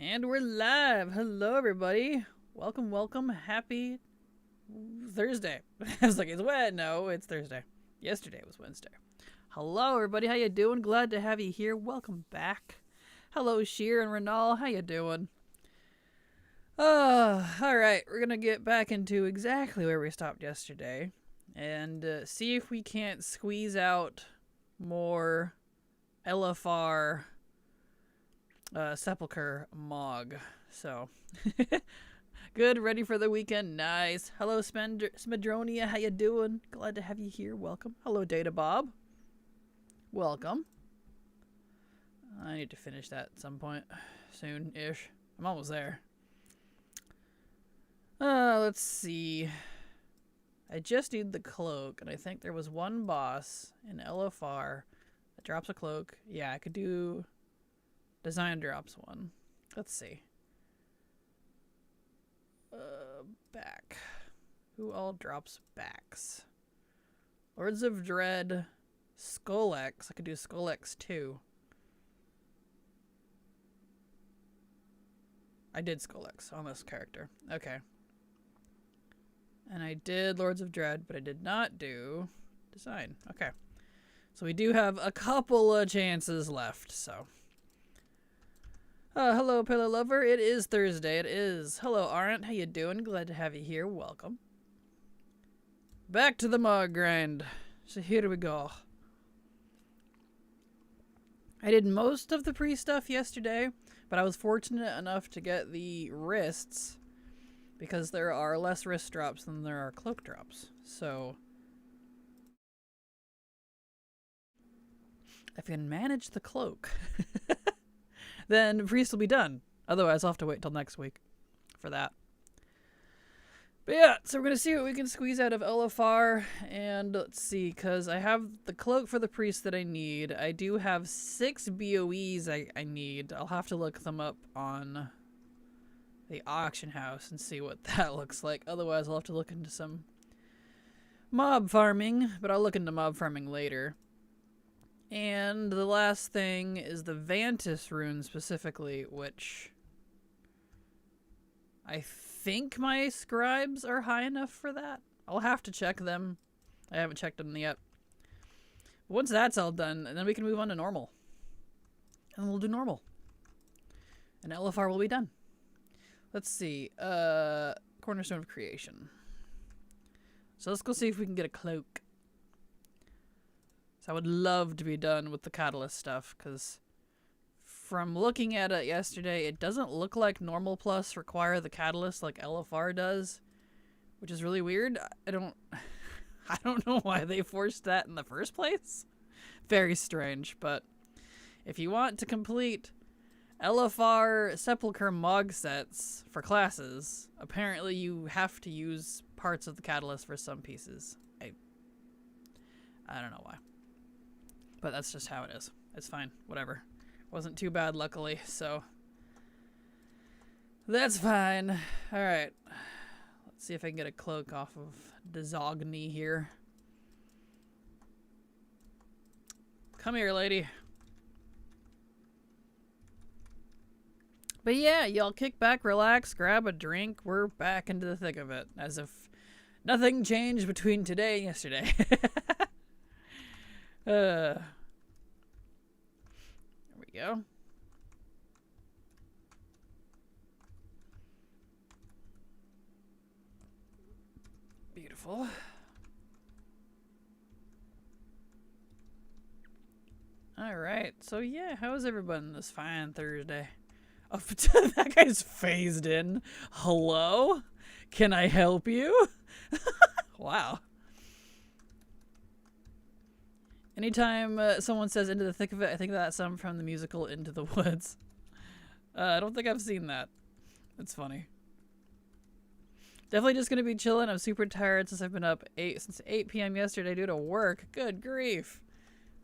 And we're live. Hello, everybody. Welcome, welcome. Happy Thursday. I was like, it's Wednesday. No, it's Thursday. Yesterday was Wednesday. Hello, everybody. How you doing? Glad to have you here. Welcome back. Hello, Sheer and Renal. How you doing? All right. We're gonna get back into exactly where we stopped yesterday, and see if we can't squeeze out more LFR Sepulchre Mog. So, good, ready for the weekend. Nice. Hello, Smedronia. How you doing? Glad to have you here. Welcome. Hello, Data Bob. Welcome. I need to finish that at some point soon-ish. I'm almost there. Let's see. I just need the cloak, and I think there was one boss in LFR that drops a cloak. Yeah, I could do design drops one. Let's see. Back. Who all drops backs? Lords of Dread, Skull-X. I could do Skull-X too. I did Skull-X on this character. Okay. And I did Lords of Dread, but I did not do design. Okay. So we do have a couple of chances left, so. Hello, Pillow Lover. It is Thursday. It is. Hello, Aren't. How you doing? Glad to have you here. Welcome. Back to the mug grind. So here we go. I did most of the pre-stuff yesterday, but I was fortunate enough to get the wrists because there are less wrist drops than there are cloak drops. So if you can manage the cloak, then Priest will be done. Otherwise, I'll have to wait until next week for that. But yeah, so we're going to see what we can squeeze out of LFR. And let's see, because I have the cloak for the Priest that I need. I do have 6 BOEs I need. I'll have to look them up on the auction house and see what that looks like. Otherwise, I'll have to look into some mob farming. But I'll look into mob farming later. And the last thing is the Vantis rune specifically, which I think my scribes are high enough for that. I'll have to check them. I haven't checked them yet. But once that's all done, then we can move on to normal. And we'll do normal. And LFR will be done. Let's see. Cornerstone of Creation. So let's go see if we can get a cloak. So I would love to be done with the catalyst stuff, because from looking at it yesterday, it doesn't look like normal plus require the catalyst like LFR does, which is really weird. I don't know why they forced that in the first place. Very strange, but if you want to complete LFR Sepulchre Mog sets for classes, apparently you have to use parts of the catalyst for some pieces. I don't know why. But that's just how it is. It's fine. Whatever. Wasn't too bad, luckily, so that's fine. Alright. Let's see if I can get a cloak off of Dezogni here. Come here, lady. But yeah, y'all kick back, relax, grab a drink. We're back into the thick of it. As if nothing changed between today and yesterday. There we go. Beautiful. Alright, so yeah, how's everyone this fine Thursday? Oh, that guy's phased in. Hello? Can I help you? Wow. Anytime someone says Into the Thick of It, I think that's some from the musical Into the Woods. I don't think I've seen that. That's funny. Definitely just going to be chilling. I'm super tired since I've been up since 8 p.m. yesterday due to work. Good grief.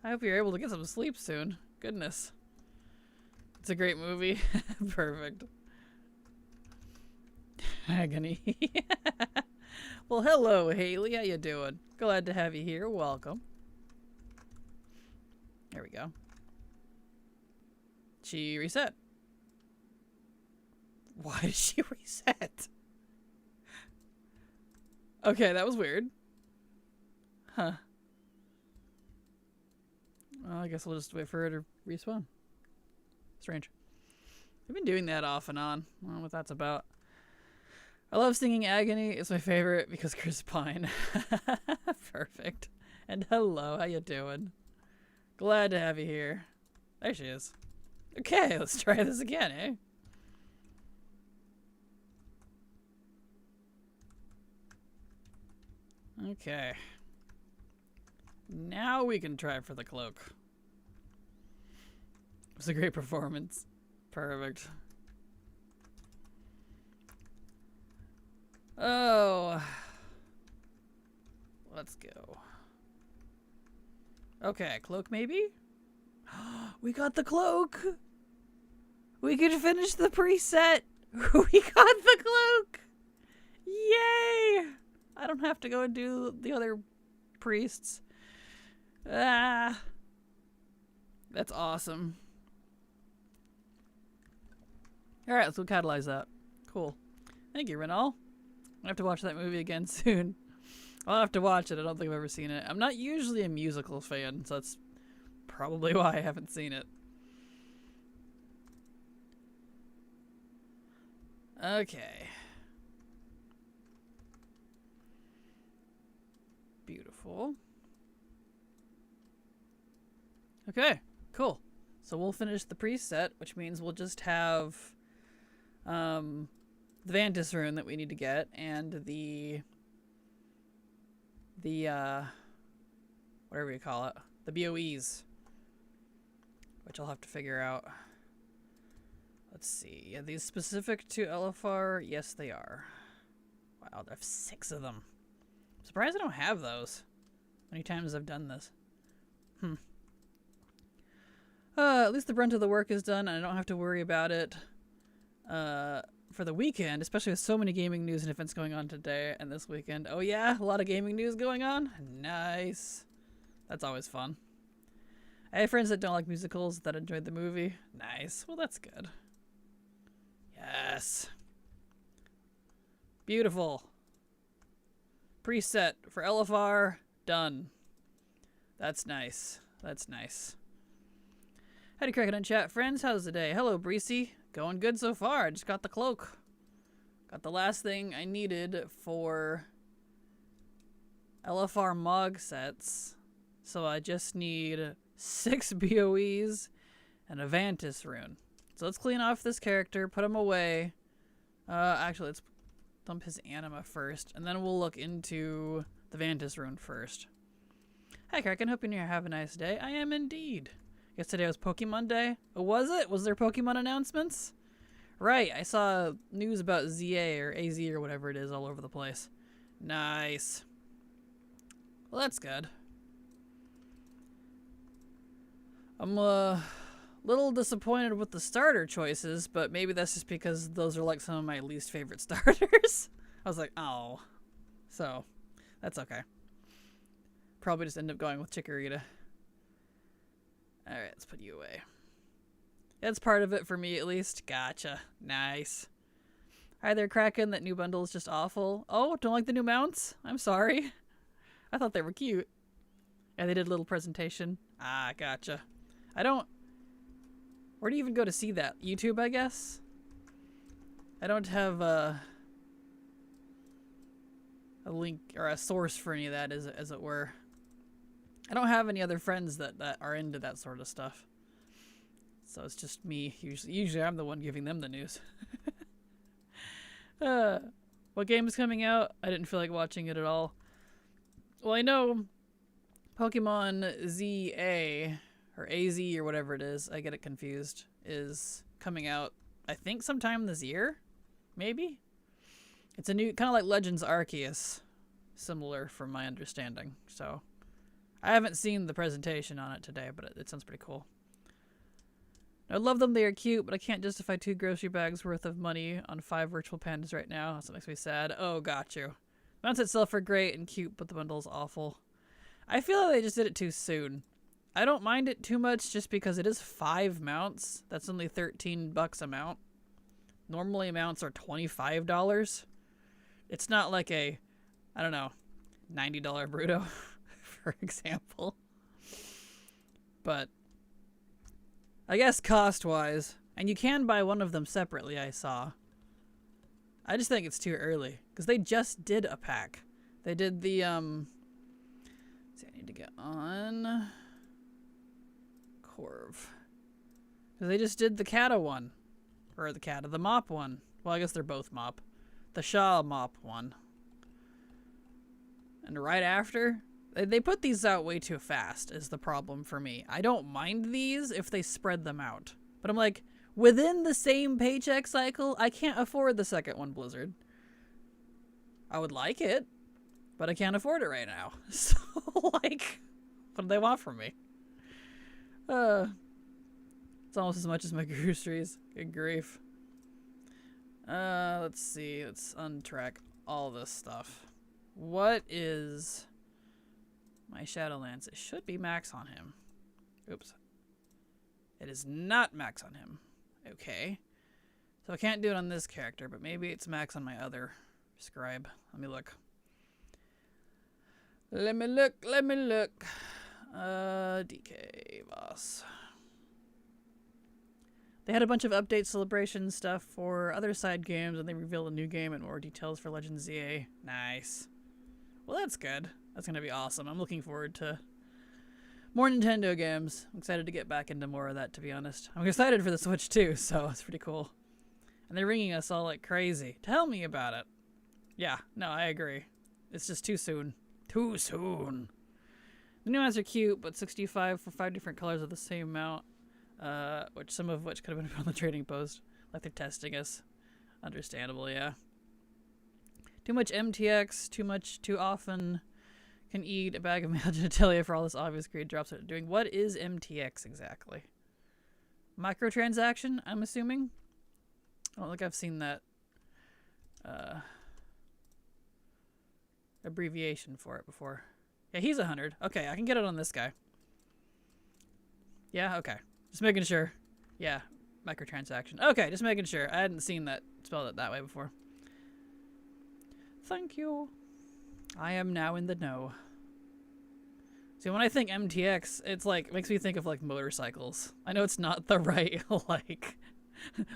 I hope you're able to get some sleep soon. Goodness. It's a great movie. Perfect. Agony. Well, hello, Haley. How you doing? Glad to have you here. Welcome. There we go. She reset. Why did she reset? Okay, that was weird. Huh. Well, I guess we'll just wait for her to respawn. Strange. I've been doing that off and on. I don't know what that's about. I love singing Agony. It's my favorite because Chris Pine. Perfect. And hello, how you doing? Glad to have you here. There she is. Okay, let's try this again, eh? Okay. Now we can try for the cloak. It was a great performance. Perfect. Oh. Let's go. Okay, cloak maybe? We got the cloak! We could finish the preset! We got the cloak! Yay! I don't have to go and do the other priests. Ah. That's awesome. Alright, let's go catalyze that. Cool. Thank you, Renal. I have to watch that movie again soon. I'll have to watch it. I don't think I've ever seen it. I'm not usually a musical fan, so that's probably why I haven't seen it. Okay. Beautiful. Okay, cool. So we'll finish the preset, which means we'll just have the Vantis rune that we need to get and the whatever you call it, the BOEs, which I'll have to figure out. Let's see. Are these specific to LFR? Yes, they are. Wow, I have 6 of them. I'm surprised I don't have those. Many times I've done this. At least the brunt of the work is done, and I don't have to worry about it for the weekend, especially with so many gaming news and events going on today and this weekend. Oh yeah, a lot of gaming news going on? Nice. That's always fun. I have friends that don't like musicals that enjoyed the movie. Nice. Well, that's good. Yes. Beautiful. Preset for LFR. Done. That's nice. That's nice. Howdy, crack it in chat, friends. How's the day? Hello, Breezy. Going good so far. I just got the cloak. Got the last thing I needed for LFR Mog sets. So I just need 6 BOEs and a Vantis rune. So let's clean off this character, put him away. Actually, let's dump his anima first, and then we'll look into the Vantis rune first. Hi, Kraken. Hoping you have a nice day. I am indeed. Guess today was Pokemon Day. Oh, was it? Was there Pokemon announcements? Right, I saw news about ZA or AZ or whatever it is all over the place. Nice. Well, that's good. I'm a little disappointed with the starter choices, but maybe that's just because those are like some of my least favorite starters. I was like, oh. So, that's okay. Probably just end up going with Chikorita. Alright, let's put you away. That's part of it for me, at least. Gotcha. Nice. Hi there, Kraken. That new bundle is just awful. Oh, don't like the new mounts? I'm sorry. I thought they were cute. Yeah, they did a little presentation. Ah, gotcha. I don't... Where do you even go to see that? YouTube, I guess? I don't have a link or a source for any of that, as it were. I don't have any other friends that are into that sort of stuff. So it's just me. Usually I'm the one giving them the news. What game is coming out? I didn't feel like watching it at all. Well, I know Pokemon ZA, or AZ, or whatever it is, I get it confused, is coming out, I think, sometime this year? Maybe? It's a new, kind of like Legends Arceus. Similar from my understanding. So, I haven't seen the presentation on it today, but it sounds pretty cool. I love them, they are cute, but I can't justify 2 grocery bags worth of money on 5 virtual pandas right now. So it makes me sad. Oh, got you. Mounts itself are great and cute, but the bundle's awful. I feel like they just did it too soon. I don't mind it too much just because it is 5 mounts. That's only $13 a mount. normally amounts are $25. It's not like a, I don't know, $90 Bruto, for example. But I guess cost-wise, and you can buy one of them separately, I saw. I just think it's too early, because they just did a pack. They did the, see, I need to get on Corv. Because they just did the Kata one. Or the Mop one. Well, I guess they're both Mop. The Shaw Mop one. And right after, they put these out way too fast is the problem for me. I don't mind these if they spread them out. But I'm like, within the same paycheck cycle, I can't afford the second one, Blizzard. I would like it, but I can't afford it right now. So, like, what do they want from me? It's almost as much as my groceries. Good grief. Let's see. Let's untrack all this stuff. What is my Shadowlands? It should be max on him. Oops. It is not max on him. Okay. So I can't do it on this character, but maybe it's max on my other scribe. Let me look. Let me look. DK boss. They had a bunch of update celebration stuff for other side games, and they revealed a new game and more details for Legends ZA. Nice. Well, that's good. That's going to be awesome. I'm looking forward to more Nintendo games. I'm excited to get back into more of that, to be honest. I'm excited for the Switch, too, so it's pretty cool. And they're ringing us all like crazy. Tell me about it. Yeah, no, I agree. It's just too soon. Too soon. The new ones are cute, but 65 for 5 different colors of the same amount. Which some of which could have been on the trading post. Like they're testing us. Understandable, yeah. Too much MTX, too often can eat a bag of male genitalia for all this obvious greed drops that are doing. What is MTX exactly? Microtransaction, I'm assuming? I don't think I've seen that abbreviation for it before. Yeah, he's 100. Okay, I can get it on this guy. Yeah, okay. Just making sure. Yeah, microtransaction. Okay, just making sure. I hadn't seen that spelled it that way before. Thank you. I am now in the know. See, when I think MTX, it's like, makes me think of like motorcycles. I know it's not the right, like,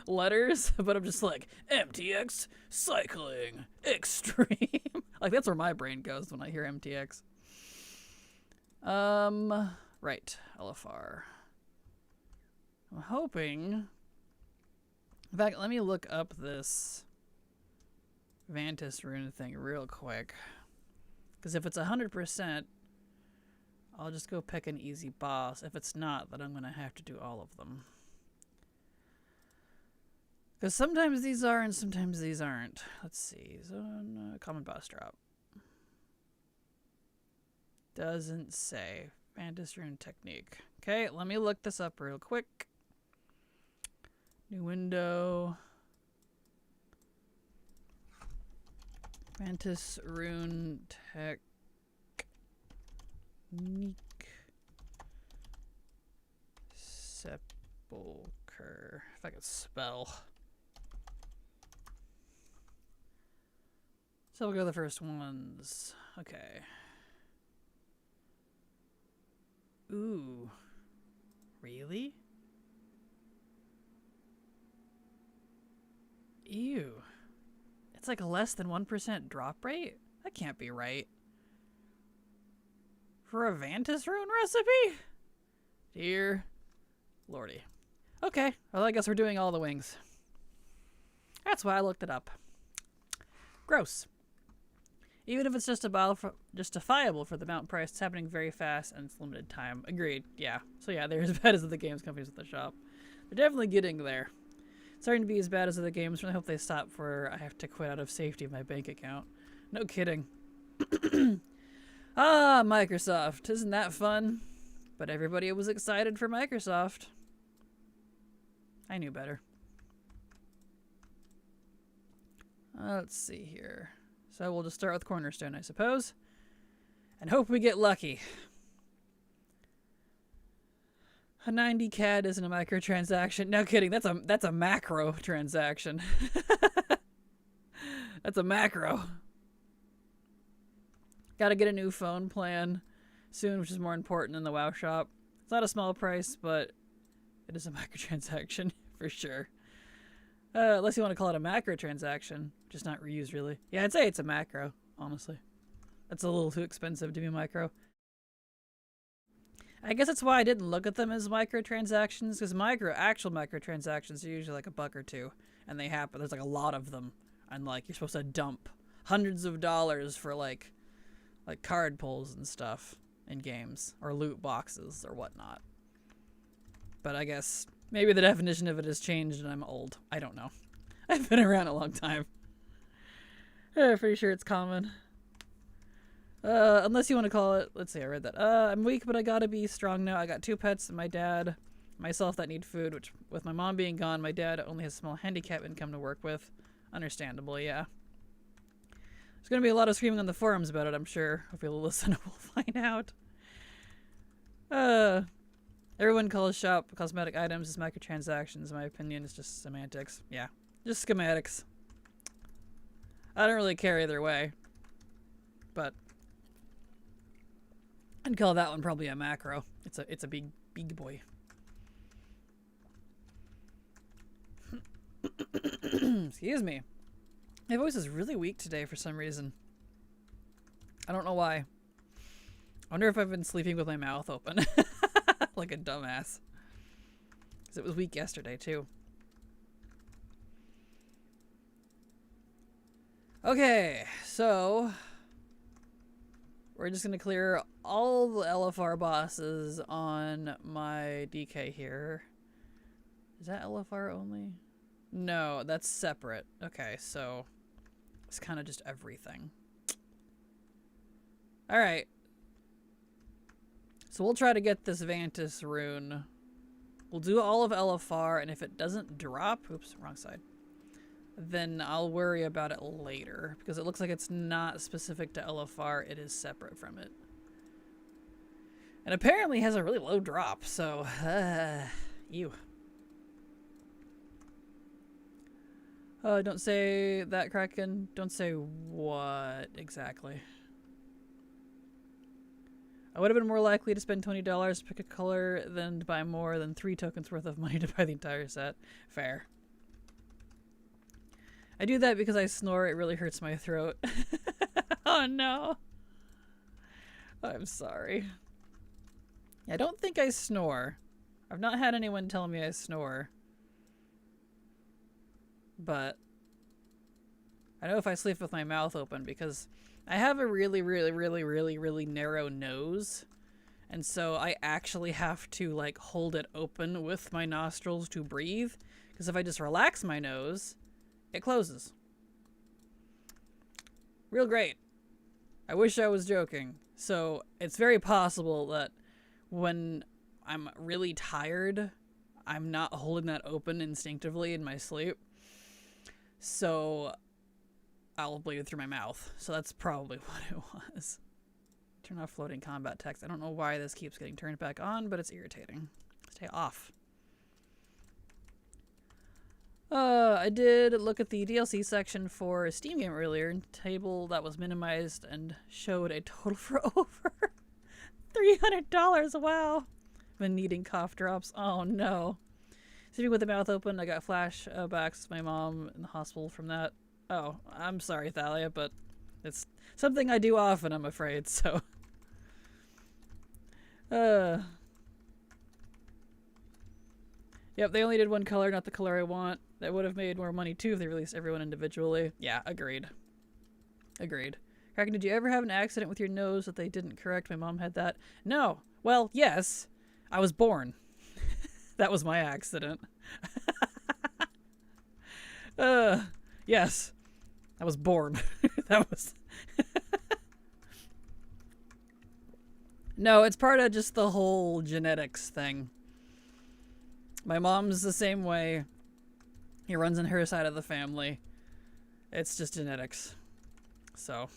letters, but I'm just like, MTX cycling extreme. Like, that's where my brain goes when I hear MTX. Right, LFR. I'm hoping... In fact, let me look up this Vantis rune thing real quick. Because if it's 100%, I'll just go pick an easy boss. If it's not, then I'm going to have to do all of them. Because sometimes these are and sometimes these aren't. Let's see. Zone, common boss drop. Doesn't say. Vantis rune technique. Okay, let me look this up real quick. New window. Vantis rune technique. Sepulcher. If I could spell. So we'll go to the first ones. Okay. Ooh. Really? Ew. It's like a less than 1% drop rate? That can't be right. For a Vantis rune recipe? Dear lordy. Okay, well I guess we're doing all the wings. That's why I looked it up. Gross. Even if it's justifiable for the amount price, it's happening very fast and it's limited time. Agreed, yeah. So yeah, they're as bad as the games companies at the shop. They're definitely getting there. It's starting to be as bad as other games. I really hope they stop before I have to quit out of safety of my bank account. No kidding. Ah, Microsoft. Isn't that fun? But everybody was excited for Microsoft. I knew better. Let's see here. So we'll just start with Cornerstone, I suppose. And hope we get lucky. A 90 CAD isn't a microtransaction. No kidding. That's a macro transaction. That's a macro. Gotta get a new phone plan soon, which is more important than the WoW shop. It's not a small price, but it is a microtransaction for sure. Unless you want to call it a macro transaction, just not reused really. Yeah, I'd say it's a macro, honestly. That's a little too expensive to be micro. I guess that's why I didn't look at them as microtransactions, because actual microtransactions are usually like $1 or $2, and they happen. There's like a lot of them, and like you're supposed to dump hundreds of dollars for like card pulls and stuff in games, or loot boxes or whatnot. But I guess maybe the definition of it has changed, and I'm old. I don't know. I've been around a long time. I'm pretty sure it's common. Unless you want to call it, let's see, I read that. I'm weak, but I gotta be strong now. I got 2 pets and my dad, myself that need food, which with my mom being gone, my dad only has a small handicap income to work with. Understandable, yeah. There's gonna be a lot of screaming on the forums about it, I'm sure. If you'll listen, we'll find out. Everyone calls shop cosmetic items as microtransactions. In my opinion, it's just semantics. Yeah, just schematics. I don't really care either way, but I'd call that one probably a macro. It's a big boy. Excuse me. My voice is really weak today for some reason. I don't know why. I wonder if I've been sleeping with my mouth open. Like a dumbass. Because it was weak yesterday too. Okay, so we're just going to clear all the LFR bosses on my DK here. Is that LFR only? No, that's separate. Okay, so it's kind of just everything. Alright. So we'll try to get this Vantis rune. We'll do all of LFR, and if it doesn't drop... Oops, wrong side. Then I'll worry about it later, because it looks like it's not specific to LFR, it is separate from it. And apparently has a really low drop, so, ew. Don't say that, Kraken. Don't say what exactly. I would have been more likely to spend $20 to pick a color than to buy more than 3 tokens worth of money to buy the entire set. Fair. I do that because I snore. It really hurts my throat. Oh no. I'm sorry. I don't think I snore. I've not had anyone tell me I snore. But I know if I sleep with my mouth open, because I have a really narrow nose. And so I actually have to like hold it open with my nostrils to breathe. Because if I just relax my nose, it closes. Real great. I wish I was joking. So it's very possible that when I'm really tired, I'm not holding that open instinctively in my sleep. So I'll bleed through my mouth. So that's probably what it was. Turn off floating combat text. I don't know why this keeps getting turned back on, but it's irritating. Stay off. I did look at the DLC section for a Steam game earlier, and table that was minimized and showed a total for over $300. Wow. Been needing cough drops. Oh no. Sleeping with the mouth open, I got flashbacks with my mom in the hospital from that. Oh, I'm sorry, Thalia, but it's something I do often, I'm afraid, so. Yep, they only did one color, not the color I want. That would have made more money too if they released everyone individually. Yeah, agreed. Agreed. Kraken, did you ever have an accident with your nose that they didn't correct? My mom had that. No. Well, yes. I was born. That was my accident. Yes. I was born. That was... No, it's part of just the whole genetics thing. My mom's the same way. He runs in her side of the family. It's just genetics. So,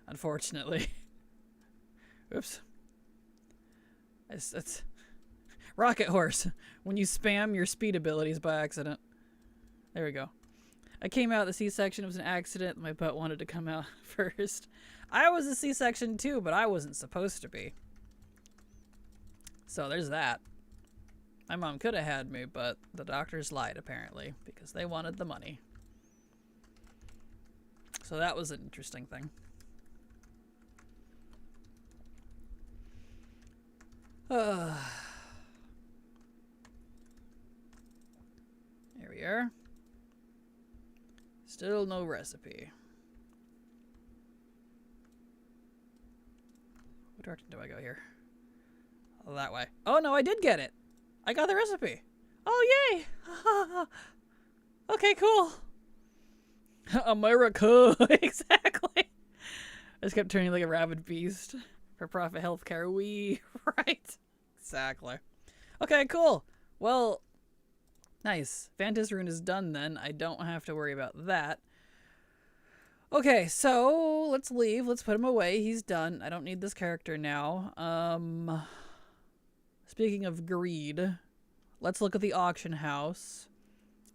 unfortunately. Oops. It's Rocket horse. When you spam your speed abilities by accident. There we go. I came out of the C-section. It was an accident. My butt wanted to come out first. I was a C-section too, but I wasn't supposed to be. So there's that. My mom could have had me, but the doctors lied apparently because they wanted the money. So that was an interesting thing. Here we are. Still no recipe. What direction do I go here? Oh, that way. Oh no, I did get it. I got the recipe. Oh yay! Okay, cool. America, exactly. I just kept turning like a rabid beast. For profit healthcare, right. Exactly. Okay, cool. Well, nice. Vantis Rune is done then. I don't have to worry about that. Okay, so let's leave. Let's put him away. He's done. I don't need this character now. Speaking of greed, let's look at the auction house.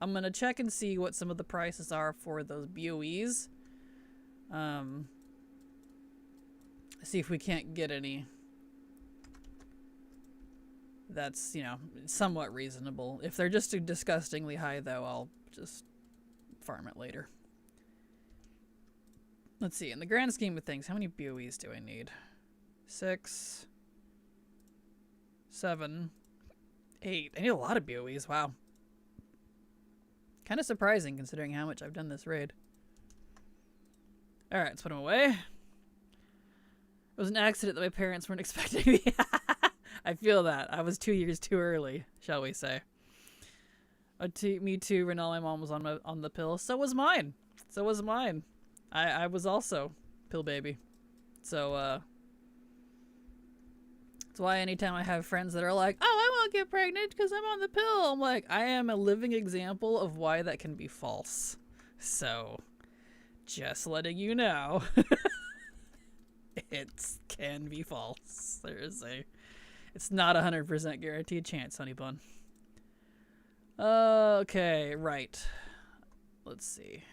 I'm gonna check and see what some of the prices are for those BOEs. See if we can't get any that's, you know, somewhat reasonable. If they're just disgustingly high, though, I'll just farm it later. Let's see. In the grand scheme of things, how many BOEs do I need? 6, 7, 8. I need a lot of BOEs. Wow. Kind of surprising considering how much I've done this raid. Alright, let's put them away. It was an accident that my parents weren't expecting me. I feel that. I was 2 years too early, shall we say. Me too, Renal, my mom was on the pill. So was mine. So was mine. I was also pill baby. So, that's why anytime I have friends that are like, oh, I won't get pregnant because I'm on the pill. I'm like, I am a living example of why that can be false. So, just letting you know. It can be false. It's not 100% guaranteed chance, honey bun. Okay, right. Let's see.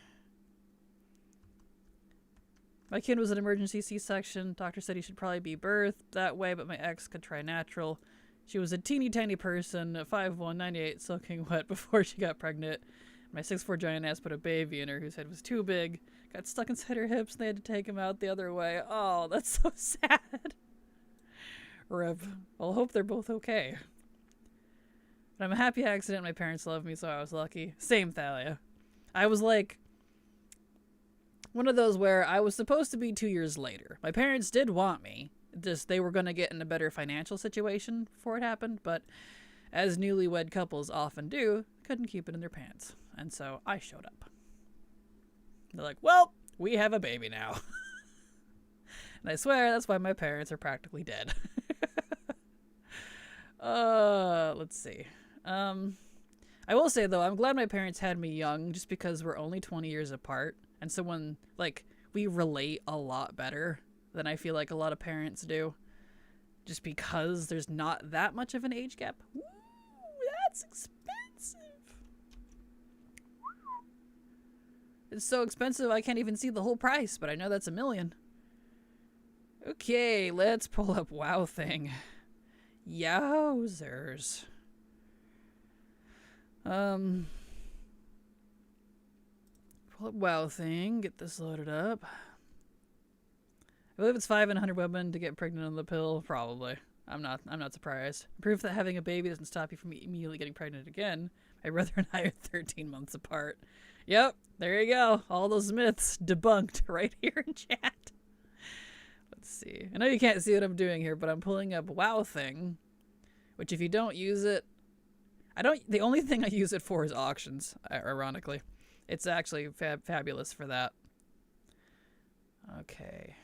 My kid was an emergency C-section. Doctor said he should probably be birthed that way, but my ex could try natural. She was a teeny tiny person, 5'1", 98, soaking wet before she got pregnant. My 6'4" giant ass put a baby in her whose head was too big. Got stuck inside her hips and they had to take him out the other way. Oh, that's so sad. Rip. Well, I hope they're both okay. But I'm a happy accident. My parents love me, so I was lucky. Same, Thalia. I was like one of those where I was supposed to be 2 years later. My parents did want me. Just they were going to get in a better financial situation before it happened, but as newlywed couples often do, couldn't keep it in their pants. And so I showed up. They're like, well, we have a baby now. And I swear that's why my parents are practically dead. Let's see. I will say, though, I'm glad my parents had me young just because we're only 20 years apart. And so when, like, we relate a lot better than I feel like a lot of parents do. Just because there's not that much of an age gap. Woo, that's expensive. It's so expensive I can't even see the whole price, but I know that's $1 million. Okay, let's pull up WoW thing. Yowzers. Pull up WoW thing, get this loaded up. I believe it's 5 and 100 women to get pregnant on the pill, probably. I'm not surprised. Proof that having a baby doesn't stop you from immediately getting pregnant again. My brother and I are 13 months apart. Yep, there you go. All those myths debunked right here in chat. Let's see. I know you can't see what I'm doing here, but I'm pulling up WoW thing, which if you don't use it, the only thing I use it for is auctions, ironically. It's actually fabulous for that. Okay.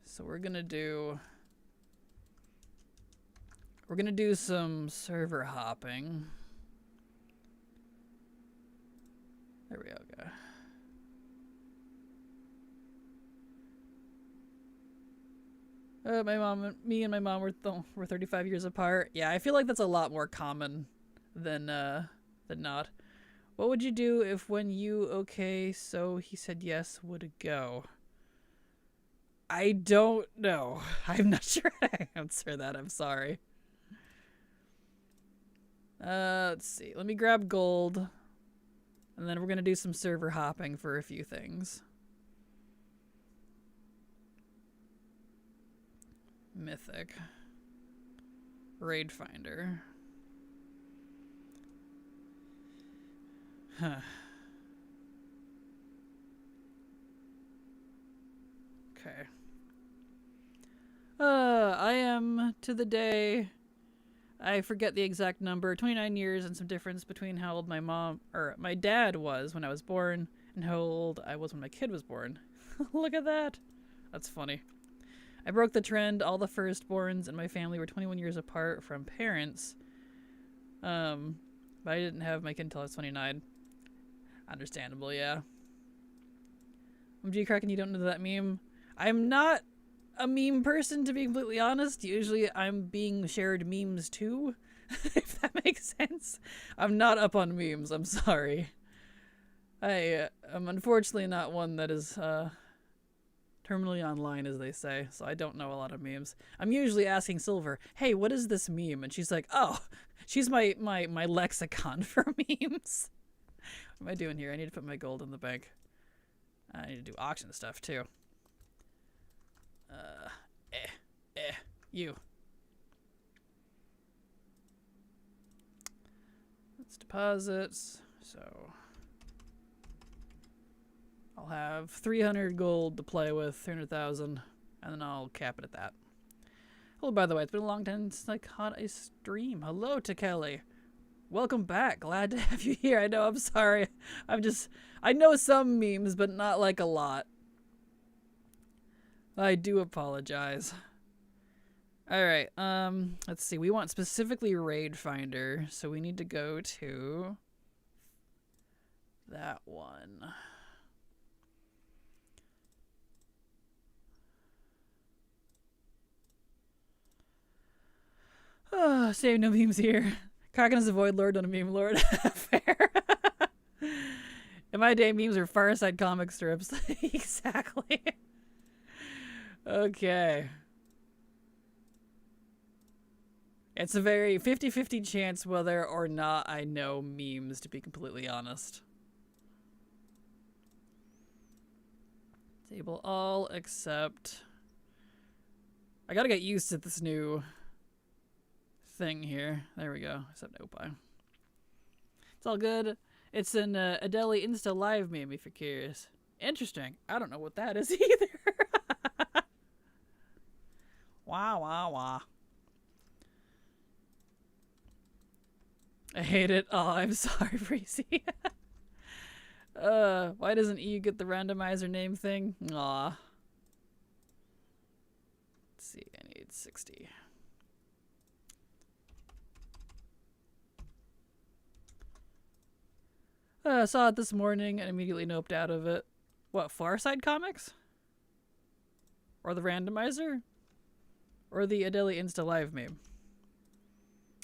So we're going to do some server hopping. There we go. Me and my mom were 35 years apart. Yeah, I feel like that's a lot more common than not. What would you do if when you okay, so he said yes, would go? I don't know. I'm not sure how to answer that. I'm sorry. Let's see. Let me grab gold. And then we're going to do some server hopping for a few things. Mythic. Raid Finder. Huh. Okay. I am to the day, I forget the exact number, 29 years and some difference between how old my dad was when I was born and how old I was when my kid was born. Look at that. That's funny. I broke the trend. All the firstborns in my family were 21 years apart from parents. But I didn't have my kid until I was 29. Understandable, yeah. G-Kraken, you don't know that meme? I'm not a meme person, to be completely honest. Usually I'm being shared memes too, if that makes sense. I'm not up on memes, I'm sorry. I am unfortunately not one that is terminally online, as they say, so I don't know a lot of memes. I'm usually asking Silver, hey, what is this meme? And she's like, oh, she's my lexicon for memes. What am I doing here? I need to put my gold in the bank. I need to do auction stuff too. You. Let's deposit. So I'll have 300 gold to play with, 300,000, and then I'll cap it at that. Oh, by the way, it's been a long time since I caught a stream. Hello to Kelly. Welcome back. Glad to have you here. I know, I'm sorry. I know some memes, but not like a lot. I do apologize. Alright, let's see. We want specifically Raid Finder, so we need to go to that one. Oh, save no memes here. Kraken is a void lord, not a meme lord. Fair. In my day, memes are Fireside comic strips. Exactly. Okay. It's a very 50-50 chance whether or not I know memes, to be completely honest. Disable all except... I gotta get used to this new thing here. There we go. Except Opie. It's all good. It's an Adele Insta Live meme, if you're curious. Interesting. I don't know what that is either. Wah, wah, wah. I hate it. Oh, I'm sorry, Breezy. Why doesn't EU get the randomizer name thing? Aw. Let's see, I need 60. Saw it this morning and immediately noped out of it. What, Farside Comics? Or the randomizer? Or the Adele Insta Live meme?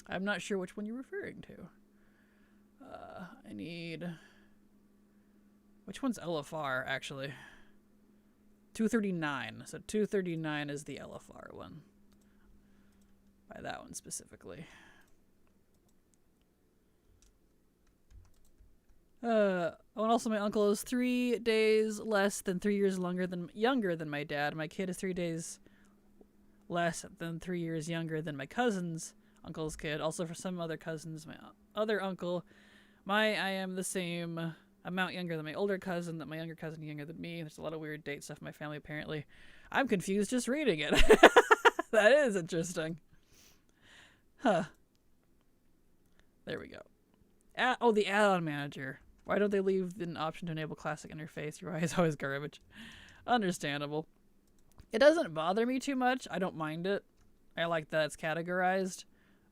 I'm not sure which one you're referring to. I need... Which one's LFR, actually? 239. So 239 is the LFR one. By that one specifically. Oh, and also my uncle is 3 days less than 3 years younger than my dad. My kid is 3 days less than 3 years younger than my cousin's uncle's kid. Also for some other cousins, my other uncle, I am the same amount younger than my older cousin, that my younger cousin is younger than me. There's a lot of weird date stuff in my family, apparently. I'm confused just reading it. That is interesting. Huh. There we go. Oh, the add-on manager. Why don't they leave an option to enable classic interface? Your UI is always garbage. Understandable. It doesn't bother me too much. I don't mind it. I like that it's categorized,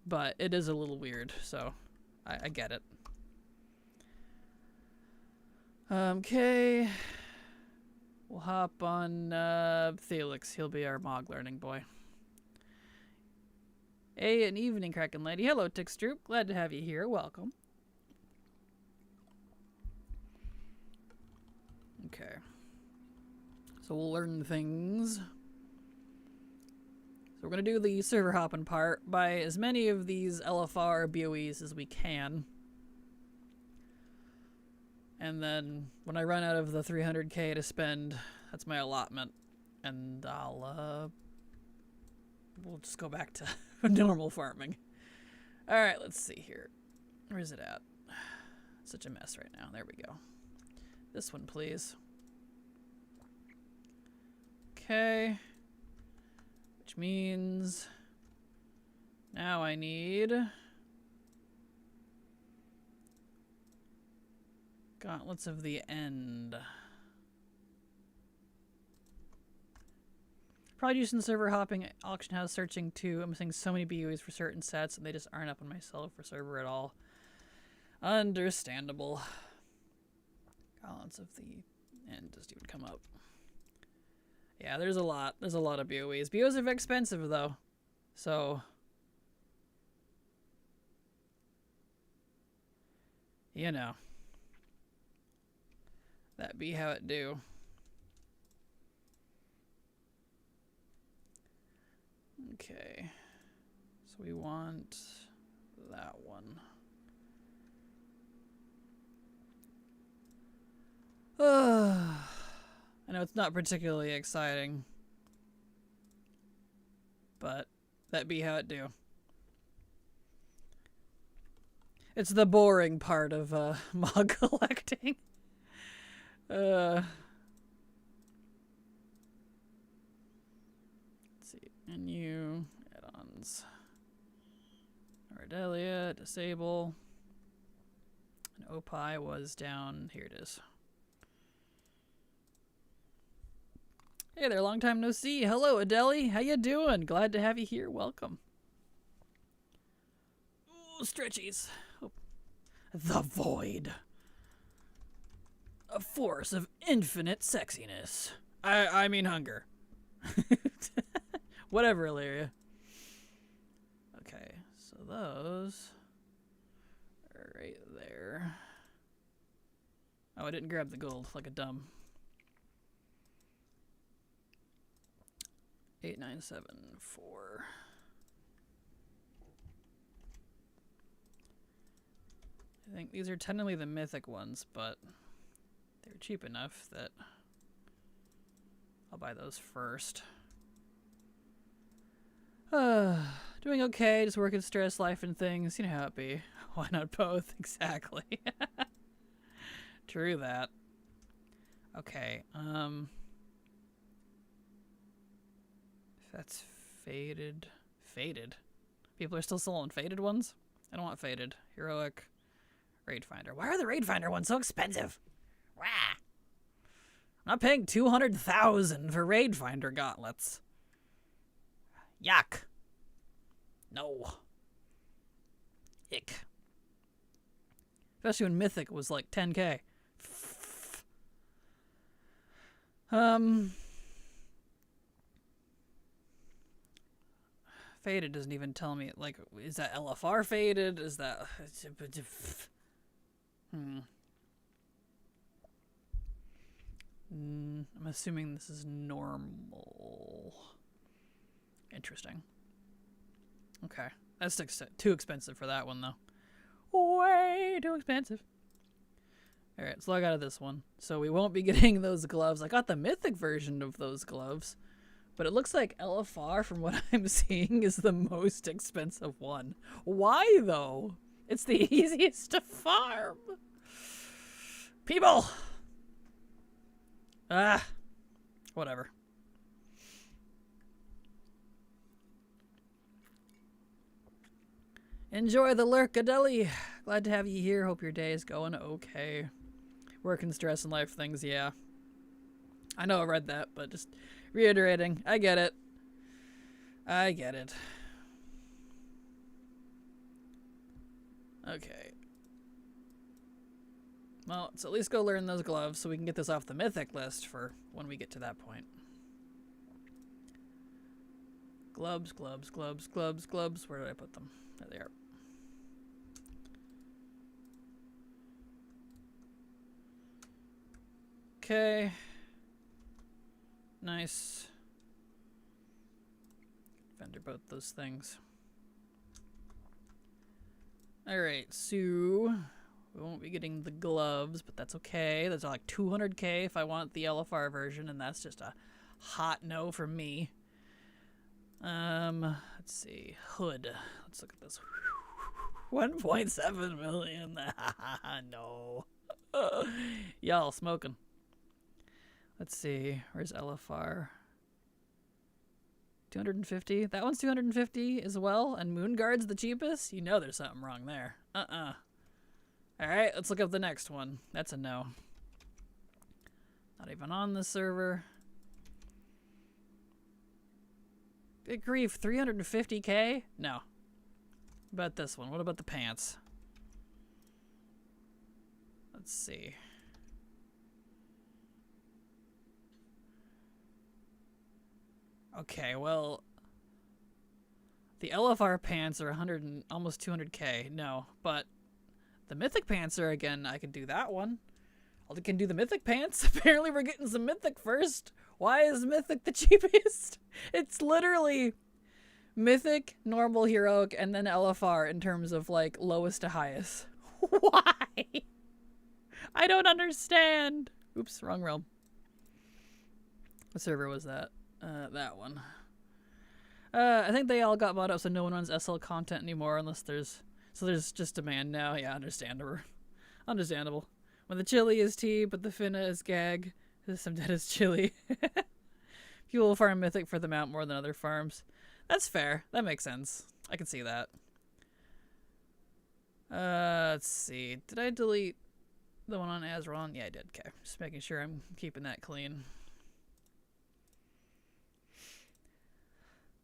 but it is a little weird, so I get it. Okay. We'll hop on Felix. He'll be our Mog learning boy. Hey, an evening, Kraken Lady. Hello, Tixtroop. Glad to have you here. Welcome. Okay. So we'll learn things. So we're going to do the server hopping part. Buy as many of these LFR BOEs as we can. And then when I run out of the 300k to spend, that's my allotment. And we'll just go back to normal farming. Alright, let's see here. Where is it at? It's such a mess right now. There we go. This one, please. Okay. Which means now I need Gauntlets of the End. Probably using server hopping, auction house searching too. I'm missing so many BUEs for certain sets and they just aren't up on my for server at all. Understandable. Gauntlets of the End doesn't even come up. Yeah, there's a lot. There's a lot of BOEs. BOEs are expensive though. So you know. That be how it do. Okay. So we want that one. I know it's not particularly exciting, but that be how it do. It's the boring part of mod collecting. Let's see. Menu, add-ons. Ardelia, disable. And Opie was down. Here it is. Hey there, long time no see. Hello, Adeli. How you doing? Glad to have you here. Welcome. Ooh, stretchies. Oh. The Void. A force of infinite sexiness. I mean hunger. Whatever, Illyria. Okay, so those are right there. Oh, I didn't grab the gold like a dumb. 8974. I think these are technically the mythic ones, but they're cheap enough that I'll buy those first. Doing okay, just working, stress, life, and things. You know how it be. Why not both? Exactly. True that. Okay, that's faded. Faded? People are still selling faded ones? I don't want faded. Heroic. Raid Finder. Why are the Raid Finder ones so expensive? Wah! I'm not paying 200,000 for Raid Finder gauntlets. Yuck. No. Ick. Especially when Mythic was like 10k. Faded doesn't even tell me, like, is that LFR faded? Is that... I'm assuming this is normal. Interesting. Okay. That's too expensive for that one, though. Way too expensive. Alright, let's log out of this one. So we won't be getting those gloves. I got the mythic version of those gloves. But it looks like LFR, from what I'm seeing, is the most expensive one. Why, though? It's the easiest to farm. People! Ah. Whatever. Enjoy the lurk, Adeli. Glad to have you here. Hope your day is going okay. Work and stress and life things, yeah. I know I read that, but just reiterating. I get it. I get it. Okay. Well, let's at least go learn those gloves so we can get this off the mythic list for when we get to that point. Glubs, glubs, glubs, glubs, glubs. Where did I put them? There they are. Okay. Nice. Vendor both those things. Alright, so we won't be getting the gloves, but that's okay. Those are like 200k if I want the LFR version, and that's just a hot no for me. Let's see. Hood. Let's look at this. 1.7 million. No. Y'all smoking. Let's see. Where's LFR? 250. That one's 250 as well. And Moonguard's the cheapest? You know there's something wrong there. Alright, let's look up the next one. That's a no. Not even on the server. Good grief, 350k? No. What about this one? What about the pants? Let's see. Okay, well, the LFR pants are 100 and almost 200k. No, but the Mythic pants are, again, I can do that one. I can do the Mythic pants. Apparently we're getting some Mythic first. Why is Mythic the cheapest? It's literally Mythic, normal, heroic, and then LFR in terms of like lowest to highest. Why? I don't understand. Oops, wrong realm. What server was that? That one. I think they all got bought up, so no one runs SL content anymore unless there's just demand now. Yeah, understandable. Understandable. When the chili is tea, but the finna is gag, some dead is chili. People will farm Mythic for the mount more than other farms. That's fair. That makes sense. I can see that. Let's see. Did I delete the one on Azron? Yeah, I did. Okay. Just making sure I'm keeping that clean.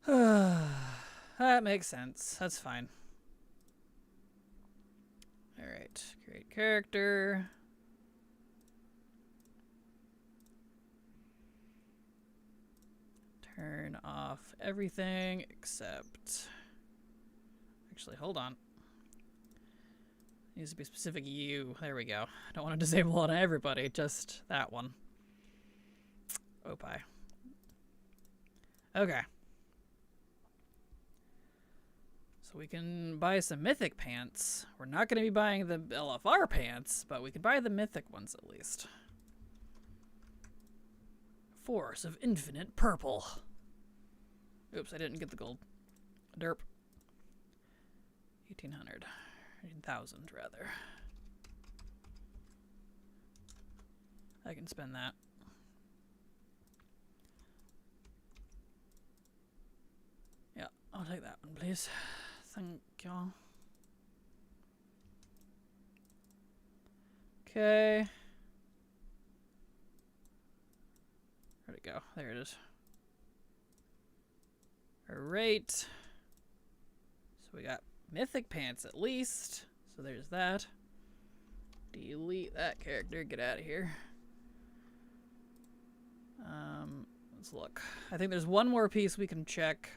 That makes sense. That's fine. Alright. Create character. Turn off everything except... Actually, hold on. Needs to be specific you. There we go. I don't want to disable on everybody, just that one. Opie. Okay. So we can buy some Mythic pants. We're not going to be buying the LFR pants, but we can buy the Mythic ones at least. Force of Infinite Purple. Oops, I didn't get the gold. Derp. 1,800. 1,000 rather. I can spend that. Yeah, I'll take that one, please. Thank you. Okay. Where'd it go? There it is. Alright. So we got Mythic pants at least. So there's that. Delete that character. Get out of here. Let's look. I think there's one more piece we can check.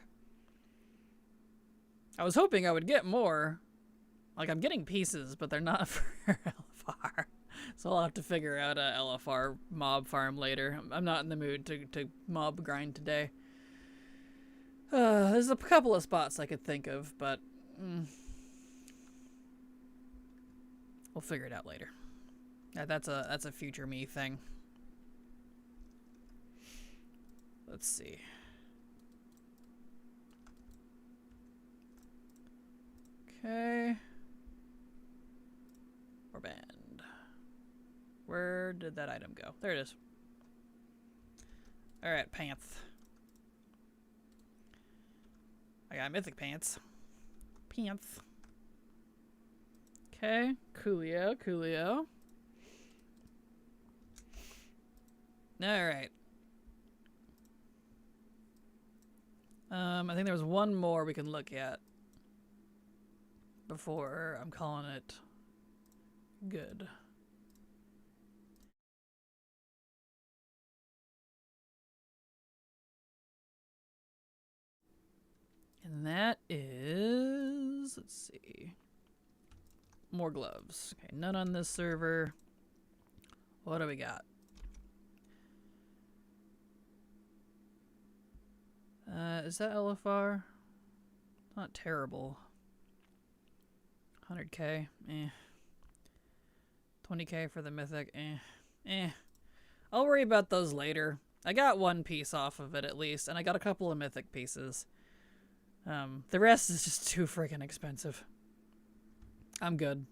I was hoping I would get more. Like, I'm getting pieces, but they're not for LFR. So I'll have to figure out a LFR mob farm later. I'm not in the mood to mob grind today. There's a couple of spots I could think of, but we'll figure it out later. That's a future me thing. Let's see. Okay. Warband. Where did that item go? There it is. Alright, pants. I got Mythic pants. Pants. Okay. Coolio, coolio. Alright. I think there was one more we can look at before I'm calling it good. And that is, let's see, more gloves. Okay, none on this server. What do we got? Is that LFR? Not terrible. 100k, eh. 20k for the mythic, eh. I'll worry about those later. I got one piece off of it at least, and I got a couple of mythic pieces. The rest is just too freaking expensive. I'm good.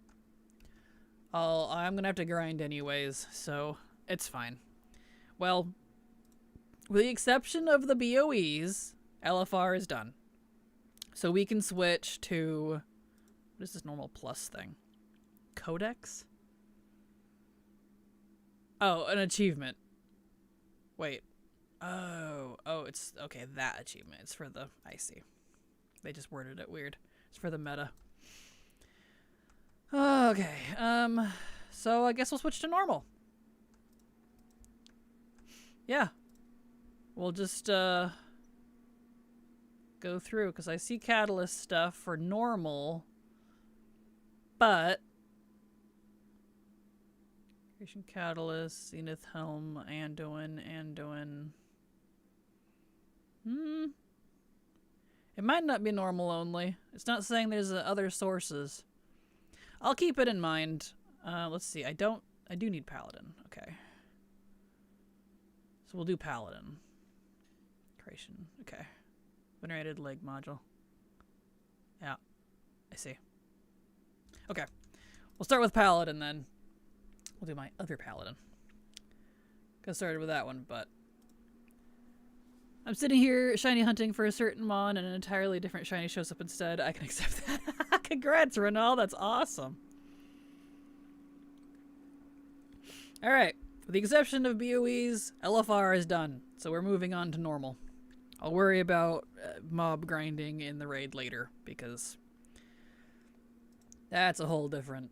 I'm gonna have to grind anyways, so it's fine. Well, with the exception of the BOEs, LFR is done. So we can switch to, what is this normal plus thing? Codex? Oh, an achievement. Wait. Oh, it's, okay, that achievement. It's for the, I see. They just worded it weird. It's for the meta. Okay, so I guess we'll switch to normal. Yeah. We'll just, go through, because I see catalyst stuff for normal, but Creation Catalyst, Zenith Helm, Anduin. It might not be normal only. It's not saying there's other sources. I'll keep it in mind. Let's see. I do need Paladin. Okay. So we'll do Paladin. Creation. Okay. Venerated leg module. Yeah. I see. Okay. We'll start with Paladin then. We'll do my other Paladin. Got started with that one, but I'm sitting here shiny hunting for a certain mon and an entirely different shiny shows up instead. I can accept that. Congrats, Renal. That's awesome. Alright. With the exception of BOEs, LFR is done. So we're moving on to normal. I'll worry about mob grinding in the raid later because that's a whole different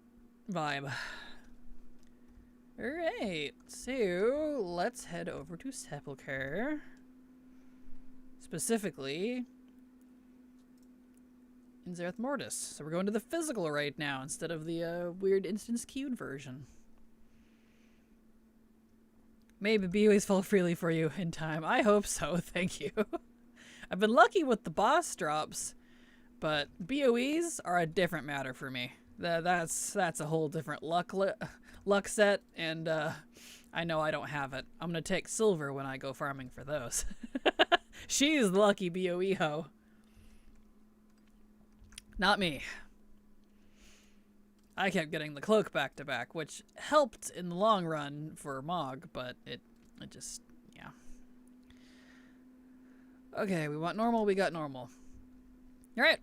vibe. Alright. So let's head over to Sepulchre. Specifically, in Zereth Mortis. So we're going to the physical right now instead of the weird instance queued version. Maybe BOEs fall freely for you in time. I hope so, thank you. I've been lucky with the boss drops, but BOEs are a different matter for me. That's a whole different luck set, and I know I don't have it. I'm gonna take silver when I go farming for those. She's the lucky BOE hoe. Not me. I kept getting the cloak back to back, which helped in the long run for Mog, but it just, yeah. Okay, we want normal, we got normal. Alright.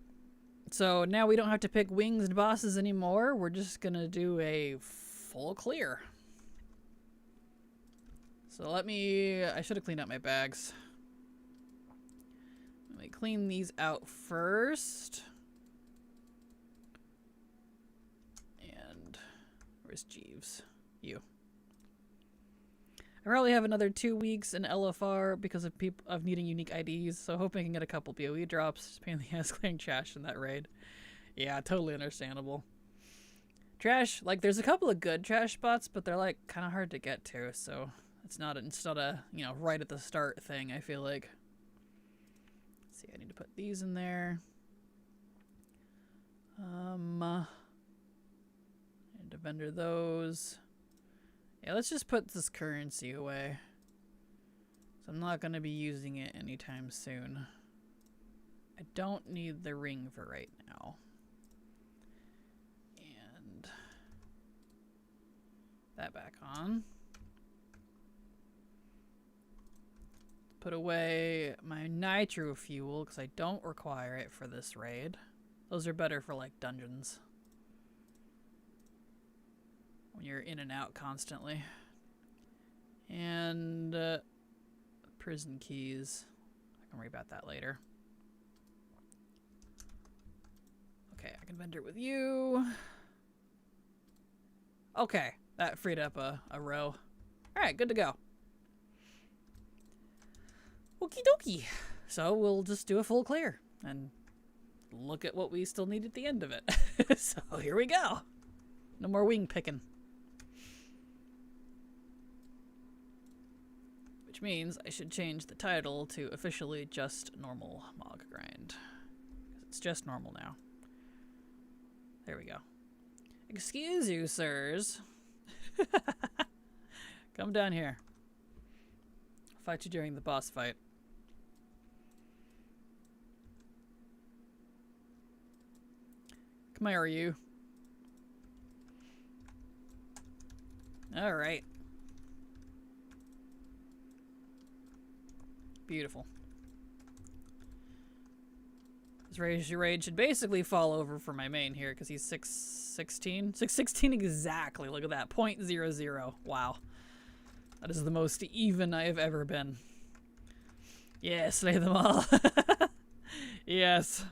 So now we don't have to pick wings and bosses anymore. We're just gonna do a full clear. So I should have cleaned out my bags. Let me clean these out first. And where's Jeeves? You. I probably have another 2 weeks in LFR because of needing unique IDs, so hoping I can get a couple BOE drops. Just pain in the ass clearing trash in that raid. Yeah, totally understandable. Trash, like there's a couple of good trash spots, but they're like kind of hard to get to, so it's not a you know, right at the start thing, I feel like. Let's see, I need to put these in there. And to vendor those. Yeah, let's just put this currency away. So I'm not going to be using it anytime soon. I don't need the ring for right now. And that back on. Put away my nitro fuel because I don't require it for this raid. Those are better for like dungeons. When you're in and out constantly. And prison keys. I can worry about that later. Okay, I can vendor with you. Okay, that freed up a row. Alright, good to go. Okie dokie. So we'll just do a full clear. And look at what we still need at the end of it. So here we go. No more wing picking. Which means I should change the title to officially just normal Mog Grind. Because it's just normal now. There we go. Excuse you, sirs. Come down here. I'll fight you during the boss fight. Come here, you. Alright. Beautiful. This raid should basically fall over for my main here, because he's 616. 616 exactly. Look at that. 0.00. Wow. That is the most even I have ever been. Yeah, slay them all. Yes.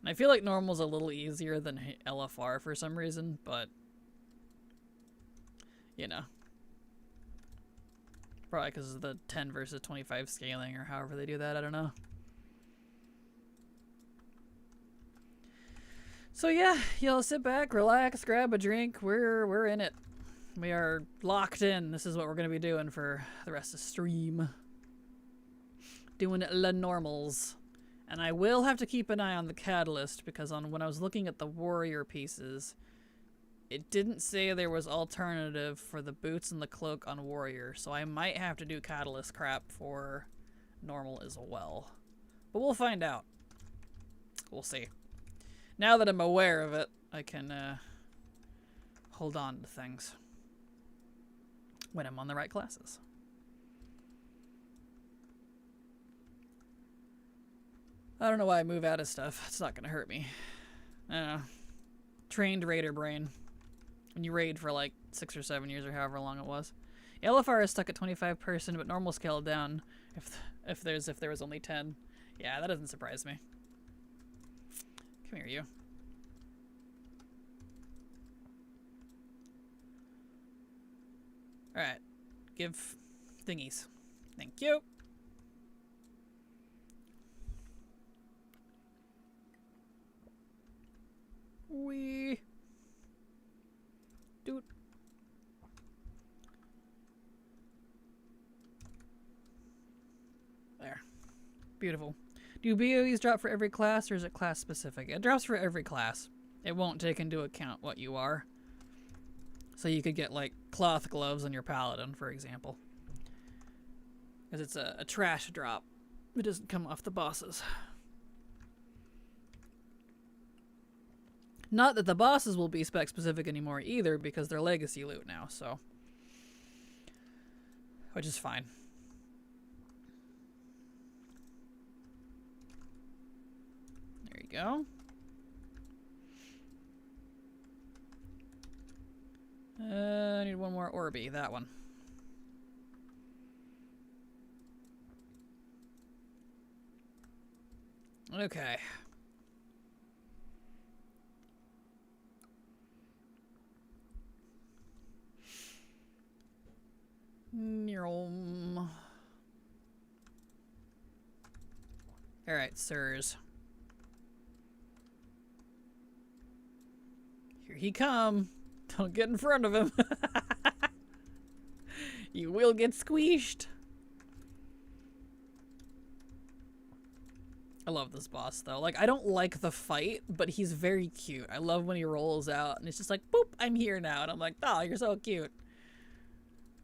I feel like normal's a little easier than LFR for some reason, but you know. Probably because of the 10 versus 25 scaling or however they do that, I don't know. So yeah, y'all sit back, relax, grab a drink. We're in it. We are locked in. This is what we're gonna be doing for the rest of the stream. Doing la normals. And I will have to keep an eye on the catalyst because when I was looking at the warrior pieces, it didn't say there was alternative for the boots and the cloak on warrior, so I might have to do catalyst crap for normal as well. But we'll find out. We'll see. Now that I'm aware of it, I can hold on to things when I'm on the right classes. I don't know why I move out of stuff. It's not gonna hurt me. I don't know. Trained raider brain. When you raid for like 6 or 7 years or however long it was. LFR is stuck at 25 person, but normal scaled down if there was only 10. Yeah, that doesn't surprise me. Come here, you. Alright. Give thingies. Thank you. Wee. Dude. There. Beautiful. Do BOEs drop for every class or is it class specific? It drops for every class. It won't take into account what you are. So you could get like cloth gloves on your paladin, for example. Because it's a trash drop. It doesn't come off the bosses. Not that the bosses will be spec specific anymore either, because they're legacy loot now, so. Which is fine. There you go. I need one more Orby, that one. Okay. Alright, sirs. Here he come. Don't get in front of him. You will get squeezed. I love this boss though. Like, I don't like the fight, but he's very cute. I love when he rolls out and it's just like, boop, I'm here now. And I'm like, oh, you're so cute.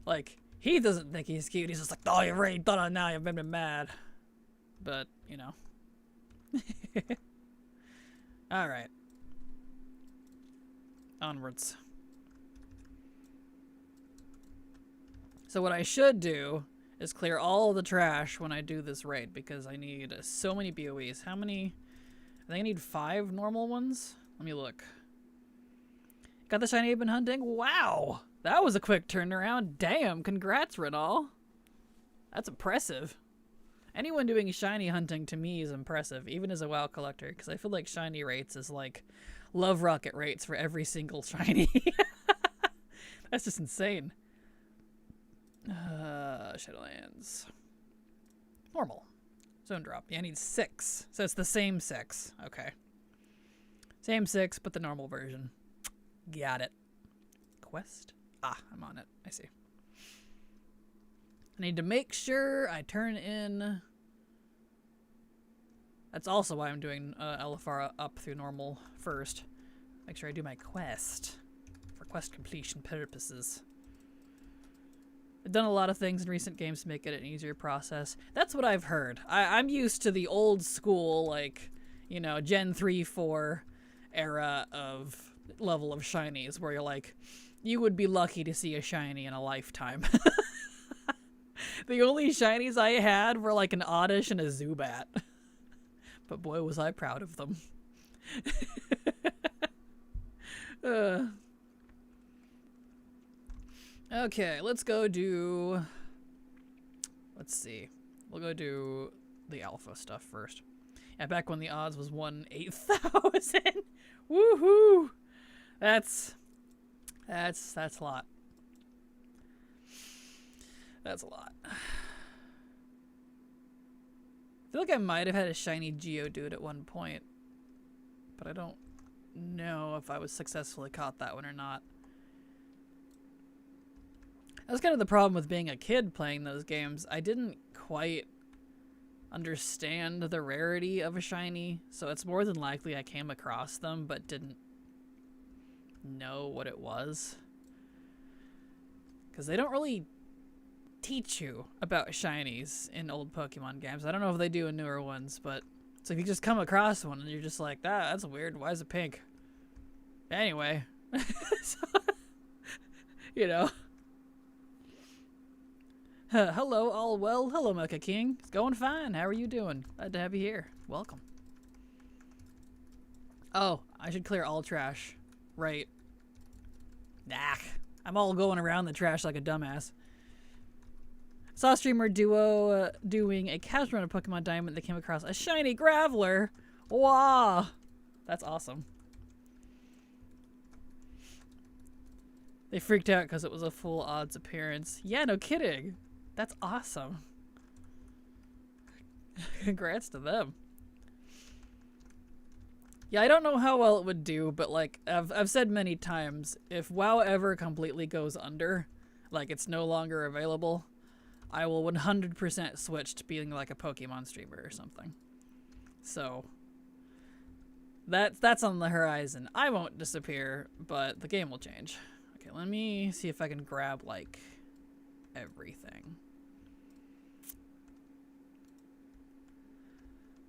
Like, he doesn't think he's cute. He's just like, oh, you've already done it now. You've been mad. But, you know. Alright. Onwards. So what I should do is clear all the trash when I do this raid, because I need so many BOEs. How many? I think I need 5 normal ones. Let me look. Got the shiny been hunting? Wow! That was a quick turnaround. Damn, congrats, Renal. That's impressive. Anyone doing shiny hunting to me is impressive, even as a WoW collector, because I feel like shiny rates is like love rocket rates for every single shiny. That's just insane. Shadowlands. Normal. Zone drop. Yeah, I need 6. So it's the same 6. Okay. Same 6, but the normal version. Got it. Quest? Ah, I'm on it. I see. I need to make sure I turn in... That's also why I'm doing LFR up through normal first. Make sure I do my quest. For quest completion purposes. I've done a lot of things in recent games to make it an easier process. That's what I've heard. I'm used to the old school, like, you know, Gen 3, 4 era of level of shinies, where you're like, you would be lucky to see a shiny in a lifetime. The only shinies I had were like an Oddish and a Zubat. But boy, was I proud of them. Okay, let's go do... Let's see. We'll go do the alpha stuff first. Yeah, back when the odds was 1/8,000. Woohoo! That's a lot. That's a lot. I feel like I might have had a shiny Geodude at one point, but I don't know if I was successfully caught that one or not. That was kind of the problem with being a kid playing those games. I didn't quite understand the rarity of a shiny, so it's more than likely I came across them but didn't know what it was. Because they don't really teach you about shinies in old Pokemon games. I don't know if they do in newer ones, but it's like you just come across one and you're just like, that's weird. Why is it pink? Anyway. So, you know. Hello, all well. Hello, Mecha King. It's going fine. How are you doing? Glad to have you here. Welcome. Oh, I should clear all trash. Right. Nah. I'm all going around the trash like a dumbass. Saw a streamer duo doing a casual run of Pokemon Diamond. They came across a shiny Graveler. Wow. That's awesome. They freaked out because it was a full odds appearance. Yeah, no kidding. That's awesome. Congrats to them. Yeah, I don't know how well it would do, but like I've said many times, if WoW ever completely goes under, like it's no longer available, I will 100% switch to being like a Pokemon streamer or something. So that's on the horizon. I won't disappear, but the game will change. Okay, let me see if I can grab like everything.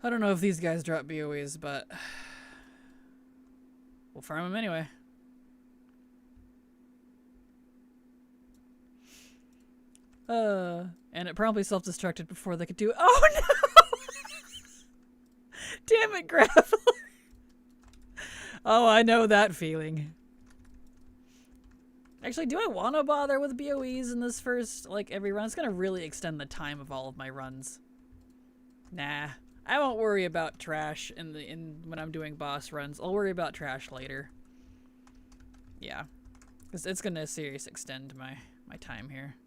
I don't know if these guys drop BOEs, but we'll farm them anyway. And it promptly self-destructed before they could do it. Oh no! Damn it, Graveler! Oh, I know that feeling. Actually, do I want to bother with BOEs in this first, like, every run? It's gonna really extend the time of all of my runs. Nah. I won't worry about trash when I'm doing boss runs. I'll worry about trash later. Yeah. Because it's gonna seriously extend my time here.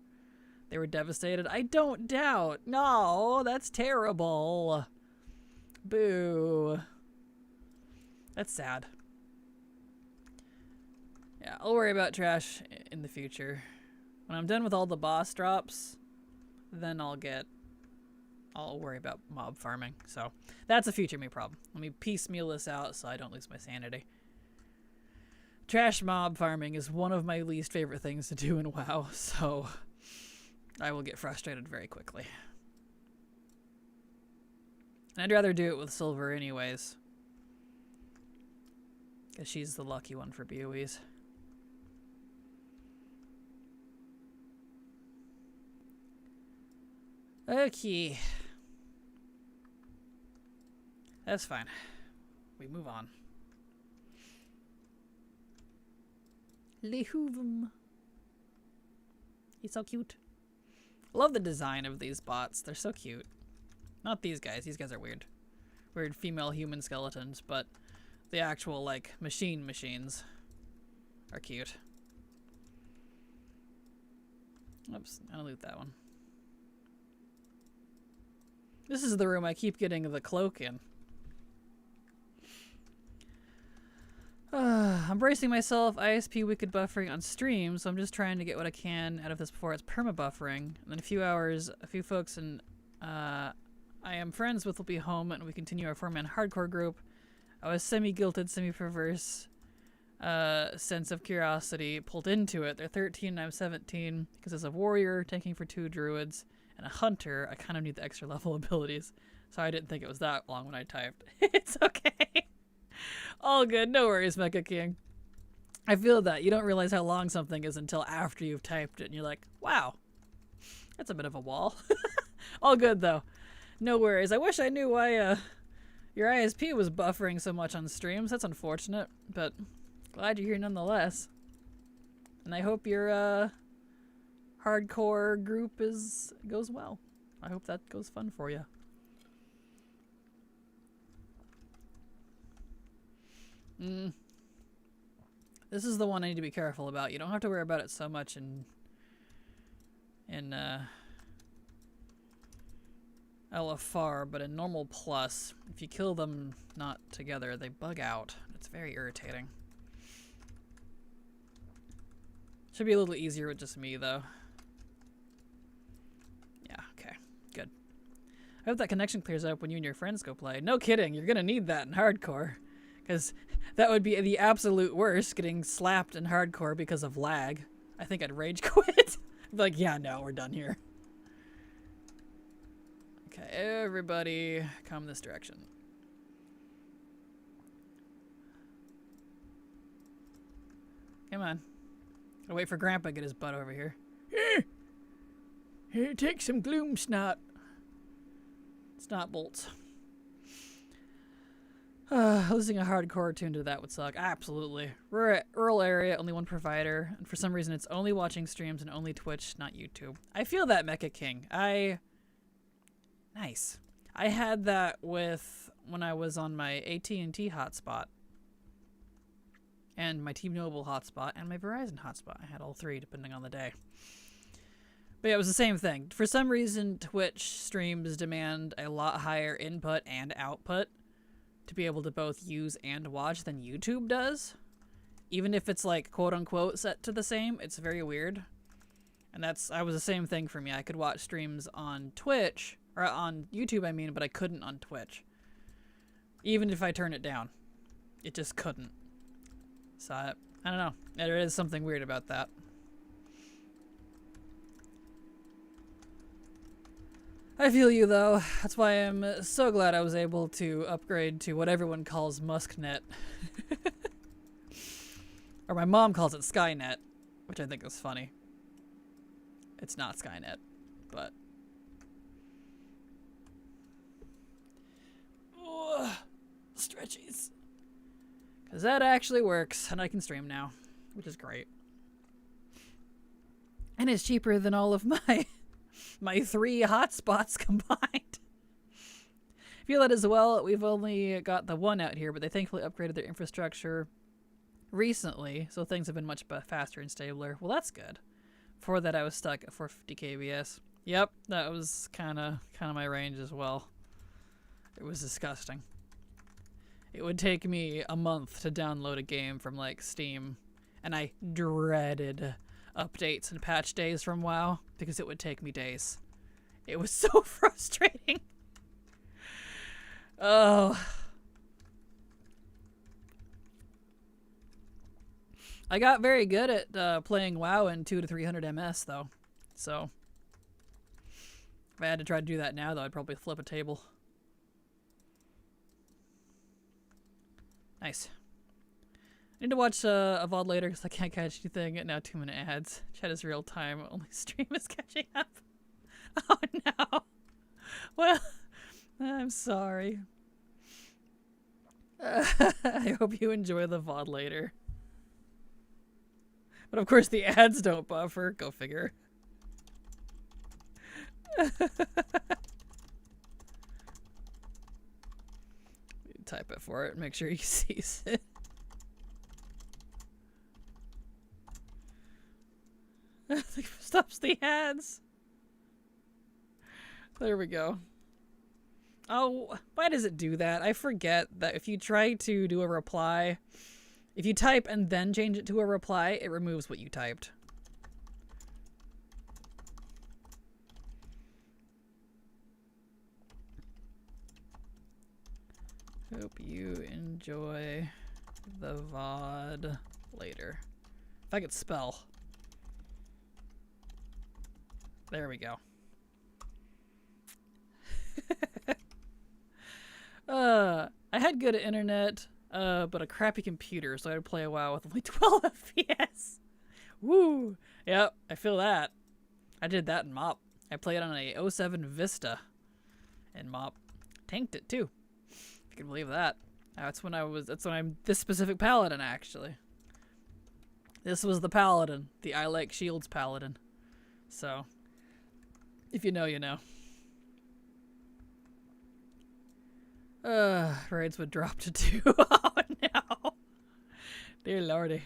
They were devastated. I don't doubt. No, that's terrible. Boo. That's sad. Yeah, I'll worry about trash in the future. When I'm done with all the boss drops, then I'll worry about mob farming. So that's a future me problem. Let me piecemeal this out so I don't lose my sanity. Trash mob farming is one of my least favorite things to do in WoW, so I will get frustrated very quickly. And I'd rather do it with Silver anyways, because she's the lucky one for BOEs. Okay. That's fine. We move on. Lehoovum. He's so cute. I love the design of these bots. They're so cute. Not these guys. These guys are weird. Weird female human skeletons, but the actual, like, machines are cute. Oops, I'll loot that one. This is the room I keep getting the cloak in. I'm bracing myself. ISP wicked buffering on stream, so I'm just trying to get what I can out of this before it's perma-buffering. And then a few hours, a few folks I am friends with will be home, and we continue our 4-man hardcore group. I was semi-guilted, semi-perverse sense of curiosity pulled into it. They're 13 and I'm 17. Because as a warrior, tanking for 2 druids, and a hunter, I kind of need the extra level abilities. So I didn't think it was that long when I typed. It's okay. All good. No worries, Mecha King. I feel that. You don't realize how long something is until after you've typed it, and you're like, wow, that's a bit of a wall. All good, though. No worries. I wish I knew why your ISP was buffering so much on streams. That's unfortunate, but glad you're here nonetheless. And I hope your hardcore group goes well. I hope that goes fun for you. This is the one I need to be careful about. You don't have to worry about it so much in LFR, but in normal plus, if you kill them not together, they bug out. It's very irritating. Should be a little easier with just me, though. Yeah, okay, good. I hope that connection clears up when you and your friends go play. No kidding, you're gonna need that in hardcore. Because that would be the absolute worst, getting slapped in hardcore because of lag. I think I'd rage quit. I'd be like, yeah, no, we're done here. Okay, everybody come this direction. Come on. I'll wait for Grandpa to get his butt over here. Here, take some gloom snot. Snot bolts. Losing a hardcore tune to that would suck. Absolutely. We're at rural area, only one provider, and for some reason it's only watching streams and only Twitch, not YouTube. I feel that, Mecha King. Nice. I had that with when I was on my AT&T hotspot, and my T-Mobile hotspot, and my Verizon hotspot. I had all 3 depending on the day. But yeah, it was the same thing. For some reason, Twitch streams demand a lot higher input and output to be able to both use and watch than YouTube does. Even if it's like quote-unquote set to the same, it's very weird. And that was the same thing for me. I could watch streams on Twitch, or on YouTube I mean, but I couldn't on Twitch. Even if I turn it down. It just couldn't. So I don't know. There is something weird about that. I feel you, though. That's why I'm so glad I was able to upgrade to what everyone calls Musknet. Or my mom calls it Skynet, which I think is funny. It's not Skynet, but... Ugh, stretchies. Because that actually works, and I can stream now, which is great. And it's cheaper than all of my 3 hotspots combined. Feel that as well. We've only got the one out here, but they thankfully upgraded their infrastructure recently, so things have been much faster and stabler. Well, that's good. Before that, I was stuck at 450 kbs. Yep, that was kind of my range as well. It was disgusting. It would take me a month to download a game from like Steam, and I dreaded updates and patch days from WoW because it would take me days. It was so frustrating. Oh. I got very good at playing WoW in 200 to 300 ms though. So if I had to try to do that now though, I'd probably flip a table. Nice. I need to watch a VOD later because I can't catch anything. Now 2-minute ads. Chat is real time. Only stream is catching up. Oh no. Well, I'm sorry. I hope you enjoy the VOD later. But of course the ads don't buffer. Go figure. Type it for it. Make sure he sees it. Stops the ads. There we go. Oh, why does it do that? I forget that if you try to do a reply, if you type and then change it to a reply, it removes what you typed. Hope you enjoy the VOD later. If I could spell. There we go. I had good internet, but a crappy computer, so I'd play a while with only 12 FPS. Woo! Yep, I feel that. I did that in MOP. I played on a 07 Vista in MOP. Tanked it too. If you can believe that. That's when I'm this specific paladin, actually. This was the paladin. The I like shields paladin. So, if you know, you know. Raids would drop to 2. Oh no. Dear lordy.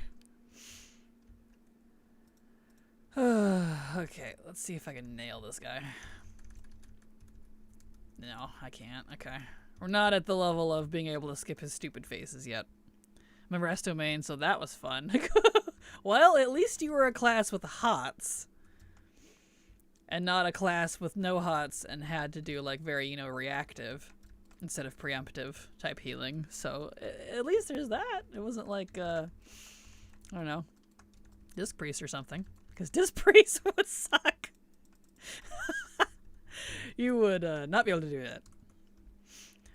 Okay, let's see if I can nail this guy. No, I can't. Okay. We're not at the level of being able to skip his stupid faces yet. I'm a rest domain, so that was fun. Well, at least you were a class with hots. And not a class with no hots and had to do, like, very, you know, reactive instead of preemptive type healing. So, at least there's that. It wasn't like, I don't know, Disc Priest or something. Because Disc Priest would suck. You would not be able to do that.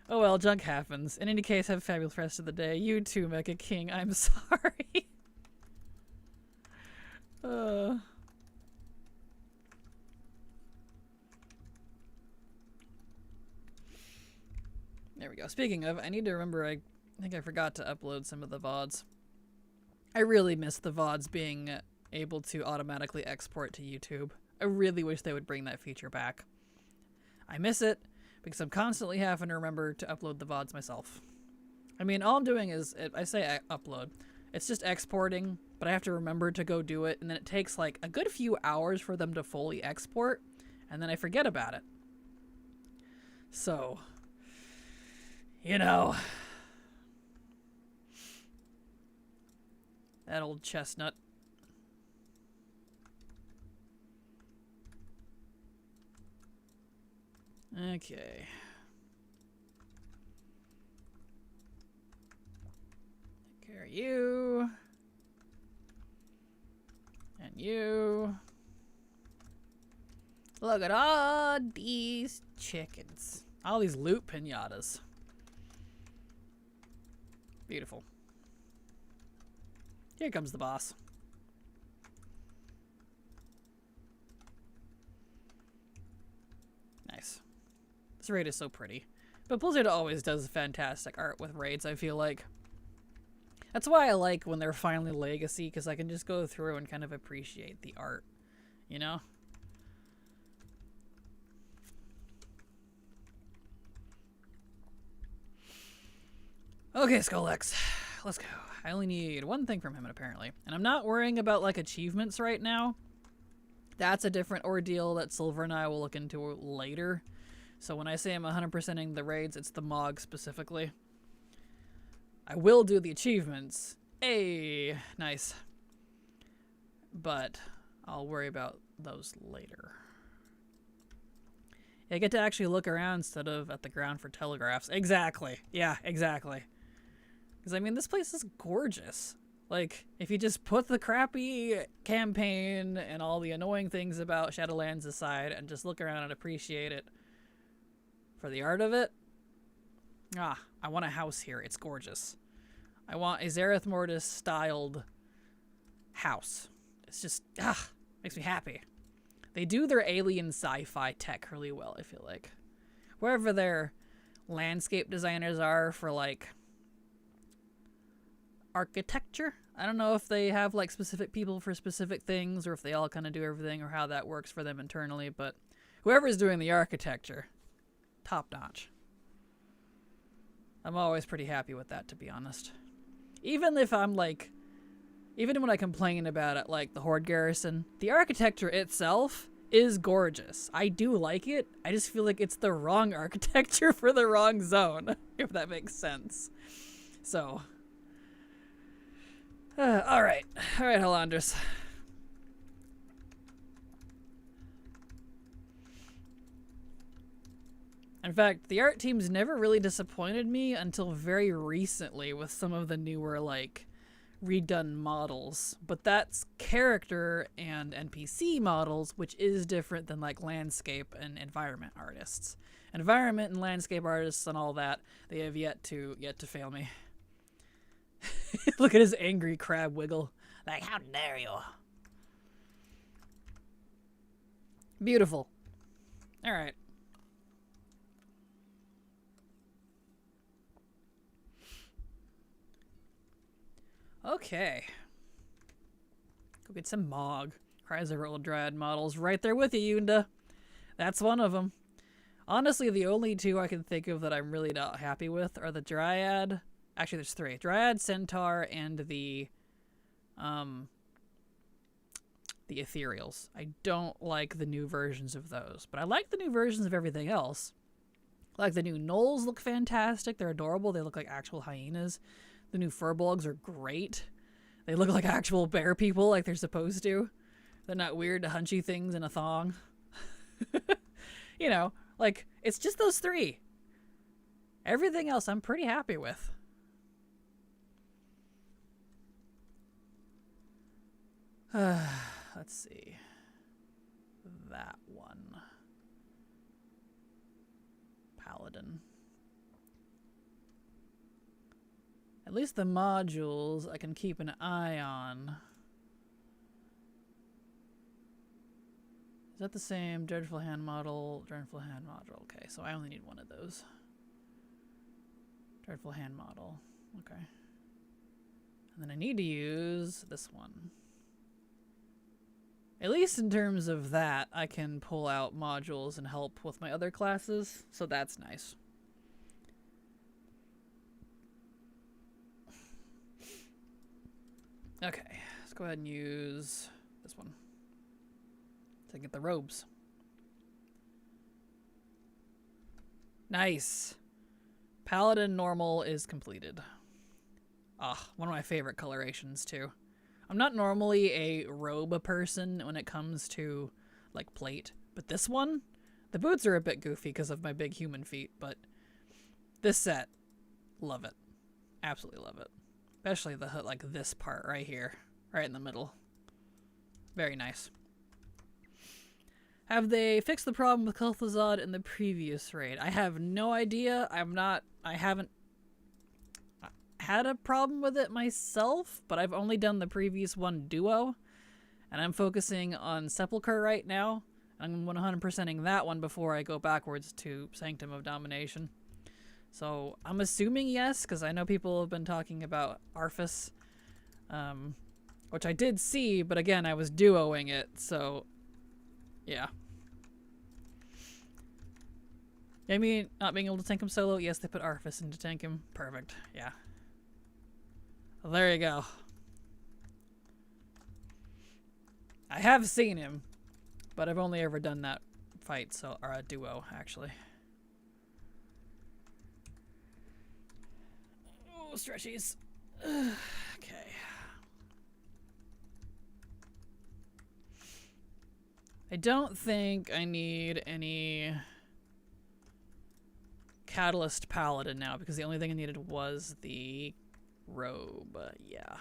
Oh well, junk happens. In any case, have a fabulous rest of the day. You too, Mecha King. I'm sorry. There we go. Speaking of, I need to remember, I think I forgot to upload some of the VODs. I really miss the VODs being able to automatically export to YouTube. I really wish they would bring that feature back. I miss it because I'm constantly having to remember to upload the VODs myself. I mean, all I'm doing is, I say upload. It's just exporting, but I have to remember to go do it, and then it takes like a good few hours for them to fully export, and then I forget about it. So, you know, that old chestnut. Okay. Take care of you. And you. Look at all these chickens. All these loot pinatas. Beautiful. Here comes the boss. Nice. This raid is so pretty. But Blizzard always does fantastic art with raids, I feel like. That's why I like when they're finally Legacy, because I can just go through and kind of appreciate the art. You know? Okay, Skullx. Let's go. I only need one thing from him, apparently. And I'm not worrying about, like, achievements right now. That's a different ordeal that Silver and I will look into later. So when I say I'm 100%ing the raids, it's the MOG specifically. I will do the achievements. Hey, nice. But I'll worry about those later. Yeah, I get to actually look around instead of at the ground for telegraphs. Exactly. Yeah, exactly. Because, I mean, this place is gorgeous. Like, if you just put the crappy campaign and all the annoying things about Shadowlands aside and just look around and appreciate it for the art of it. Ah, I want a house here. It's gorgeous. I want a Zareth Mortis styled house. It's just, makes me happy. They do their alien sci-fi tech really well, I feel like. Wherever their landscape designers are for, like, architecture. I don't know if they have, like, specific people for specific things or if they all kind of do everything or how that works for them internally, but whoever's doing the architecture, top notch. I'm always pretty happy with that, to be honest. Even if I'm, even when I complain about it, like the Horde Garrison, the architecture itself is gorgeous. I do like it. I just feel like it's the wrong architecture for the wrong zone, if that makes sense. So, all right, Helandris. In fact, the art team's never really disappointed me until very recently with some of the newer, like, redone models. But that's character and NPC models, which is different than, like, landscape and environment artists. Environment and landscape artists and all that, they have yet to fail me. Look at his angry crab wiggle. Like, how dare you? Beautiful. All right. Okay. Go get some Mog. Chrysler Dryad models right there with you, Yunda. That's one of them. Honestly, the only two I can think of that I'm really not happy with are the Dryad. Actually, there's three. Dryad, Centaur, and the Ethereals. I don't like the new versions of those, but I like the new versions of everything else. Like the new Gnolls look fantastic. They're adorable. They look like actual hyenas. The new Furbolgs are great. They look like actual bear people like they're supposed to. They're not weird hunchy things in a thong. You know, like, it's just those three. Everything else I'm pretty happy with. Let's see. That one. Paladin. At least the modules I can keep an eye on. Is that the same? Dreadful hand model, Dreadful hand model. Okay, so I only need one of those. Dreadful hand model. Okay. And then I need to use this one. At least in terms of that, I can pull out modules and help with my other classes, so that's nice. Okay, let's go ahead and use this one to get the robes. Nice. Paladin normal is completed. Ah, one of my favorite colorations too. I'm not normally a robe person when it comes to like plate, but this one, the boots are a bit goofy because of my big human feet, but this set, love it. Absolutely love it. Especially the like this part right here, right in the middle. Very nice. Have they fixed the problem with Kel'Thuzad in the previous raid? I have no idea. I haven't had a problem with it myself, but I've only done the previous one duo, and I'm focusing on Sepulchre right now. I'm 100%ing that one before I go backwards to Sanctum of Domination. So I'm assuming yes, because I know people have been talking about Arthas, which I did see, but again, I was duoing it, so yeah. I mean, not being able to tank him solo, yes, they put Arthas in to tank him. Perfect, yeah. Well, there you go. I have seen him, but I've only ever done that fight, so, or a duo, actually. Oh, stretchies. Okay. I don't think I need any Catalyst Paladin now, because the only thing I needed was the robe. Yeah.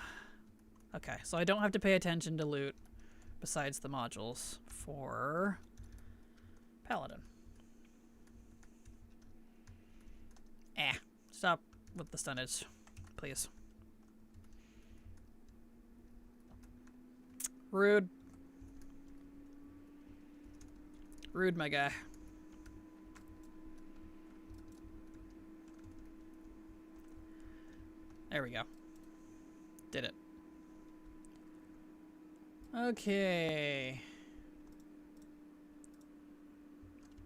Okay, so I don't have to pay attention to loot besides the modules for Paladin. Stop with the stunnage, please. Rude. Rude, my guy. There we go. Did it. Okay.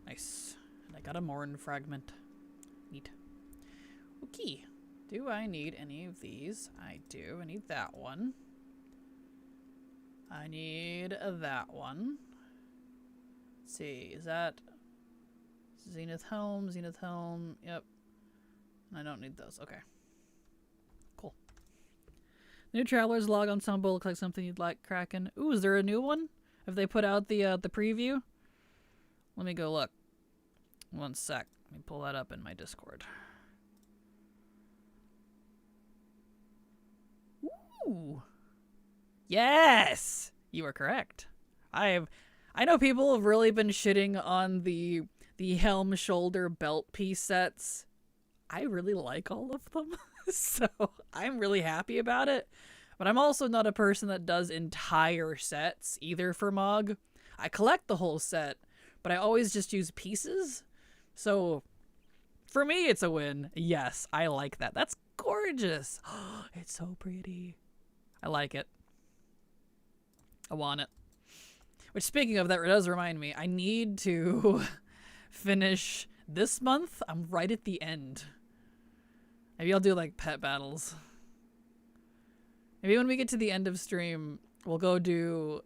Nice. And I got a Morn fragment. Neat. Okay. Do I need any of these? I do. I need that one. I need that one. Let's see, is that Zenith Helm? Zenith Helm, yep. I don't need those. Okay. Cool. New Traveler's Log Ensemble looks like something you'd like, Kraken. Ooh, is there a new one? Have they put out the preview? Let me go look. One sec. Let me pull that up in my Discord. Ooh. Yes! You are correct. I know people have really been shitting on the helm shoulder belt piece sets. I really like all of them. So I'm really happy about it. But I'm also not a person that does entire sets either for Mog. I collect the whole set, but I always just use pieces. So for me, it's a win. Yes, I like that. That's gorgeous. It's so pretty. I like it. I want it. Which, speaking of, that does remind me, I need to finish this month. I'm right at the end. Maybe I'll do like pet battles. Maybe when we get to the end of stream, we'll go do...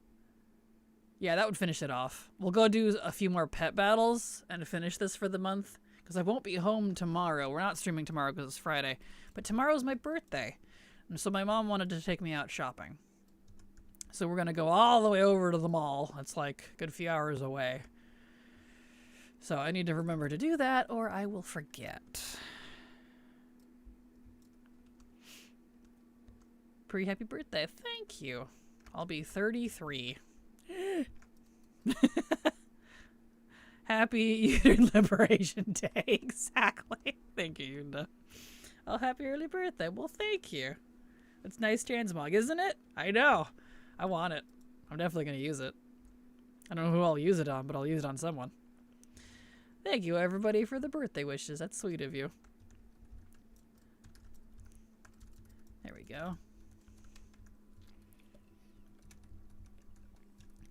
Yeah, that would finish it off. We'll go do a few more pet battles and finish this for the month. Because I won't be home tomorrow. We're not streaming tomorrow because it's Friday. But tomorrow's my birthday. And so my mom wanted to take me out shopping. So we're going to go all the way over to the mall. It's like a good few hours away. So I need to remember to do that or I will forget. Pretty happy birthday. Thank you. I'll be 33. Happy Uterine Liberation Day. Exactly. Thank you, Yunda. Oh, happy early birthday. Well, thank you. It's nice transmog, isn't it? I know. I want it. I'm definitely going to use it. I don't know who I'll use it on, but I'll use it on someone. Thank you, everybody, for the birthday wishes. That's sweet of you. There we go.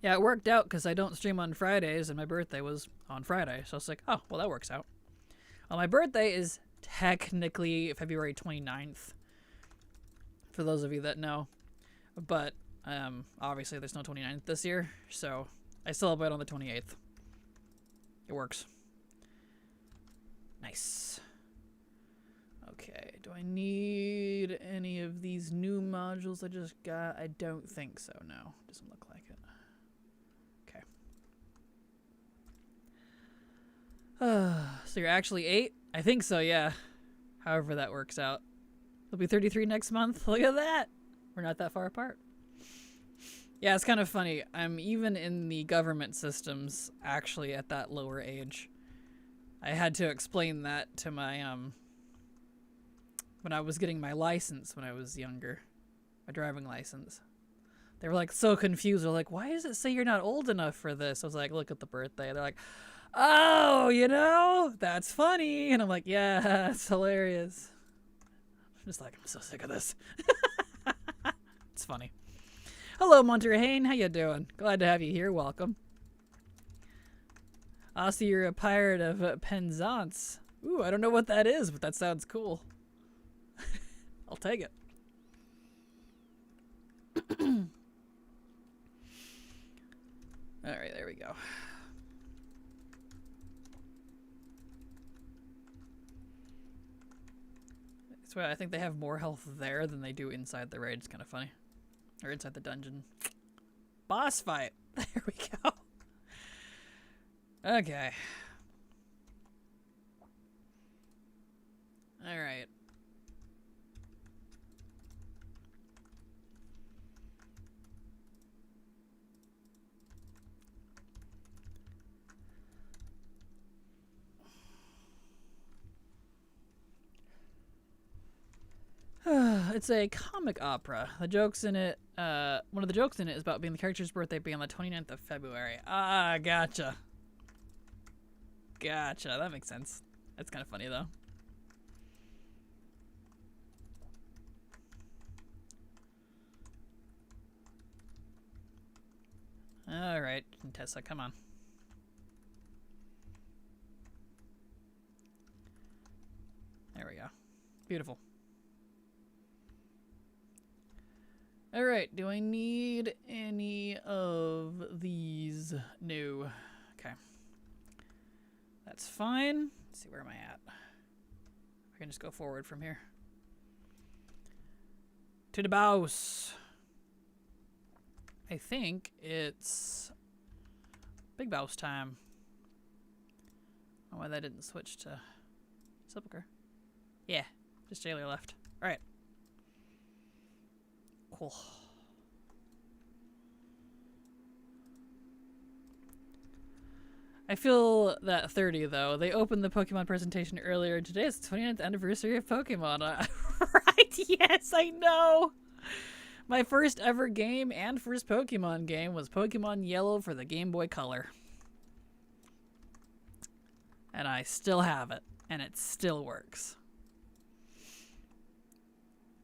Yeah, it worked out because I don't stream on Fridays, and my birthday was on Friday. So I was like, oh, well, that works out. Well, my birthday is technically February 29th, for those of you that know. But obviously there's no 29th this year, so I celebrate on the 28th. It works. Nice. Okay, do I need any of these new modules I just got? I don't think so, no. Doesn't look like it. So you're actually 8? I think so, yeah. However that works out. I'll be 33 next month. Look at that. We're not that far apart. Yeah, it's kind of funny. I'm even in the government systems actually at that lower age. I had to explain that to my, when I was getting my license when I was younger. My driving license. They were like so confused. They're like, why does it say you're not old enough for this? I was like, look at the birthday. They're like, oh, you know, that's funny. And I'm like, yeah, it's hilarious. I'm just like, I'm so sick of this. It's funny. Hello, Monterhane. How you doing? Glad to have you here. Welcome. I see you're a pirate of Penzance. Ooh, I don't know what that is, but that sounds cool. I'll take it. All right, there we go. That's why I think they have more health there than they do inside the raid. It's kind of funny. Or inside the dungeon. Boss fight. There we go. Okay. All right. It's a comic opera. The jokes in it, one of the jokes in it is about being the character's birthday being on the 29th of February. Ah, gotcha. Gotcha. That makes sense. That's kind of funny, though. All right, Tessa, come on. There we go. Beautiful. All right, do I need any of these? No. Okay. That's fine. Let's see, where am I at? I can just go forward from here. To the boss. I think it's big boss time. I don't know why that didn't switch to sepulcher. Yeah, just jailer left. Alright. Cool. I feel that 30, though. They opened the Pokemon presentation earlier. Today is the 29th anniversary of Pokemon. Right? Yes, I know! My first ever game and first Pokemon game was Pokemon Yellow for the Game Boy Color. And I still have it. And it still works.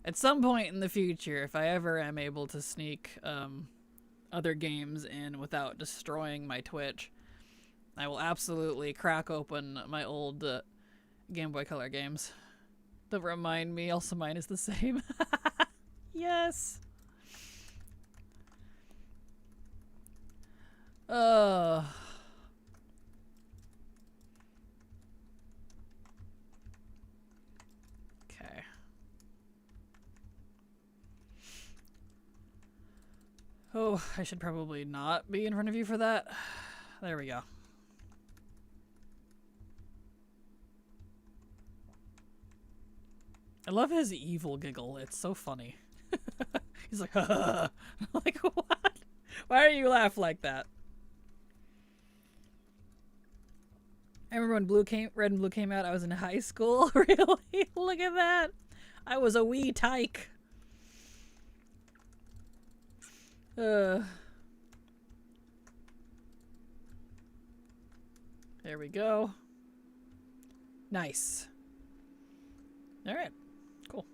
At some point in the future, if I ever am able to sneak other games in without destroying my Twitch, I will absolutely crack open my old Game Boy Color games. Don't remind me, also mine is the same. Yes! Okay. Oh, I should probably not be in front of you for that. There we go. I love his evil giggle. It's so funny. He's like, like, what? Why do you laugh like that? I remember when Red and Blue came out, I was in high school. Really? Look at that. I was a wee tyke. There we go. Nice. Alright. Cool.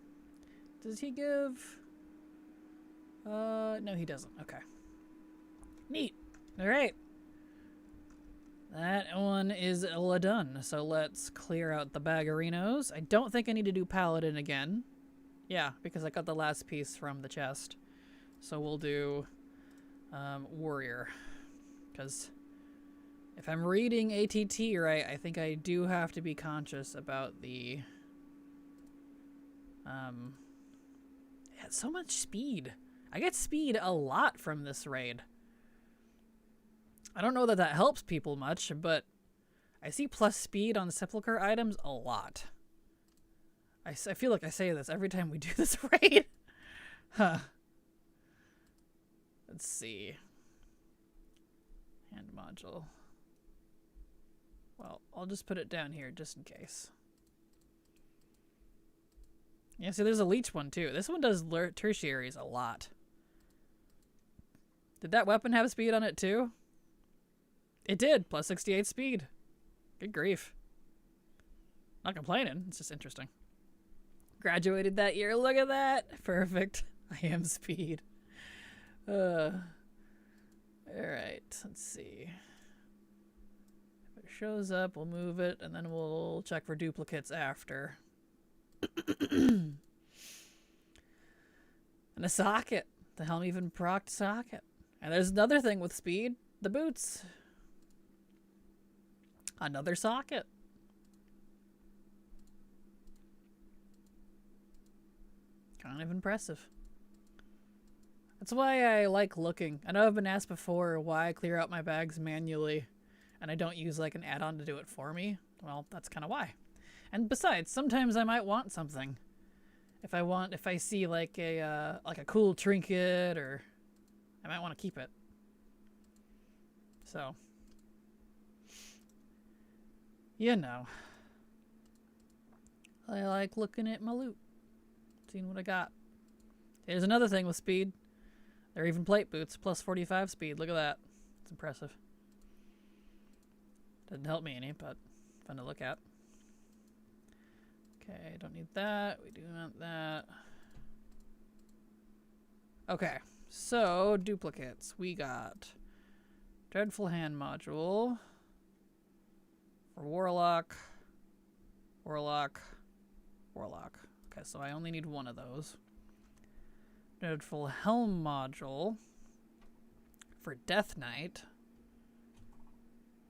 Does he give... no he doesn't. Okay. Neat. Alright. That one is done. So let's clear out the Baggerinos. I don't think I need to do Paladin again. Yeah, because I got the last piece from the chest. So we'll do Warrior. Because if I'm reading ATT right, I think I do have to be conscious about the... it had so much speed. I get speed a lot from this raid. I don't know that that helps people much, but I see plus speed on sepulcher items a lot. I feel like I say this every time we do this raid. Huh. Let's see. Hand module. Well, I'll just put it down here just in case. Yeah, see, there's a leech one too. This one does tertiaries a lot. Did that weapon have speed on it too? It did. Plus 68 speed. Good grief. Not complaining. It's just interesting. Graduated that year. Look at that. Perfect. I am speed. Alright. Let's see. If it shows up, we'll move it, and then we'll check for duplicates after. And a socket. The helm even procced socket. And there's another thing with speed. The boots. Another socket. Kind of impressive. That's why I like looking. I know I've been asked before why I clear out my bags manually and I don't use like an add-on to do it for me. Well, that's kind of why. And besides, sometimes I might want something. If I see like a cool trinket, or I might want to keep it. So, you know, I like looking at my loot, seeing what I got. Here's another thing with speed. They're even plate boots, plus 45 speed. Look at that. It's impressive. Doesn't help me any, but fun to look at. Okay, don't need that. We do want that. Okay, so duplicates. We got Dreadful Hand module for Warlock, Warlock, Warlock. Okay, so I only need one of those. Dreadful Helm module for Death Knight.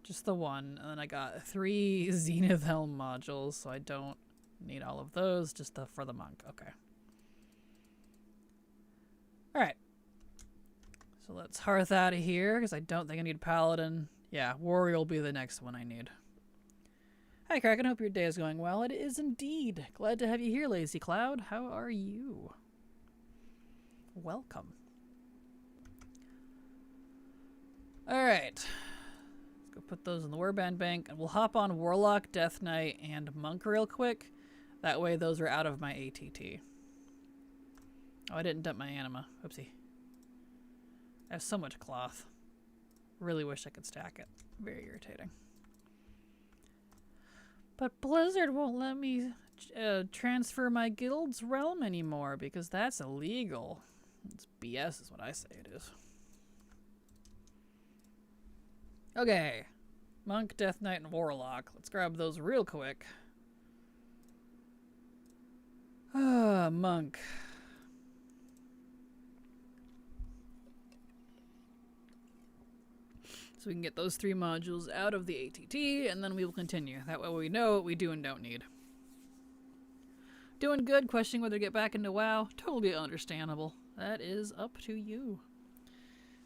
Just the one. And then I got 3 Zenith Helm modules, so I don't need all of those, just for the monk. Okay. Alright. So let's hearth out of here, because I don't think I need paladin. Yeah, warrior will be the next one I need. Hi, Kraken. Hope your day is going well. It is indeed. Glad to have you here, Lazy Cloud. How are you? Welcome. Alright. Let's go put those in the warband bank, and we'll hop on Warlock, Death Knight, and Monk real quick. That way those are out of my ATT. Oh, I didn't dump my anima. Oopsie. I have so much cloth. Really wish I could stack it. Very irritating. But Blizzard won't let me transfer my guild's realm anymore because that's illegal. It's BS is what I say it is. Okay. Monk, Death Knight, and Warlock. Let's grab those real quick. Monk. So we can get those 3 modules out of the ATT, and then we will continue. That way we know what we do and don't need. Doing good, questioning whether to get back into WoW. Totally understandable. That is up to you.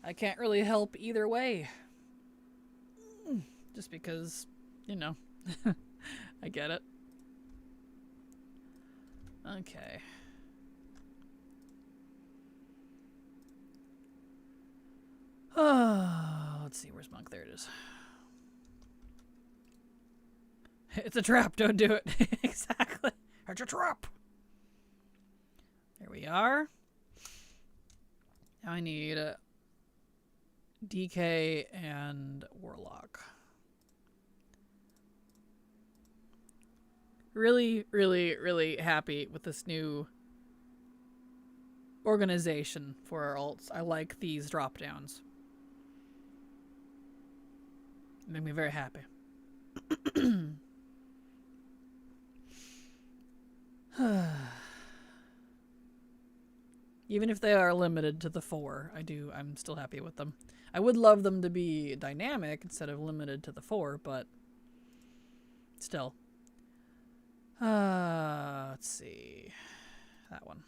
I can't really help either way. Just because, you know, I get it. Okay. Let's see, where's Monk? There it is. It's a trap, don't do it. Exactly. It's a trap. There we are. Now I need DK and Warlock. Really, really, really happy with this new organization for our alts. I like these drop downs. Make me very happy. Even if they are limited to the 4, I'm still happy with them. I would love them to be dynamic instead of limited to the 4, but still. Let's see. That one.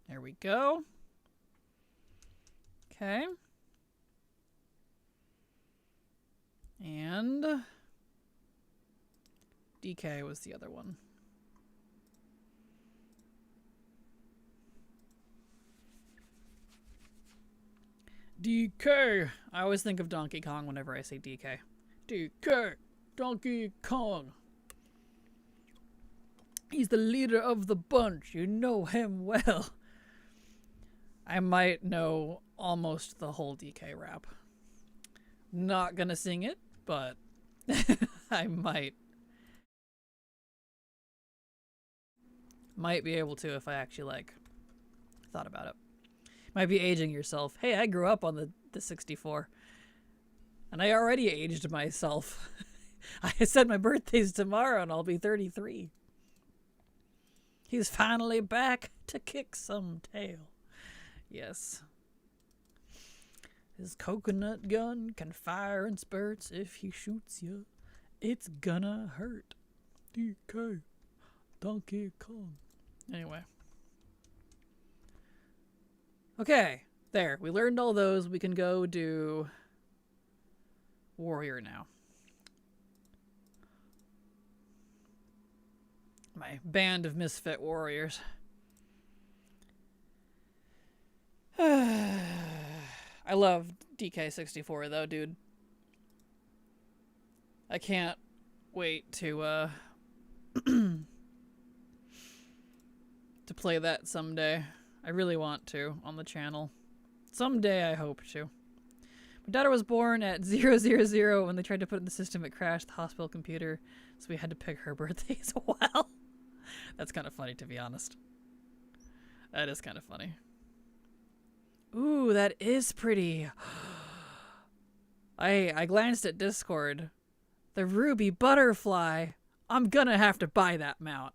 There we go. Okay. And DK was the other one. DK! I always think of Donkey Kong whenever I say DK. DK! Donkey Kong! He's the leader of the bunch. You know him well. I might know almost the whole DK rap. Not gonna sing it, but I might. Might be able to if I actually, thought about it. Might be aging yourself. Hey, I grew up on the 64. And I already aged myself. I said my birthday's tomorrow and I'll be 33. He's finally back to kick some tail. Yes. His coconut gun can fire in spurts. If he shoots you, it's gonna hurt. DK. Donkey Kong. Anyway. Okay. There. We learned all those. We can go do warrior now. My band of misfit warriors. I love DK64 though, dude. I can't wait to to play that someday. I really want to on the channel. Someday I hope to. My daughter was born at 000 when they tried to put it in the system. It crashed the hospital computer, so we had to pick her birthday as well. That's kind of funny, to be honest. That is kind of funny. Ooh, that is pretty. I glanced at Discord. The ruby butterfly. I'm gonna have to buy that mount.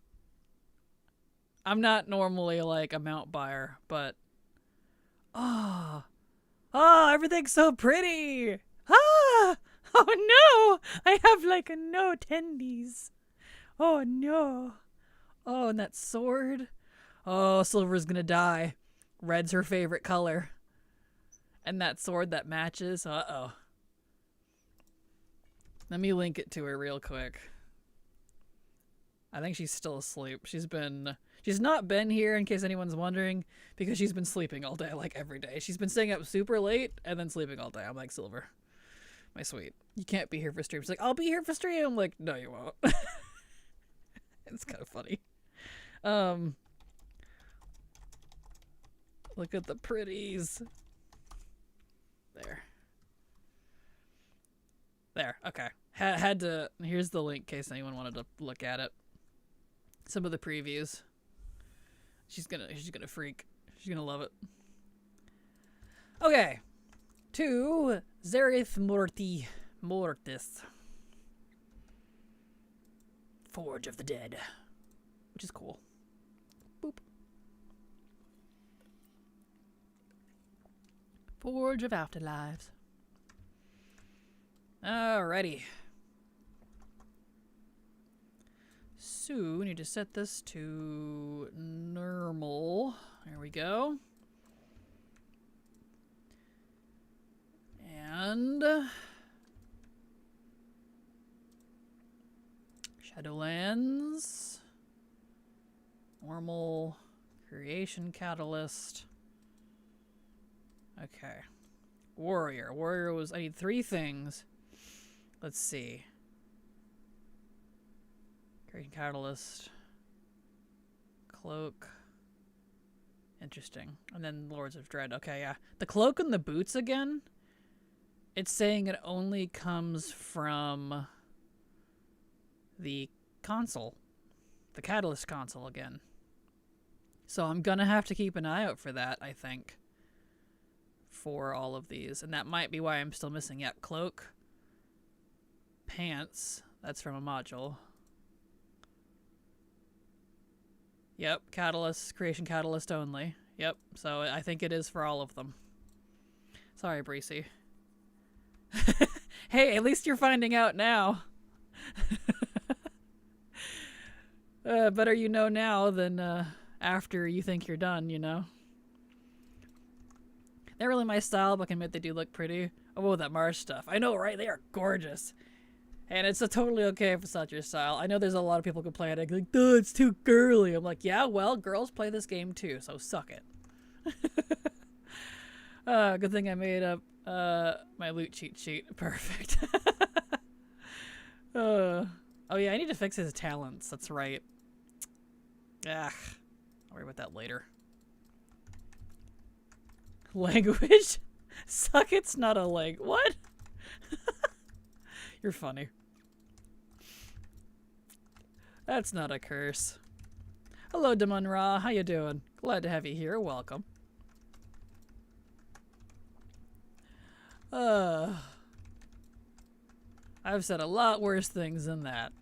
I'm not normally like a mount buyer, but oh, everything's so pretty. Ah, oh no, I have like no tendies. Oh no. Oh, and that sword. Oh, Silver's gonna die. Red's her favorite color. And that sword that matches. Uh-oh. Let me link it to her real quick. I think she's still asleep. She's not been here, in case anyone's wondering, because she's been sleeping all day, like every day. She's been staying up super late and then sleeping all day. I'm like, Silver, my sweet, you can't be here for stream. She's like, I'll be here for stream. I'm like, no, you won't. It's kind of funny. Look at the pretties. There. Okay. Had to. Here's the link in case anyone wanted to look at it. Some of the previews. She's gonna freak. She's gonna love it. Okay. To Zerith Mortis. Forge of the Dead. Which is cool. Boop. Forge of Afterlives. Alrighty. So, we need to set this to normal. There we go. And Shadowlands. Normal. Creation Catalyst. Okay. Warrior. Warrior was... I need 3 things. Let's see. Creation Catalyst. Cloak. Interesting. And then Lords of Dread. Okay, yeah. The cloak and the boots again. It's saying it only comes from the console. The Catalyst console again. So I'm gonna have to keep an eye out for that, I think. For all of these. And that might be why I'm still missing. Yep, cloak. Pants. That's from a module. Yep, Catalyst. Creation Catalyst only. Yep, so I think it is for all of them. Sorry, Breezy. Hey, at least you're finding out now. Better you know now than after you think you're done, you know? They're really my style, but I can admit they do look pretty. Oh, that Mars stuff. I know, right? They are gorgeous. And it's totally okay if it's not your style. I know there's a lot of people complaining, like, duh, it's too girly. I'm like, yeah, well, girls play this game too, so suck it. Good thing I made up my loot cheat sheet. Perfect. Oh yeah, I need to fix his talents. That's right. I'll worry about that later. Language? Suck it's not a leg. What? You're funny. That's not a curse. Hello, Damon Ra. How you doing? Glad to have you here. Welcome. I've said a lot worse things than that.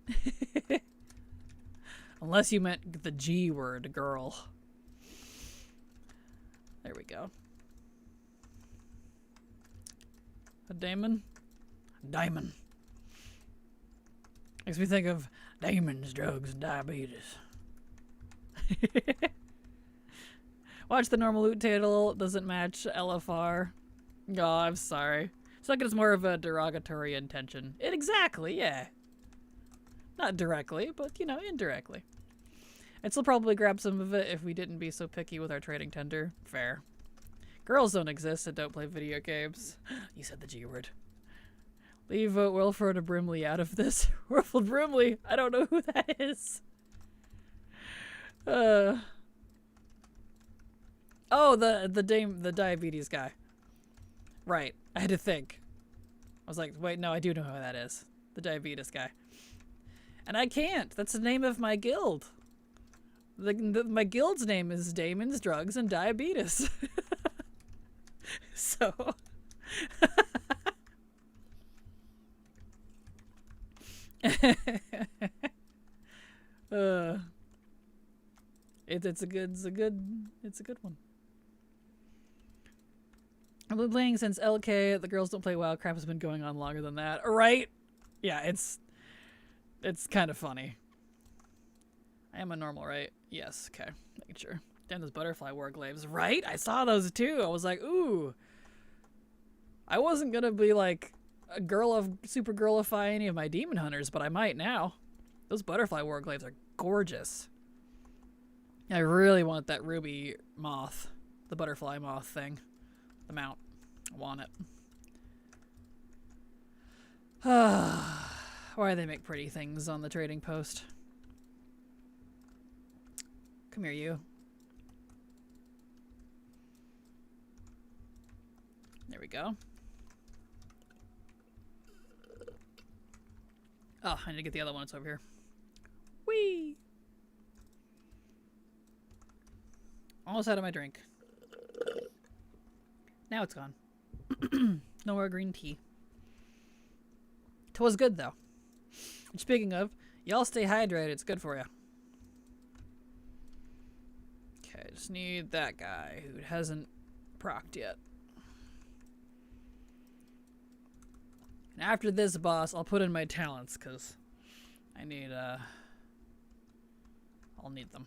Unless you meant the G word, girl. There we go. A Damon? Diamond. Makes me think of Damon's drugs and diabetes. Watch the normal loot table. Doesn't match LFR. Oh, I'm sorry. It's like it's more of a derogatory intention. Exactly, yeah. Not directly, but, you know, indirectly. I'd still probably grab some of it if we didn't be so picky with our trading tender. Fair. Girls don't exist and don't play video games. You said the G word. Leave Wilford Brimley out of this. Wilford Brimley? I don't know who that is. Oh, the diabetes guy. Right. I had to think. I was like, wait, no, I do know who that is. The diabetes guy. And I can't. That's the name of my guild. My guild's name is Damon's Drugs and Diabetes. So. It's a good one. I've been playing since LK. The girls don't play Warcraft has been going on longer than that. Right? Yeah, it's kind of funny. I am a normal, right? Yes, okay. Making sure. Damn, those butterfly warglaives. Right? I saw those too. I was like, ooh. I wasn't gonna be like a super girlify any of my demon hunters, but I might now. Those butterfly warglaives are gorgeous. I really want that ruby moth. The butterfly moth thing. The mount. I want it. Why do they make pretty things on the trading post? Come here, you. There we go. Oh, I need to get the other one. It's over here. Whee! Almost out of my drink. Now it's gone. No more green tea. It was good, though. And speaking of, y'all stay hydrated. It's good for you. Okay, just need that guy who hasn't procced yet. And after this boss, I'll put in my talents, because I need, I'll need them.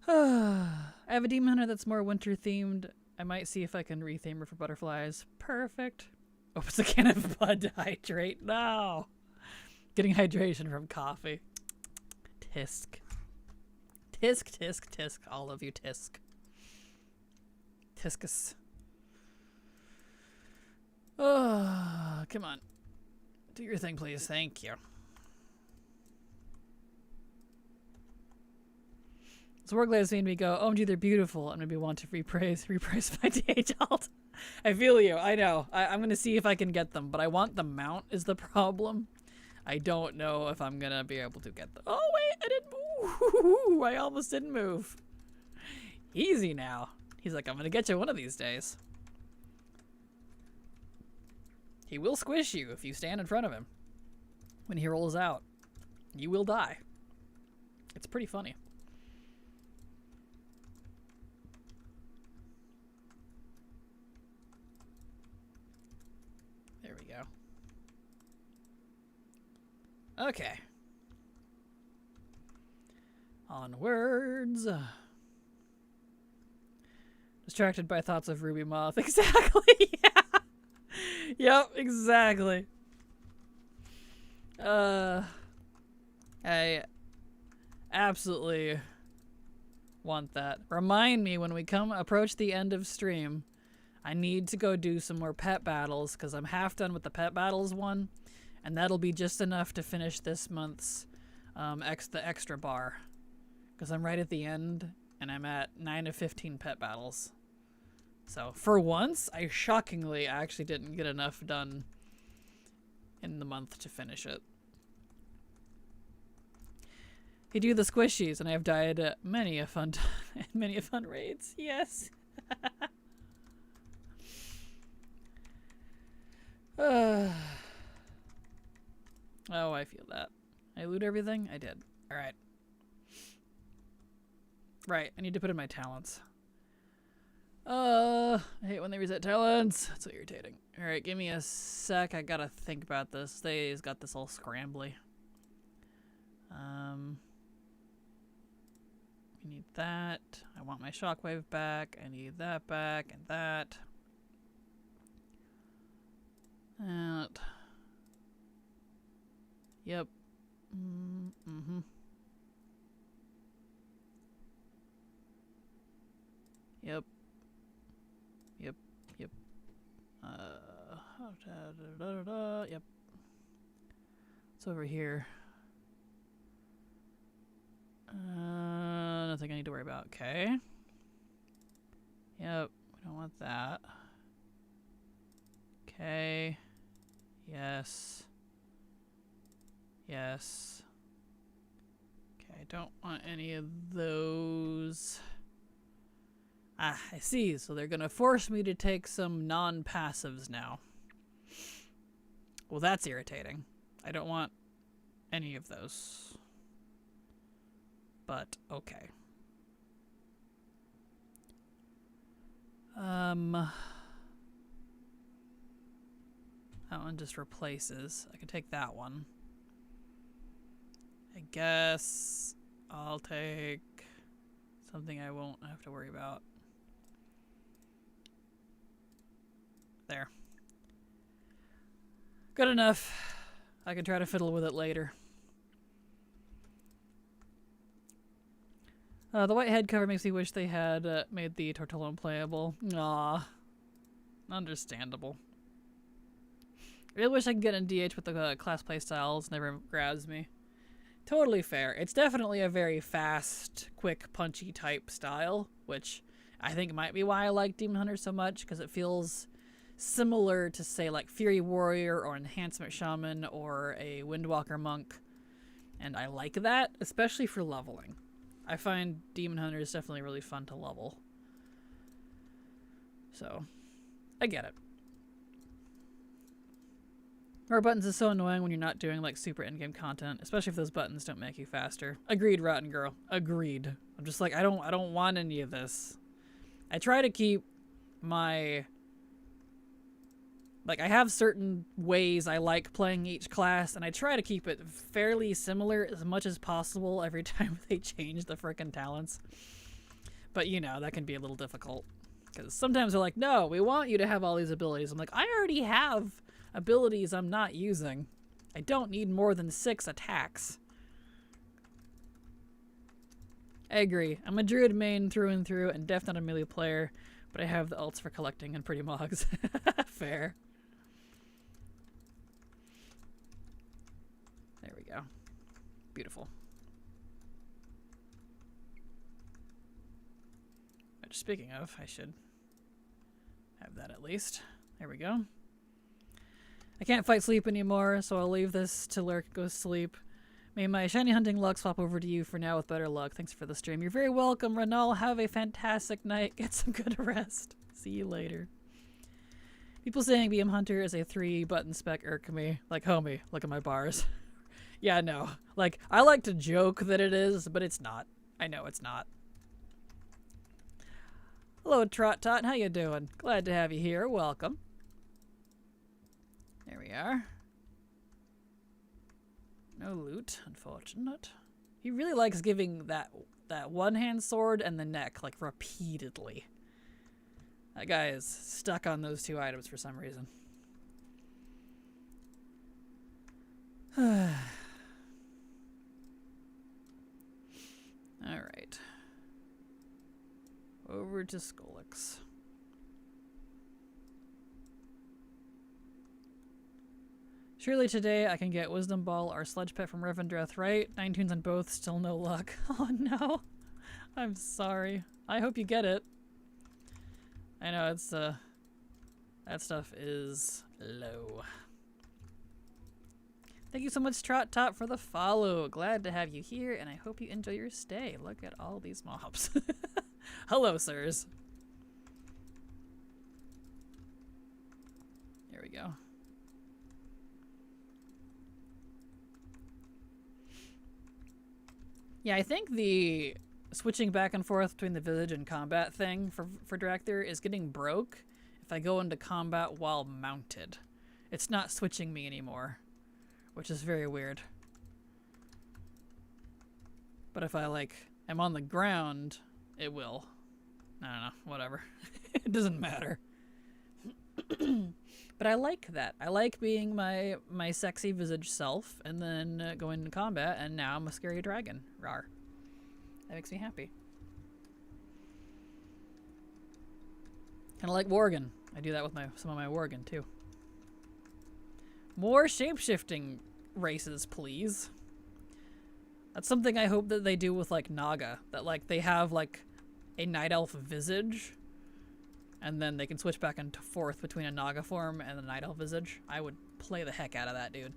I have a demon hunter that's more winter themed. I might see if I can retheme her for butterflies. Perfect. Opens a can of blood to hydrate. No! Getting hydration from coffee. Tisk. Tisk, tisk, tisk. All of you tisk. Tiskus. Oh, come on. Do your thing, please. Thank you. So Warglaives made me go, OMG, they're beautiful, and maybe want to reprise my DH alt. I feel you. I know. I'm going to see if I can get them, but I want the mount is the problem. I don't know if I'm going to be able to get them. Oh, wait, I didn't move. I almost didn't move. Easy now. He's like, I'm going to get you one of these days. He will squish you if you stand in front of him. When he rolls out, you will die. It's pretty funny. There we go. Okay. Onwards. Distracted by thoughts of Ruby Moth. Exactly, yeah. Yep, exactly. I absolutely want that. Remind me when we approach the end of stream, I need to go do some more pet battles, because I'm half done with the pet battles one, and that'll be just enough to finish this month's the extra bar, because I'm right at the end, and I'm at 9 of 15 pet battles. So, for once, I shockingly actually didn't get enough done in the month to finish it. You do the squishies, and I have died at many a fun raids. Yes. Oh, I feel that. I loot everything? I did. Alright. Right, I need to put in my talents. I hate when they reset talents. It's so irritating. Alright, give me a sec. I gotta think about this. They's got this all scrambly. We need that. I want my shockwave back. I need that back and that. That. Yep. Mm-hmm. Yep. Yep. Yep. Yep. It's over here. Nothing I need to worry about. Okay. Yep. We don't want that. Okay. Yes. Yes. Okay, I don't want any of those. Ah, I see. So they're gonna force me to take some non-passives now. Well, that's irritating. I don't want any of those. but okay. That one just replaces. I can take that one. I guess I'll take something I won't have to worry about. There. Good enough. I can try to fiddle with it later. The white head cover makes me wish they had made the Tortilla playable. Aww. Understandable. I really wish I could get in DH with the class playstyles. Never grabs me. Totally fair. It's definitely a very fast, quick, punchy type style, which I think might be why I like Demon Hunter so much, because it feels similar to, say, like Fury Warrior or Enhancement Shaman or a Windwalker Monk. And I like that, especially for leveling. I find Demon Hunter is definitely really fun to level. So, I get it. More buttons is so annoying when you're not doing like super in-game content, especially if those buttons don't make you faster. Agreed, Rotten Girl. Agreed. I'm just like, I don't want any of this. I try to keep my... Like, I have certain ways I like playing each class, and I try to keep it fairly similar as much as possible every time they change the frickin' talents. But, you know, that can be a little difficult. Because sometimes they're like, no, we want you to have all these abilities. I'm like, I already have abilities I'm not using. I don't need more than 6 attacks. I agree. I'm a druid main through and through, and definitely not a melee player, but I have the ults for collecting and pretty mogs. Fair. There we go. Beautiful. But speaking of, I should have that at least. There we go. I can't fight sleep anymore, so I'll leave this to Lurk go sleep. May my shiny hunting luck swap over to you for now with better luck. Thanks for the stream. You're very welcome, Renal. Have a fantastic night. Get some good rest. See you later. People saying BM Hunter is a 3-button spec irk me. Like, homie, look at my bars. Yeah, no. Like, I like to joke that it is, but it's not. I know it's not. Hello, Trot Tot. How you doing? Glad to have you here. Welcome. There we are. No loot, unfortunate. He really likes giving that one-hand sword and the neck, like, repeatedly. That guy is stuck on those 2 items for some reason. Alright. Over to Skolix. Surely today I can get Wisdom Ball or Sledge Pet from Revendreth, right? 9 tunes on both, still no luck. Oh no. I'm sorry. I hope you get it. I know it's that stuff is low. Thank you so much, Trot Tot, for the follow. Glad to have you here, and I hope you enjoy your stay. Look at all these mobs. Hello, sirs. There we go. Yeah, I think the switching back and forth between the village and combat thing for Drakthir is getting broke if I go into combat while mounted. It's not switching me anymore, which is very weird. But if I, like, am on the ground, it will. I don't know, whatever. It doesn't matter. But I like that. I like being my sexy visage self and then going into combat, and now I'm a scary dragon. Rawr. That makes me happy. Kind of like Worgen. I do that with some of my Worgen too. More shapeshifting races, please. That's something I hope that they do with like Naga. That like they have like a night elf visage, and then they can switch back and forth between a Naga form and a night elf visage. I would play the heck out of that, dude.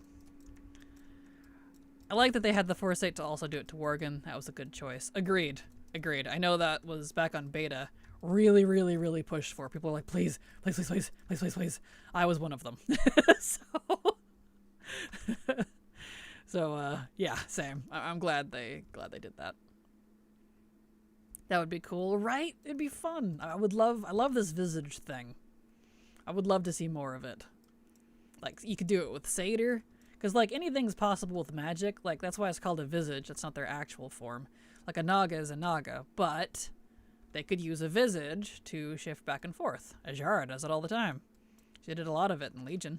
I like that they had the foresight to also do it to Worgen. That was a good choice. Agreed. Agreed. I know that was back on beta. Really, really, really pushed for. People were like, please, please, please, please, please, please, please. I was one of them. So yeah, same. I'm glad they did that. That would be cool, right? It'd be fun. I love this visage thing. I would love to see more of it. Like, you could do it with Satyr. Because, like, anything's possible with magic. Like, that's why it's called a visage. It's not their actual form. Like, a Naga is a Naga. But they could use a visage to shift back and forth. Ajara does it all the time. She did a lot of it in Legion.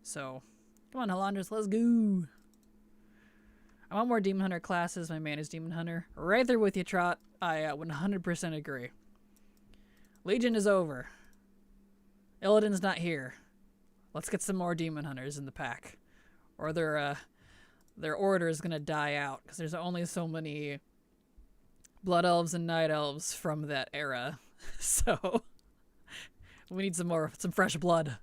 So, come on, Hellandras, let's go. I want more Demon Hunter classes. My main is Demon Hunter. Right there with you, Trot. I 100% agree. Legion is over. Illidan's not here. Let's get some more Demon Hunters in the pack. Or their order is going to die out. Because there's only so many Blood Elves and Night Elves from that era. So, we need some fresh blood.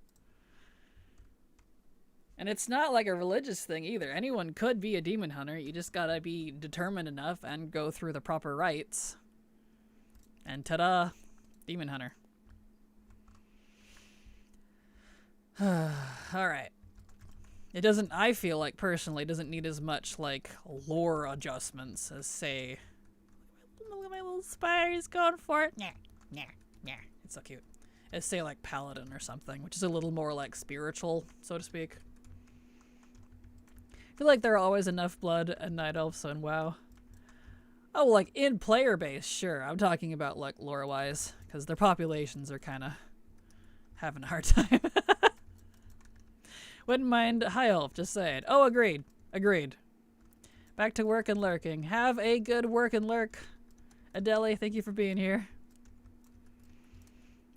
And it's not like a religious thing either. Anyone could be a Demon Hunter. You just gotta be determined enough and go through the proper rites. And ta-da! Demon Hunter. Alright. It doesn't, I feel like, personally, doesn't need as much, like, lore adjustments as, say... Look at my little spiders going for it. Nah, nah, nah. It's so cute. As, say, like, Paladin or something, which is a little more, like, spiritual, so to speak. I feel like there are always enough blood and Night Elves in WoW. Oh, like, in player base, sure. I'm talking about, like, lore-wise, because their populations are kind of having a hard time. Wouldn't mind High Elf, just saying. Oh, agreed. Agreed. Back to work and lurking. Have a good work and lurk. Adele, thank you for being here.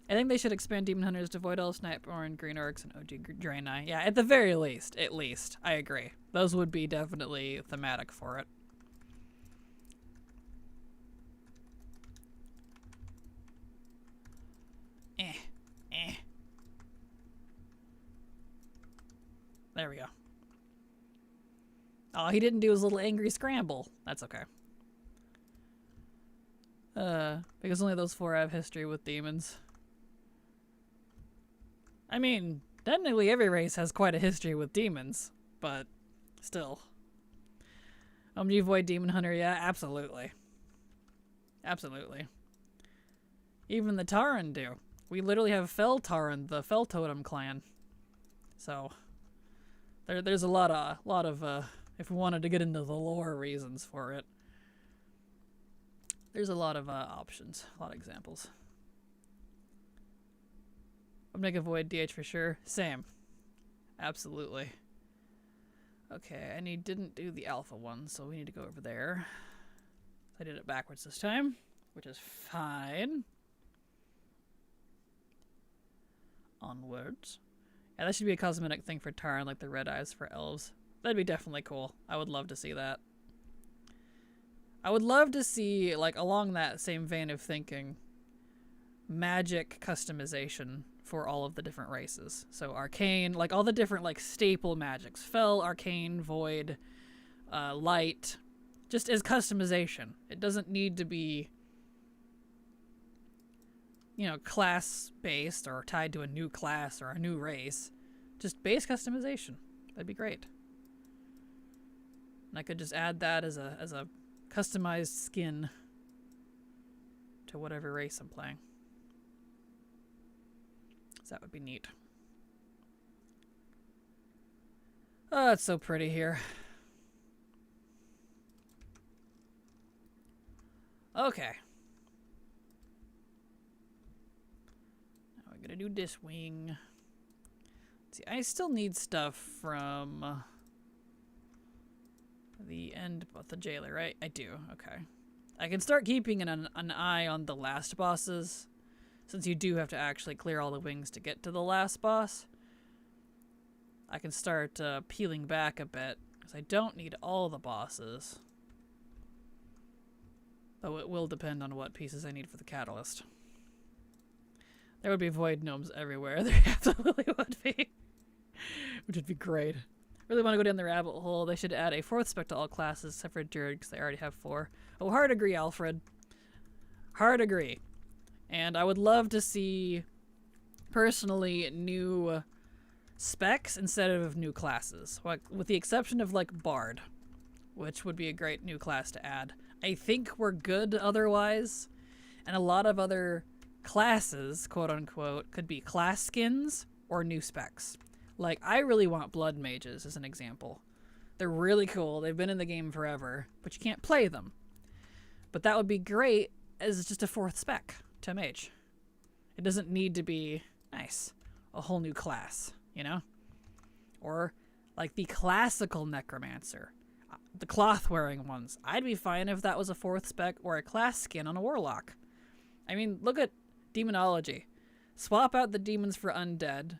I think they should expand Demon Hunters to Void Elves, Nightborn, Green Orcs, and OG Draenei. Yeah, at the very least. At least. I agree. Those would be definitely thematic for it. There we go. Oh, he didn't do his little angry scramble. That's okay. Because only those 4 have history with demons. I mean, technically every race has quite a history with demons, but still. Do you avoid Demon Hunter? Yeah, absolutely. Absolutely. Even the Tauren do. We literally have Fel Tauren, the Fel Totem clan. So, there's a lot of, if we wanted to get into the lore reasons for it, there's a lot of options, a lot of examples. I'm gonna avoid DH for sure. Same. Absolutely. Okay, and he didn't do the alpha one, so we need to go over there. I did it backwards this time, which is fine. Onwards. Yeah, that should be a cosmetic thing for Tauren, like the red eyes for elves. That'd be definitely cool. I would love to see that. I would love to see, like, along that same vein of thinking, magic customization for all of the different races. So arcane, like all the different like staple magics. Fel, arcane, void, light. Just as customization. It doesn't need to be, you know, class-based or tied to a new class or a new race. Just base customization. That'd be great. And I could just add that as a customized skin to whatever race I'm playing. So that would be neat. Oh, it's so pretty here. Okay. Now we're gonna do this wing. Let's see, I still need stuff from the end of the jailer, right? I do, okay. I can start keeping an eye on the last bosses, since you do have to actually clear all the wings to get to the last boss. I can start peeling back a bit, because I don't need all the bosses. Though it will depend on what pieces I need for the catalyst. There would be void gnomes everywhere. There absolutely would be. Which would be great. Really want to go down the rabbit hole. They should add a 4th spec to all classes, except for Druid, because they already have 4. Oh, hard agree, Alfred. Hard agree. And I would love to see, personally, new specs instead of new classes. Like, with the exception of, like, Bard, which would be a great new class to add. I think we're good otherwise. And a lot of other classes, quote unquote, could be class skins or new specs. Like, I really want blood mages as an example. They're really cool. They've been in the game forever, but you can't play them. But that would be great as just a 4th spec to mage. It doesn't need to be nice, a whole new class, you know? Or like the classical necromancer, the cloth-wearing ones. I'd be fine if that was a 4th spec or a class skin on a warlock. I mean, look at demonology. Swap out the demons for undead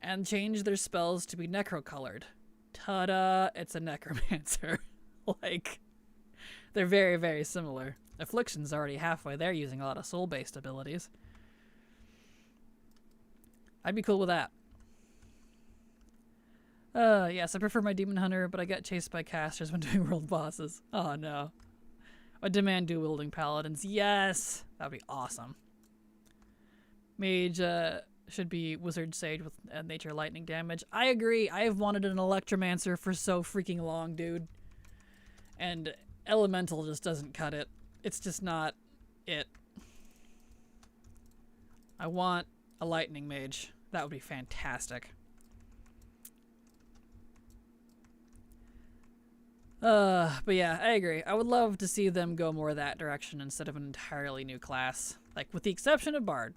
and change their spells to be necro-colored. Ta-da! It's a necromancer. Like, they're very, very similar. Affliction's already halfway there using a lot of soul-based abilities. I'd be cool with that. Yes, I prefer my Demon Hunter, but I get chased by casters when doing world bosses. Oh no. I demand dual-wielding paladins. Yes! That'd be awesome. Mage should be Wizard Sage with nature lightning damage. I agree. I have wanted an Electromancer for so freaking long, dude. And Elemental just doesn't cut it. It's just not it. I want a lightning mage. That would be fantastic. But yeah, I agree. I would love to see them go more that direction instead of an entirely new class. Like, with the exception of Bard.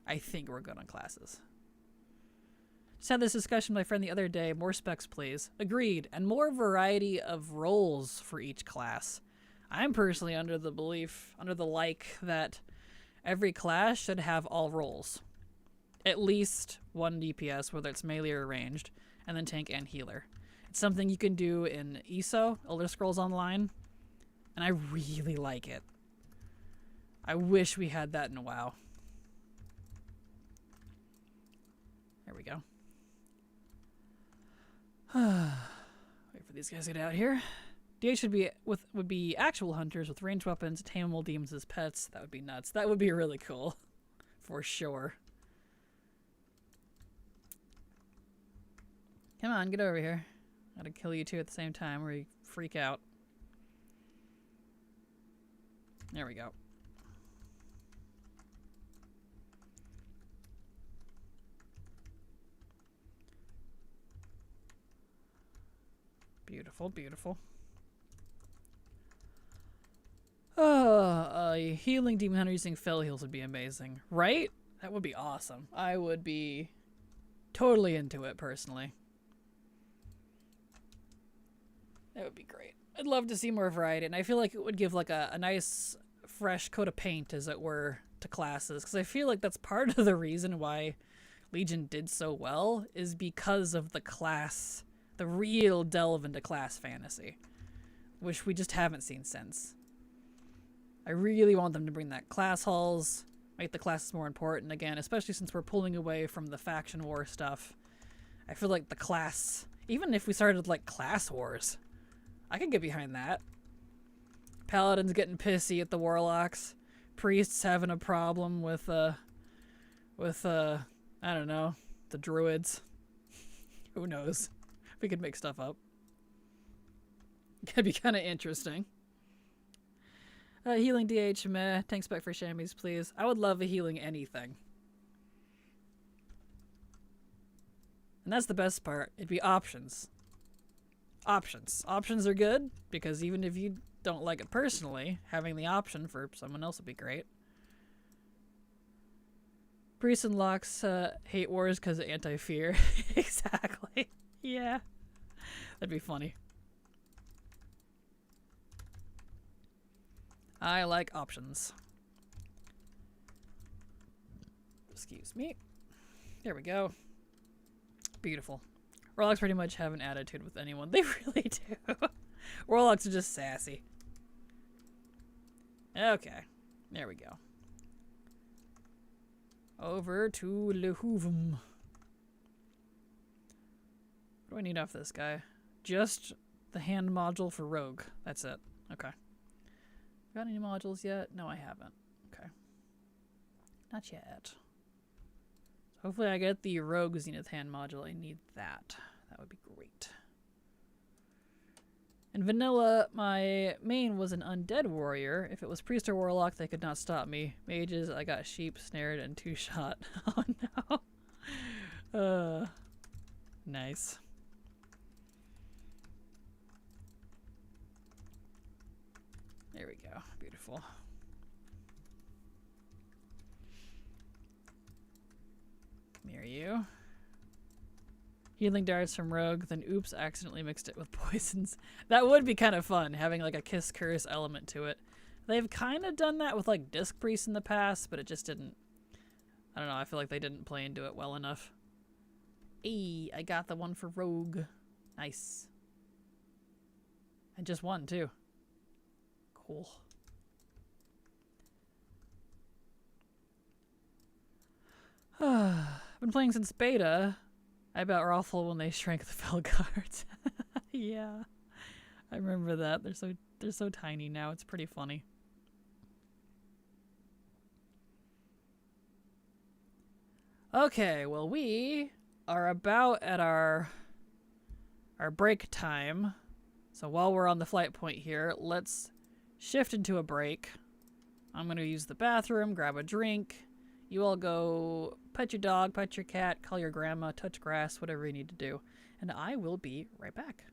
I think we're good on classes. Just had this discussion with my friend the other day. More specs, please. Agreed. And more variety of roles for each class. I'm personally under the that every class should have all roles. At least one DPS, whether it's melee or ranged, and then tank and healer. It's something you can do in ESO, Elder Scrolls Online, and I really like it. I wish we had that in WoW. There we go. Wait for these guys to get out here. DH would be actual hunters with ranged weapons, tameable demons as pets. That would be nuts. That would be really cool. For sure. Come on, get over here. Gotta kill you two at the same time or you freak out. There we go. Beautiful, beautiful. A healing demon hunter using fell heals would be amazing, right? That would be awesome. I would be totally into it personally. That would be great. I'd love to see more variety, and I feel like it would give like a nice fresh coat of paint, as it were, to classes, because I feel like that's part of the reason why Legion did so well, is because of the class, the real delve into class fantasy, which we just haven't seen since. I really want them to bring that class halls, make the classes more important again, especially since we're pulling away from the faction war stuff. I feel like the class, even if we started like class wars, I could get behind that. Paladins getting pissy at the warlocks, priests having a problem with I don't know, the druids. Who knows? We could make stuff up. It'd be kind of interesting. Healing DH, meh. Tank spec for chamois, please. I would love a healing anything. And that's the best part. It'd be options. Options. Options are good, because even if you don't like it personally, having the option for someone else would be great. Priests and locks hate wars because of anti-fear. Exactly. Yeah. That'd be funny. I like options. Excuse me. There we go. Beautiful. Warlocks pretty much have an attitude with anyone. They really do. Warlocks are just sassy. Okay. There we go. Over to Le Houvum. What do I need off this guy? Just the hand module for Rogue. That's it. Okay. Got any modules yet? No, I haven't. Okay. Not yet. Hopefully I get the Rogue Zenith hand module. I need that. That would be great. In vanilla, my main was an undead warrior. If it was priest or warlock, they could not stop me. Mages, I got sheep, snared, and two-shot. Oh no. Nice. There we go. Beautiful. Mirror you. Healing darts from rogue, then oops, accidentally mixed it with poisons. That would be kind of fun, having like a kiss curse element to it. They've kind of done that with like disc priests in the past, but it just didn't. I don't know, I feel like they didn't play into it well enough. Hey, I got the one for rogue. Nice. And just one too. Cool. I've been playing since beta. I bet we're awful when they shrank the fell cards. Yeah, I remember that. They're so tiny now. It's pretty funny. Okay, well we are about at our break time. So while we're on the flight point here, let's shift into a break. I'm gonna use the bathroom, grab a drink. You all go pet your dog, pet your cat, call your grandma, touch grass, whatever you need to do. And I will be right back.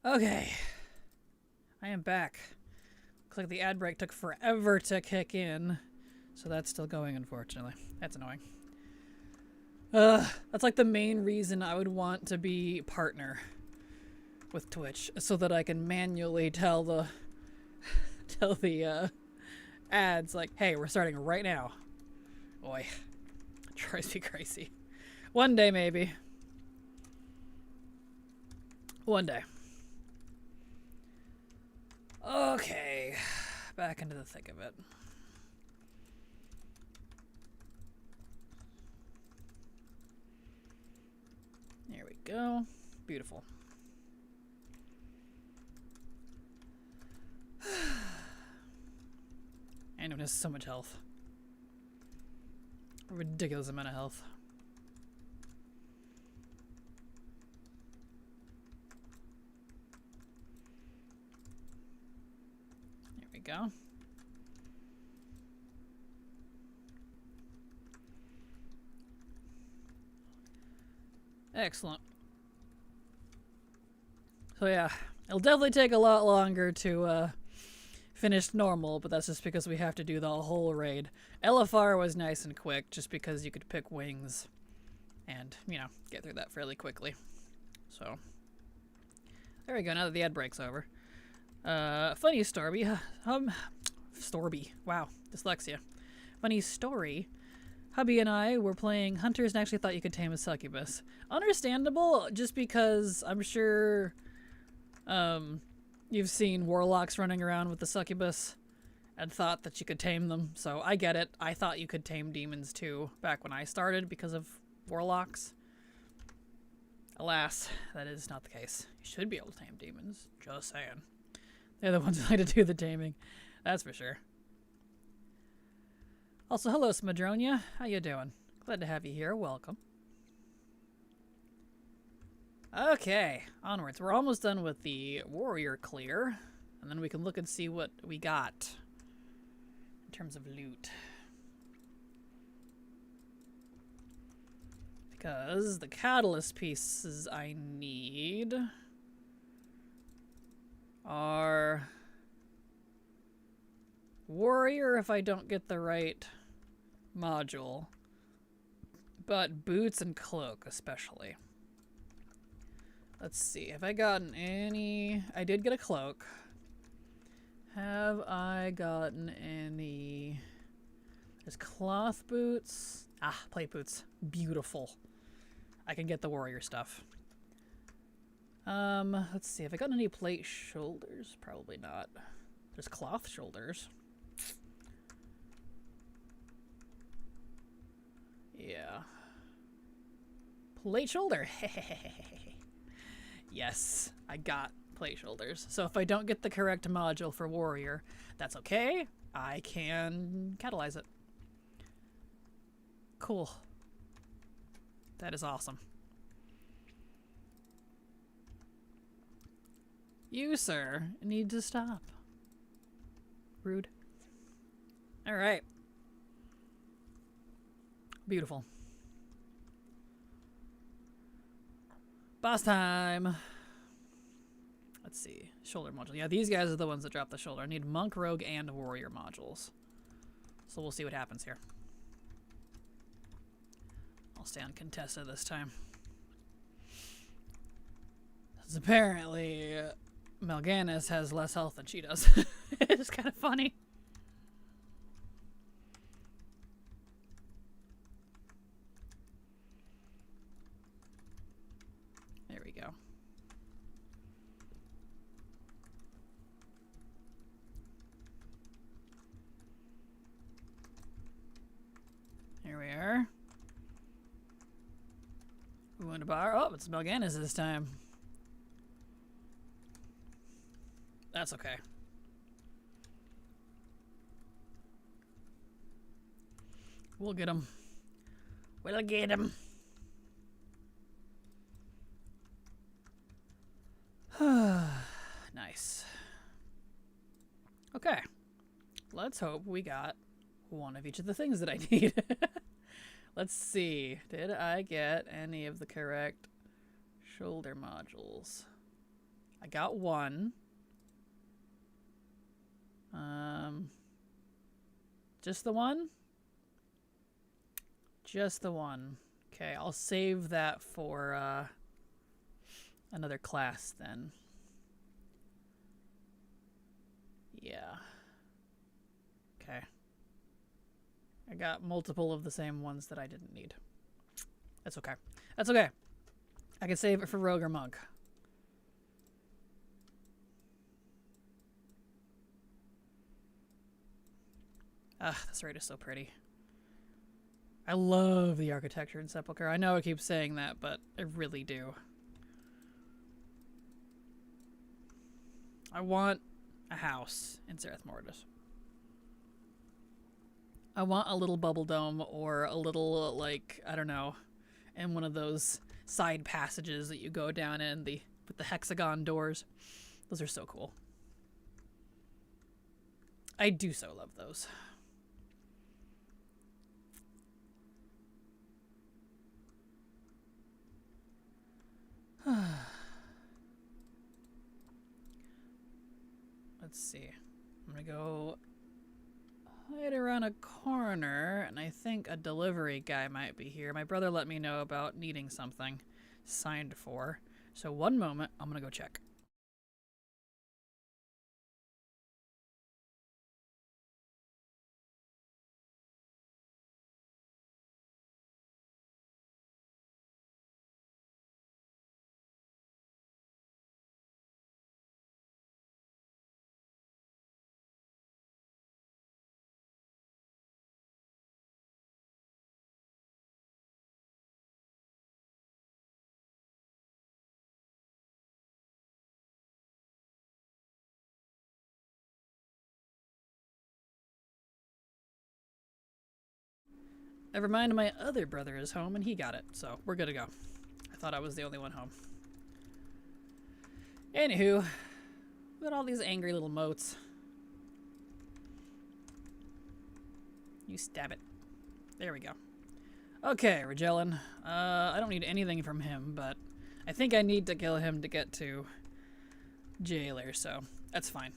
Okay. I am back. Looks like the ad break took forever to kick in. So that's still going, unfortunately. That's annoying. That's like the main reason I would want to be partner with Twitch, so that I can manually tell the ads like, hey, we're starting right now. Boy, it drives me crazy. One day, maybe. One day. Okay, back into the thick of it. There we go. Beautiful. And it has so much health. A ridiculous amount of health. There we go. Excellent. So yeah, it'll definitely take a lot longer to finish normal, but that's just because we have to do the whole raid. LFR was nice and quick, just because you could pick wings and, you know, get through that fairly quickly. So, there we go, now that the ad break's over. Funny story, Storby, wow, dyslexia. Funny story, hubby and I were playing Hunters and actually thought you could tame a succubus. Understandable, just because I'm sure, you've seen warlocks running around with the succubus and thought that you could tame them, so I get it. I thought you could tame demons too back when I started because of warlocks. Alas, that is not the case. You should be able to tame demons, just saying. They're the ones who like to do the taming, that's for sure. Also, hello Smadronia, how you doing? Glad to have you here, welcome. Okay, onwards. We're almost done with the warrior clear, and then we can look and see what we got in terms of loot. Because the catalyst pieces I need are warrior if I don't get the right module, but boots and cloak especially. Let's see, have I gotten any... I did get a cloak. Have I gotten any... There's cloth boots. Ah, plate boots. Beautiful. I can get the warrior stuff. Let's see, have I gotten any plate shoulders? Probably not. There's cloth shoulders. Yeah. Plate shoulder. Yes, I got plate shoulders. So if I don't get the correct module for warrior, that's okay. I can catalyze it. Cool. That is awesome. You, sir, need to stop. Rude. All right. Beautiful. Boss time. Let's see. Shoulder module. Yeah, these guys are the ones that drop the shoulder. I need monk, rogue, and warrior modules. So we'll see what happens here. I'll stay on Contessa this time. Because apparently Mal'Ganis has less health than she does. It's kind of funny. There we go. Here we are. Wound bar. Oh, it's Mal'Ganis this time. That's okay. We'll get him. We'll get him. Nice. Okay. Let's hope we got one of each of the things that I need. Let's see. Did I get any of the correct shoulder modules? I got one. Just the one? Just the one. Okay, I'll save that for another class then. Yeah. Okay. I got multiple of the same ones that I didn't need. That's okay. That's okay. I can save it for Rogue or Monk. Ah, this raid is so pretty. I love the architecture in Sepulchre. I know I keep saying that, but I really do. I want a house in Zereth Mortis. I want a little bubble dome or a little, like, I don't know, in one of those side passages that you go down in with the hexagon doors. Those are so cool. I do so love those. Let's see. I'm gonna go hide around a corner, and I think a delivery guy might be here. My brother let me know about needing something signed for. So one moment, I'm gonna go check. Never mind, my other brother is home and he got it, so we're good to go. I thought I was the only one home. Anywho, look at all these angry little motes. You stab it. There we go. Okay, Regelin. I don't need anything from him, but I think I need to kill him to get to Jailer, so that's fine.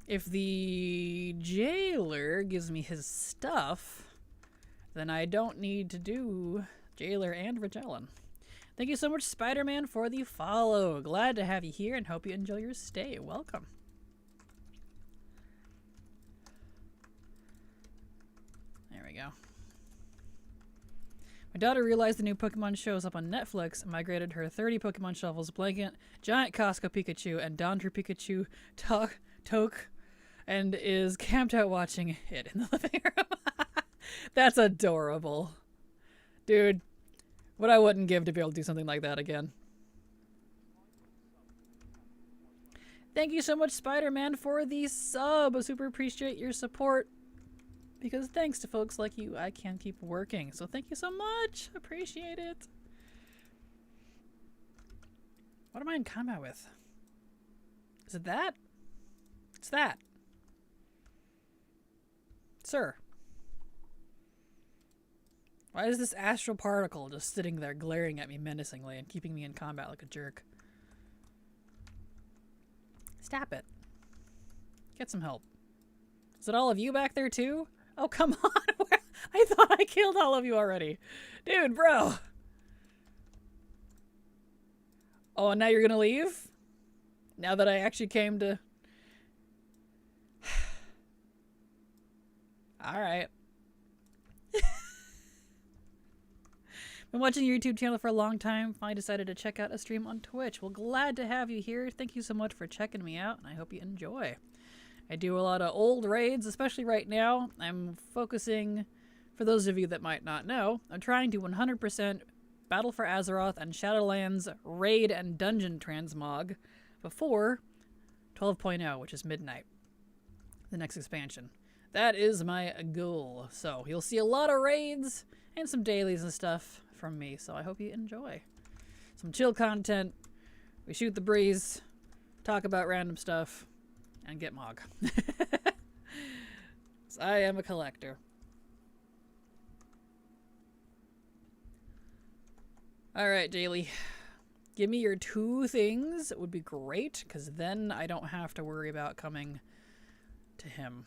If the Jailer gives me his stuff, then I don't need to do Jailer and Regelin. Thank you so much, Spider-Man, for the follow. Glad to have you here and hope you enjoy your stay. Welcome. There we go. My daughter realized the new Pokemon shows up on Netflix and migrated her 30 Pokemon shovels, blanket, giant Costco Pikachu, and Dondru Pikachu toque, and is camped out watching it in the living room. That's adorable. Dude, what I wouldn't give to be able to do something like that again. Thank you so much, Spider-Man, for the sub. I super appreciate your support. Because thanks to folks like you, I can keep working. So thank you so much. Appreciate it. What am I in combat with? Is it that? It's that. Sir. Why is this astral particle just sitting there glaring at me menacingly and keeping me in combat like a jerk? Stop it. Get some help. Is it all of you back there too? Oh, come on. I thought I killed all of you already. Dude, bro. Oh, and now you're gonna leave? Now that I actually came to... Alright. Been watching your YouTube channel for a long time. Finally decided to check out a stream on Twitch. Well, glad to have you here. Thank you so much for checking me out, and I hope you enjoy. I do a lot of old raids, especially right now. I'm focusing, for those of you that might not know, I'm trying to 100% Battle for Azeroth and Shadowlands raid and dungeon transmog before 12.0, which is midnight, the next expansion. That is my goal. So you'll see a lot of raids and some dailies and stuff from me, so I hope you enjoy. Some chill content. We shoot the breeze, talk about random stuff, and get Mog. So I am a collector. Alright, Jaylee. Give me your 2 things. It would be great, because then I don't have to worry about coming to him.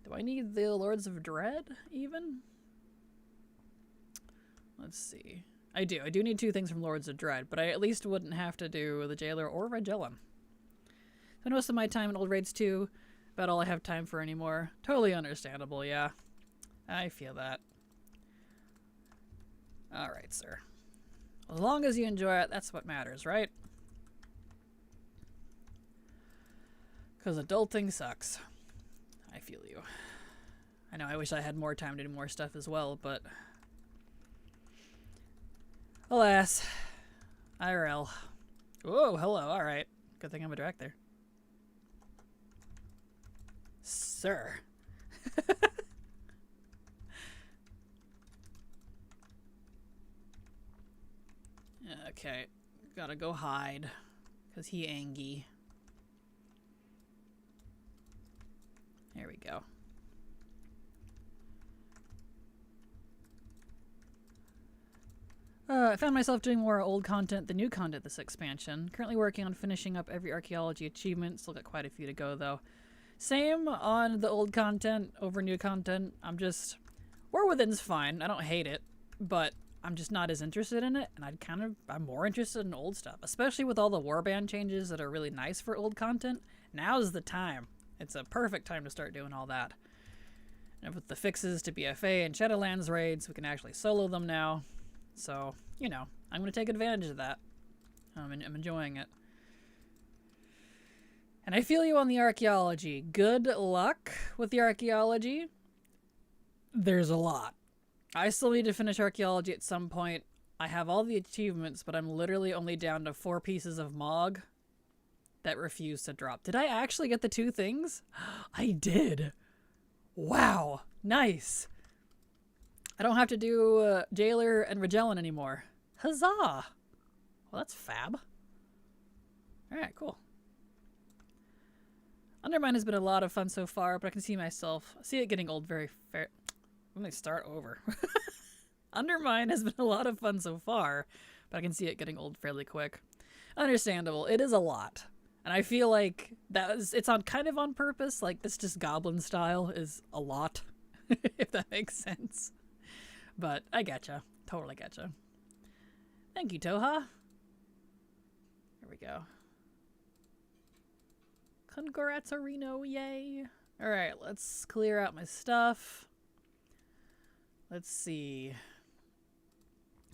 Do I need the Lords of Dread, even? Let's see. I do. I do need 2 things from Lords of Dread, but I at least wouldn't have to do the Jailer or Regellan. So most of my time in Old Raids 2, about all I have time for anymore. Totally understandable, yeah. I feel that. Alright, sir. As long as you enjoy it, that's what matters, right? Because adulting sucks. I feel you. I know I wish I had more time to do more stuff as well, but... alas. IRL. Whoa, hello, alright. Good thing I'm a director. Sir. Okay, gotta go hide, because he angy. There we go. I found myself doing more old content than new content this expansion. Currently working on finishing up every archaeology achievement. Still got quite a few to go, though. Same on the old content over new content. War Within's fine. I don't hate it, but I'm just not as interested in it, and I'm more interested in old stuff, especially with all the warband changes that are really nice for old content. Now's the time. It's a perfect time to start doing all that. And with the fixes to BFA and Shadowlands raids, we can actually solo them now. So, you know, I'm going to take advantage of that. I'm enjoying it. And I feel you on the archaeology. Good luck with the archaeology. There's a lot. I still need to finish archaeology at some point. I have all the achievements, but I'm literally only down to 4 pieces of Mog that refuse to drop. Did I actually get the 2 things? I did. Wow. Nice. I don't have to do Jailer and Regellan anymore. Huzzah! Well, that's fab. Alright, cool. Undermine has been a lot of fun so far, but I can see it getting old very fair. Let me start over. Undermine has been a lot of fun so far, but I can see it getting old fairly quick. Understandable. It is a lot. And I feel like it's kind of on purpose. Like, this just goblin style is a lot, if that makes sense. But I getcha. Totally getcha. Thank you, Toha. Here we go. Congrats, Areno. Yay. Alright, let's clear out my stuff. Let's see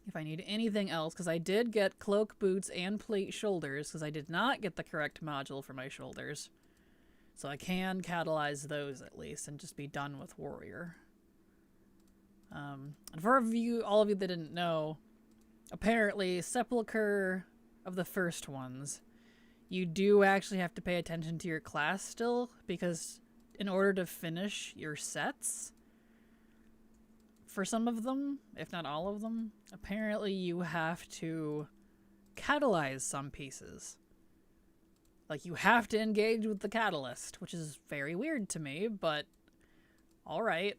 if I need anything else, because I did get cloak, boots, and plate shoulders, because I did not get the correct module for my shoulders. So I can catalyze those at least and just be done with warrior. And for all of you that didn't know, apparently Sepulchre of the first ones, you do actually have to pay attention to your class still, because in order to finish your sets, for some of them, if not all of them, apparently you have to catalyze some pieces. Like, you have to engage with the catalyst, which is very weird to me, but alright.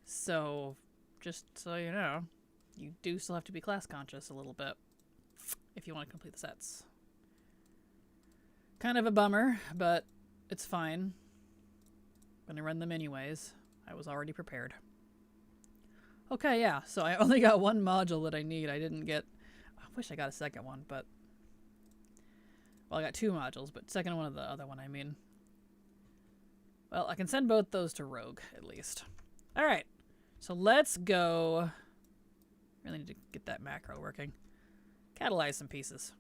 So, just so you know, you do still have to be class conscious a little bit if you want to complete the sets. Kind of a bummer, but it's fine. I'm gonna run them anyways. I was already prepared. Okay, yeah, so I only got 1 module that I need. I didn't get... I wish I got a second one, but... Well, I got 2 modules, but second one of the other one, I mean. Well, I can send both those to Rogue, at least. Alright, so let's go... Really need to get that macro working. Catalyze some pieces.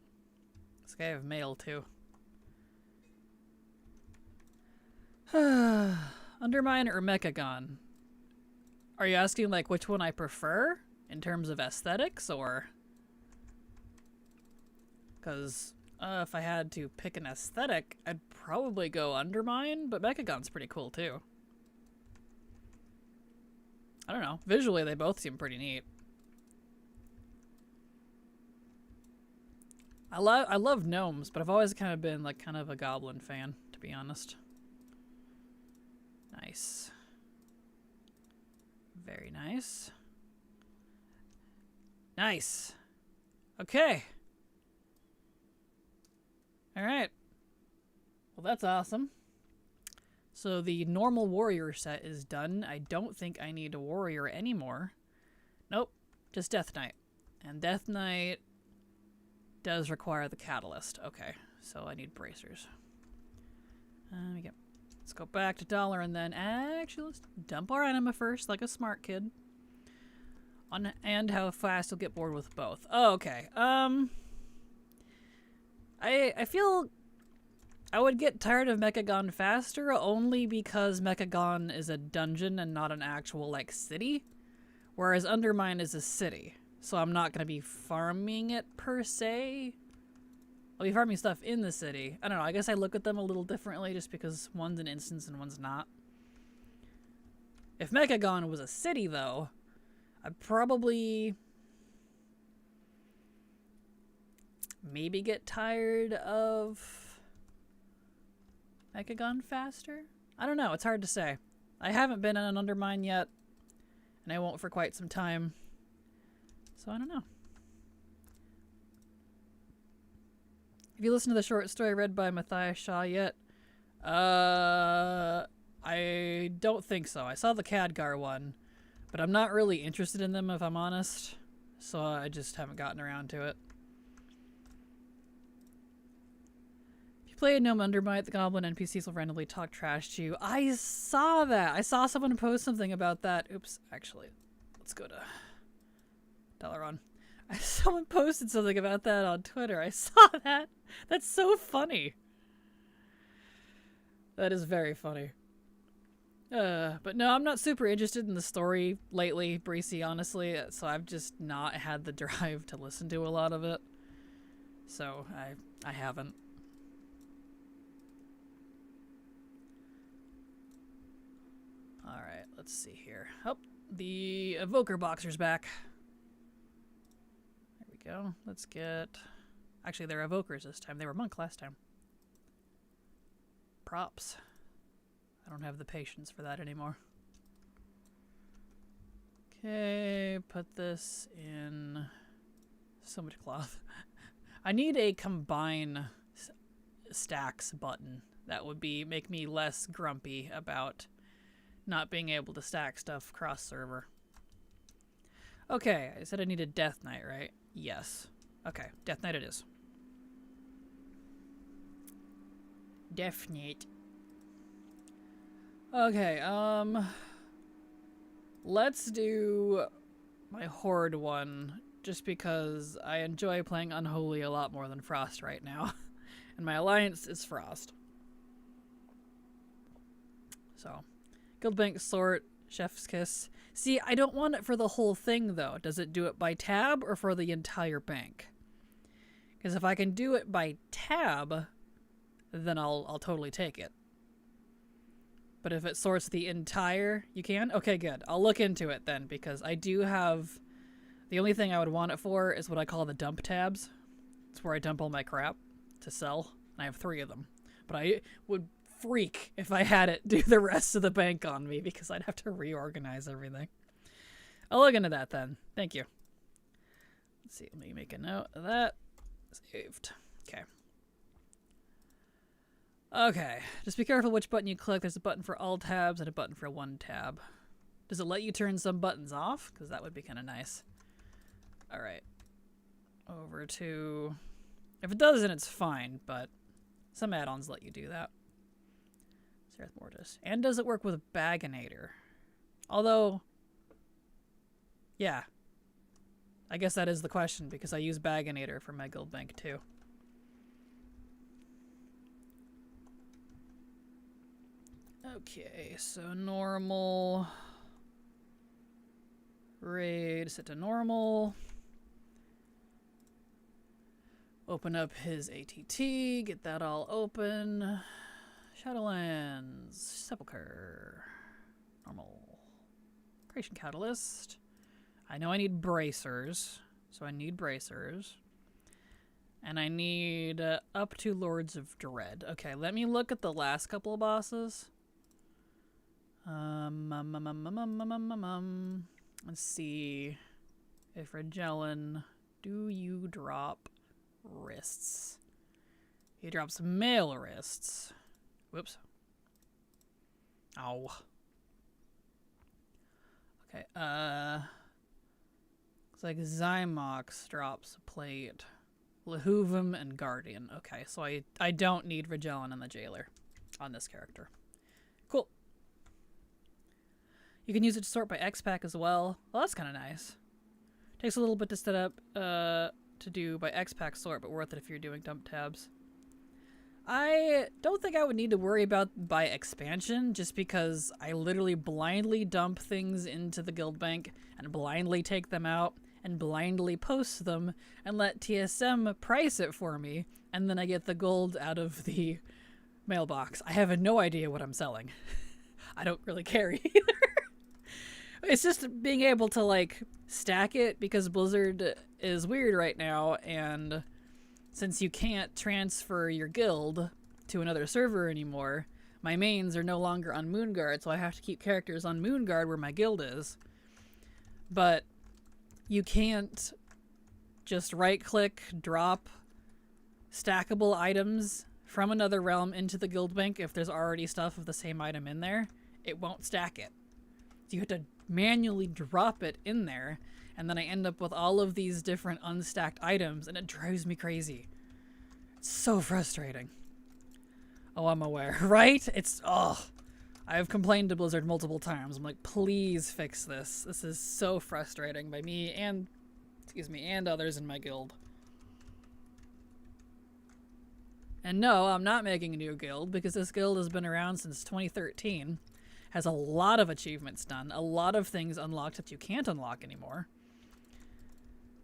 This guy have mail, too. Undermine or Mechagon? Are you asking, like, which one I prefer in terms of aesthetics, or? Because if I had to pick an aesthetic, I'd probably go Undermine, but Mechagon's pretty cool, too. I don't know. Visually, they both seem pretty neat. I love gnomes, but I've always kind of been, like, kind of a goblin fan, to be honest. Nice. Very nice. Nice. Okay. Alright. Well, that's awesome. So the normal warrior set is done. I don't think I need a warrior anymore. Nope. Just Death Knight. And Death Knight does require the catalyst. Okay. So I need bracers. Let's go back to dollar and then actually let's dump our enema first like a smart kid. And how fast you'll get bored with both. Oh, okay. I feel I would get tired of Mechagon faster only because Mechagon is a dungeon and not an actual like city, whereas Undermine is a city. So I'm not gonna be farming it per se. I'll be farming stuff in the city. I don't know, I guess I look at them a little differently just because one's an instance and one's not. If Mechagon was a city, though, I'd probably maybe get tired of Mechagon faster? I don't know, it's hard to say. I haven't been in an Undermine yet, and I won't for quite some time. So I don't know. Have you listened to the short story read by Matthias Shaw yet? I don't think so. I saw the Khadgar one, but I'm not really interested in them if I'm honest. So I just haven't gotten around to it. If you play a Gnome Undermine, the Goblin NPCs will randomly talk trash to you. I saw that. I saw someone post something about that. Oops, actually, let's go to Dalaran. Someone posted something about that on Twitter. I saw that. That's so funny. That is very funny. But no, I'm not super interested in the story lately, Breezy, honestly. So I've just not had the drive to listen to a lot of it. So I haven't. Alright, let's see here. Oh, the Evoker Boxer's back. Go. Let's get... Actually, they're Evokers this time. They were Monk last time. Props. I don't have the patience for that anymore. Okay, put this in... So much cloth. I need a combine stacks button. That would make me less grumpy about not being able to stack stuff cross-server. Okay, I said I needed Death Knight, right? Yes. Okay, Death Knight it is. Death Knight. Okay, let's do my Horde one, just because I enjoy playing Unholy a lot more than Frost right now. And my alliance is Frost. So, Guildbank Sort, Chef's Kiss. See, I don't want it for the whole thing, though. Does it do it by tab or for the entire bank? Because if I can do it by tab, then I'll totally take it. But if it sorts the entire, you can? Okay, good. I'll look into it then, because I do have... The only thing I would want it for is what I call the dump tabs. It's where I dump all my crap to sell. I have 3 of them. But I would freak if I had it do the rest of the bank on me, because I'd have to reorganize everything. I'll look into that then. Thank you. Let's see, let me make a note of that. Saved. Okay. Okay, just be careful which button you click. There's a button for all tabs and a button for 1 tab. Does it let you turn some buttons off? Because that would be kind of nice. Alright. Over to... If it does, then it's fine, but some add-ons let you do that. Seraph Mortis. And does it work with Baginator? Although, yeah. I guess that is the question, because I use Baginator for my guild bank too. Okay, so normal. Raid set to normal. Open up his ATT, get that all open. Shadowlands, Sepulchre, normal, Creation Catalyst. I know I need bracers, so I need bracers. And I need up to Lords of Dread. Okay, let me look at the last couple of bosses. Let's see. If Regelin, do you drop wrists? He drops male wrists. Whoops. Ow. Okay, looks like Zymox drops plate. Lahuvim and Guardian. Okay, so I don't need Regelin and the Jailer on this character. Cool. You can use it to sort by X-Pack as well. Well, that's kind of nice. Takes a little bit to set up to do by X-Pack sort, but worth it if you're doing dump tabs. I don't think I would need to worry about by expansion, just because I literally blindly dump things into the guild bank and blindly take them out and blindly post them and let TSM price it for me, and then I get the gold out of the mailbox. I have no idea what I'm selling. I don't really care either. It's just being able to, like, stack it, because Blizzard is weird right now, and since you can't transfer your guild to another server anymore, my mains are no longer on Moonguard, so I have to keep characters on Moonguard where my guild is. But you can't just right-click, drop stackable items from another realm into the guild bank if there's already stuff of the same item in there. It won't stack it. So you have to manually drop it in there, and then I end up with all of these different unstacked items, and it drives me crazy. It's so frustrating. Oh, I'm aware, right? I've complained to Blizzard multiple times. I'm like, please fix this. This is so frustrating by me and, and others in my guild. And no, I'm not making a new guild, because this guild has been around since 2013. Has a lot of achievements done, a lot of things unlocked that you can't unlock anymore.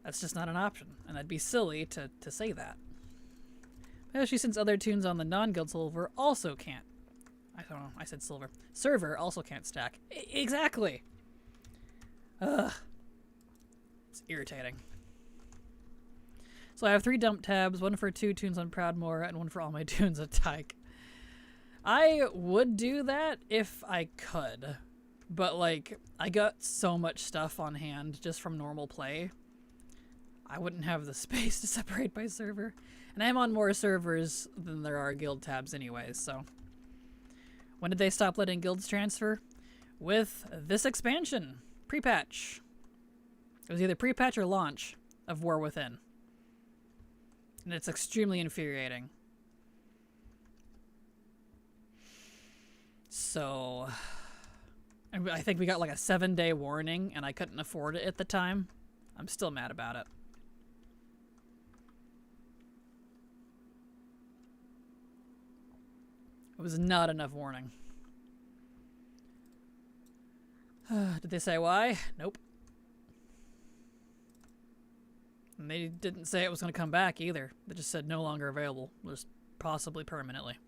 That's just not an option, and I'd be silly to say that. Especially since other tunes on the non-guild silver also can't. I don't know, I said silver. Server also can't stack. Exactly! Ugh. It's irritating. So I have 3 dump tabs, one for 2 tunes on Proudmoore, and one for all my tunes at Tyke. I would do that if I could, but, like, I got so much stuff on hand just from normal play. I wouldn't have the space to separate by server. And I'm on more servers than there are guild tabs anyways, so. When did they stop letting guilds transfer? With this expansion. Pre-patch. It was either pre-patch or launch of War Within. And it's extremely infuriating. So, I think we got like a 7-day warning, and I couldn't afford it at the time. I'm still mad about it. It was not enough warning. Did they say why? Nope. And they didn't say it was going to come back either. They just said no longer available, just possibly permanently.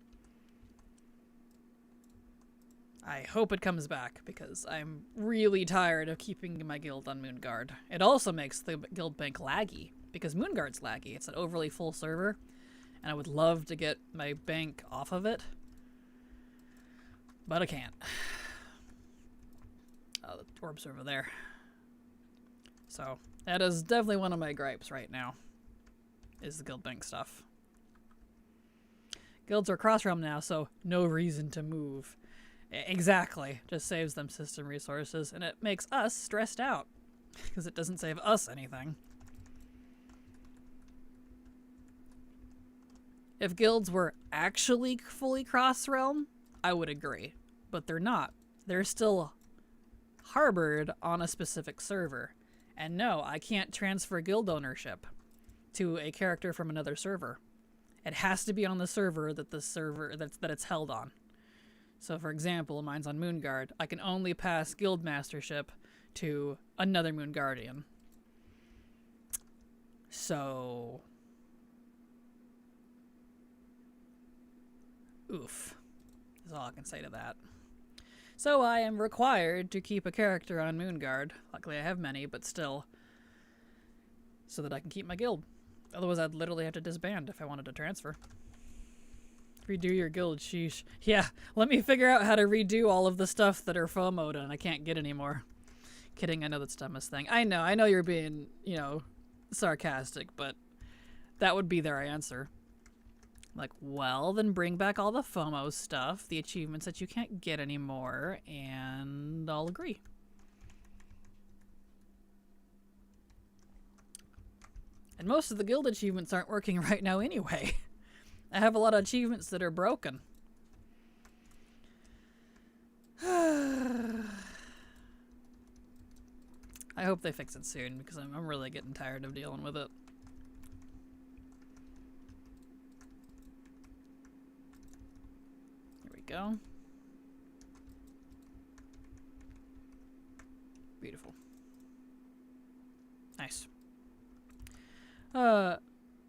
I hope it comes back, because I'm really tired of keeping my guild on Moonguard. It also makes the guild bank laggy, because Moonguard's laggy. It's an overly full server, and I would love to get my bank off of it, but I can't. Oh, the orb's over there. So, that is definitely one of my gripes right now, is the guild bank stuff. Guilds are cross-realm now, so no reason to move. Exactly. Just saves them system resources, and it makes us stressed out, because it doesn't save us anything. If guilds were actually fully cross-realm, I would agree. But they're not. They're still harbored on a specific server. And no, I can't transfer guild ownership to a character from another server. It has to be on the server that it's held on. So, for example, mine's on Moonguard. I can only pass guild mastership to another Moonguardian. So, oof. That's all I can say to that. So I am required to keep a character on Moonguard. Luckily I have many, but still. So that I can keep my guild. Otherwise I'd literally have to disband if I wanted to transfer. Redo your guild, sheesh. Yeah, let me figure out how to redo all of the stuff that are FOMO'd and I can't get anymore. Kidding, I know that's Emma's thing. I know you're being, you know, sarcastic, but that would be their answer. Like, well, then bring back all the FOMO stuff, the achievements that you can't get anymore, and I'll agree. And most of the guild achievements aren't working right now anyway. I have a lot of achievements that are broken. I hope they fix it soon, because I'm really getting tired of dealing with it. Go. Beautiful. Nice.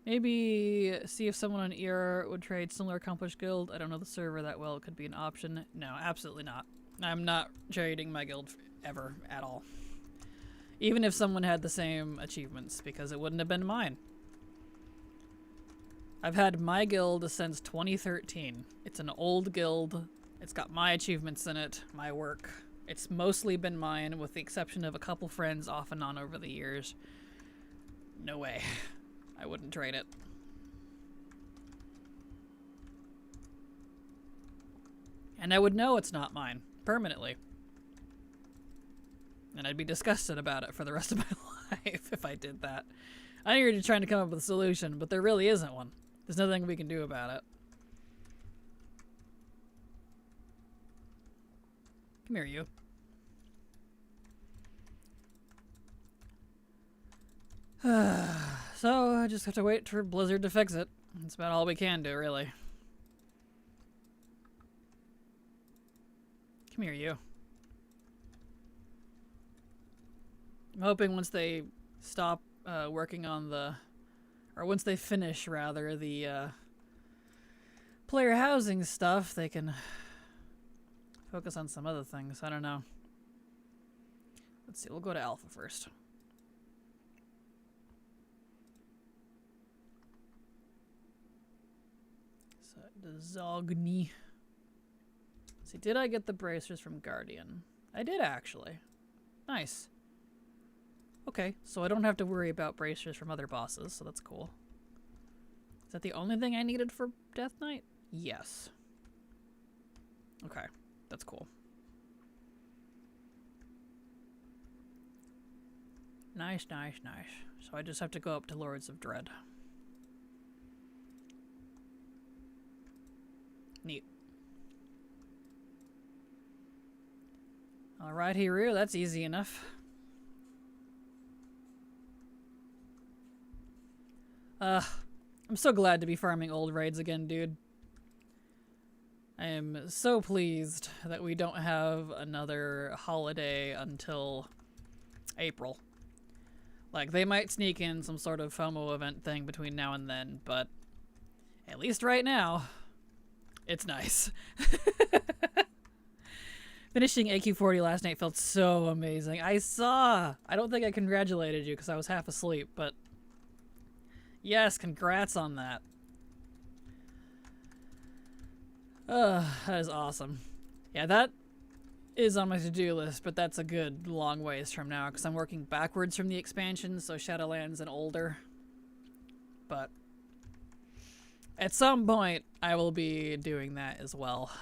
Maybe see if someone on ER would trade similar accomplished guild. I don't know the server that well. It could be an option. No, absolutely not. I'm not trading my guild ever at all. Even if someone had the same achievements, because it wouldn't have been mine. I've had my guild since 2013. It's an old guild. It's got my achievements in it, my work. It's mostly been mine, with the exception of a couple friends off and on over the years. No way. I wouldn't trade it. And I would know it's not mine, permanently. And I'd be disgusted about it for the rest of my life if I did that. I know you're trying to come up with a solution, but there really isn't one. There's nothing we can do about it. Come here, you. So, I just have to wait for Blizzard to fix it. That's about all we can do, really. Come here, you. I'm hoping once they stop working on the... Or once they finish, rather, the player housing stuff, they can focus on some other things. I don't know. Let's see, we'll go to Alpha first. So, the Zogni. Let's see, did I get the bracers from Guardian? I did, actually. Nice. Okay, so I don't have to worry about bracers from other bosses, so that's cool. Is that the only thing I needed for Death Knight? Yes. Okay, that's cool. Nice, nice, nice. So I just have to go up to Lords of Dread. Neat. Alright, Hiru, that's easy enough. I'm so glad to be farming old raids again, dude. I am so pleased that we don't have another holiday until April. Like, they might sneak in some sort of FOMO event thing between now and then, but at least right now, it's nice. Finishing AQ40 last night felt so amazing. I don't think I congratulated you because I was half asleep, but yes, congrats on that. That is awesome. Yeah, that is on my to-do list, but that's a good long ways from now because I'm working backwards from the expansion, so Shadowlands and older. But at some point, I will be doing that as well.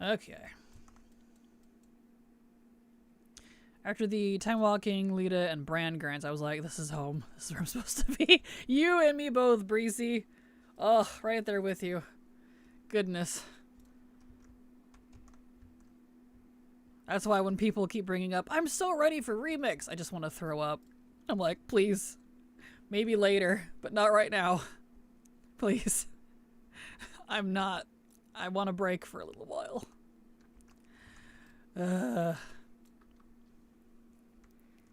Okay. After the time walking, Lita, and Bran grants, I was like, this is home. This is where I'm supposed to be. You and me both, Breezy. Oh, right there with you. Goodness. That's why when people keep bringing up, I'm so ready for Remix, I just want to throw up. I'm like, please. Maybe later, but not right now. Please. I'm not. I want a break for a little while.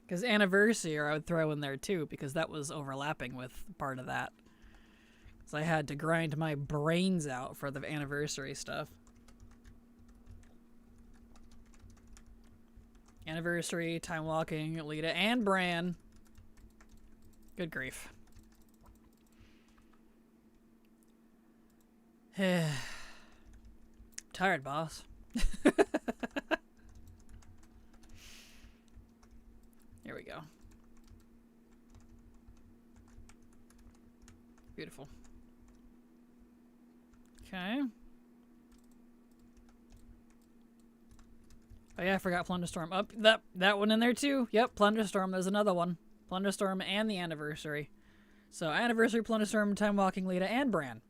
Because Anniversary I would throw in there too, because that was overlapping with part of that. Because I had to grind my brains out for the Anniversary stuff. Anniversary, Time Walking, Lita, and Bran. Good grief. Tired, boss. Here we go. Beautiful. Okay. Oh yeah, I forgot Plunderstorm. Up that one in there too. Yep, Plunderstorm. There's another one. Plunderstorm and the anniversary. So anniversary, Plunderstorm, Time Walking Lita, and Bran.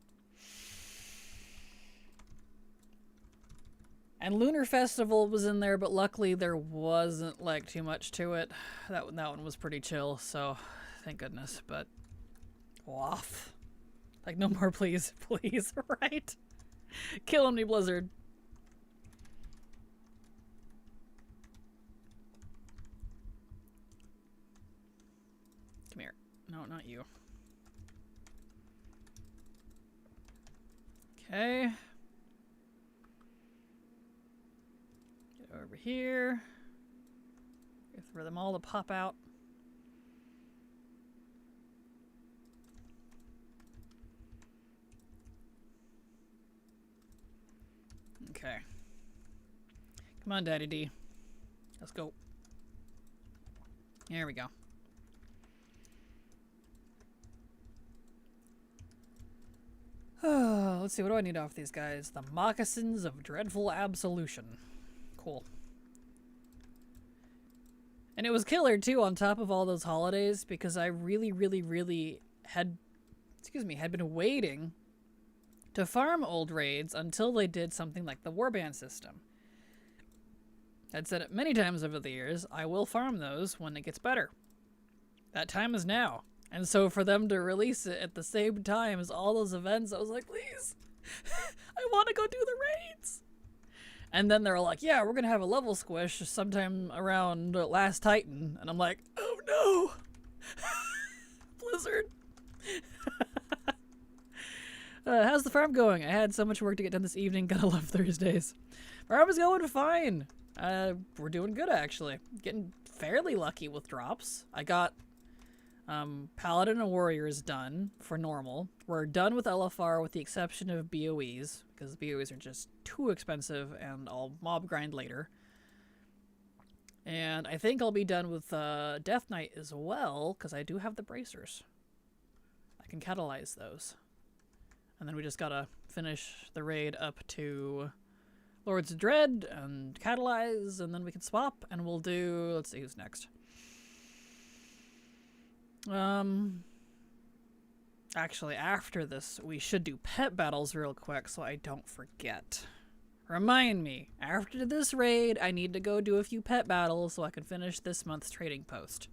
And Lunar Festival was in there, but luckily there wasn't like too much to it. That one was pretty chill, so thank goodness. But off. Like no more, please, please, right? Killing me, Blizzard. Come here. No, not you. Okay. Get over here. Wait for them all to pop out. Okay. Come on, Daddy D. Let's go. Here we go. Oh, let's see, what do I need off these guys? The Moccasins of Dreadful Absolution. Cool. And it was killer, too, on top of all those holidays, because I really had been waiting to farm old raids until they did something like the warband system. I'd said it many times over the years, I will farm those when it gets better. That time is now. And so for them to release it at the same time as all those events, I was like, please, I want to go do the raids. And then they're like, yeah, we're going to have a level squish sometime around Last Titan. And I'm like, oh no, Blizzard. How's the farm going? I had so much work to get done this evening. Gotta love Thursdays. Farm is going fine. We're doing good, actually. Getting fairly lucky with drops. I got Paladin and Warriors done for normal. We're done with LFR with the exception of BOEs, because BOEs are just too expensive and I'll mob grind later. And I think I'll be done with Death Knight as well, because I do have the bracers. I can catalyze those. And then we just gotta finish the raid up to Lords of Dread and catalyze, and then we can swap, and we'll do, let's see who's next. Actually, after this, we should do pet battles real quick so I don't forget. Remind me, after this raid, I need to go do a few pet battles so I can finish this month's trading post.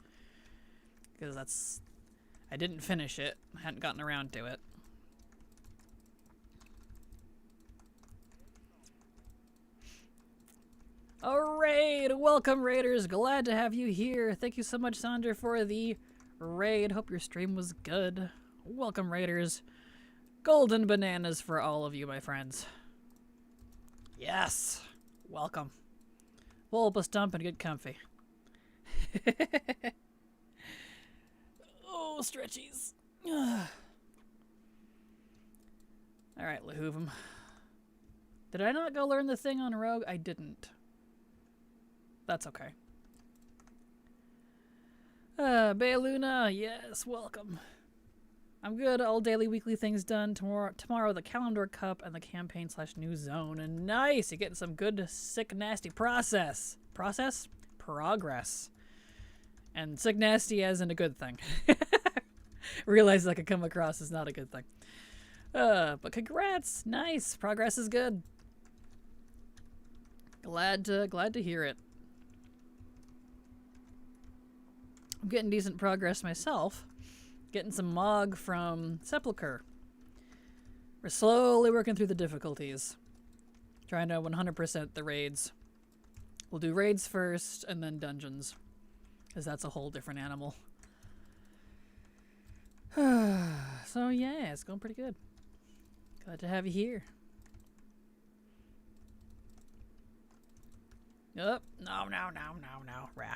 Because I didn't finish it. I hadn't gotten around to it. A raid! Welcome, raiders! Glad to have you here. Thank you so much, Sandra, for the raid. Hope your stream was good. Welcome, raiders. Golden bananas for all of you, my friends. Yes! Welcome. Bulbous dump and get comfy. Oh, stretchies. Alright, Lahoovum. Did I not go learn the thing on Rogue? I didn't. That's okay. Bayluna, yes, welcome. I'm good. All daily, weekly things done. Tomorrow the Calendar Cup and the campaign / new zone. And nice, you're getting some good, sick, nasty progress. And sick, nasty as in a good thing. Realize I could come across as not a good thing. But congrats, nice. Progress is good. Glad to hear it. I'm getting decent progress myself. Getting some Mog from Sepulchre. We're slowly working through the difficulties. Trying to 100% the raids. We'll do raids first and then dungeons. Because that's a whole different animal. So yeah, it's going pretty good. Glad to have you here. Oh, no. Rah.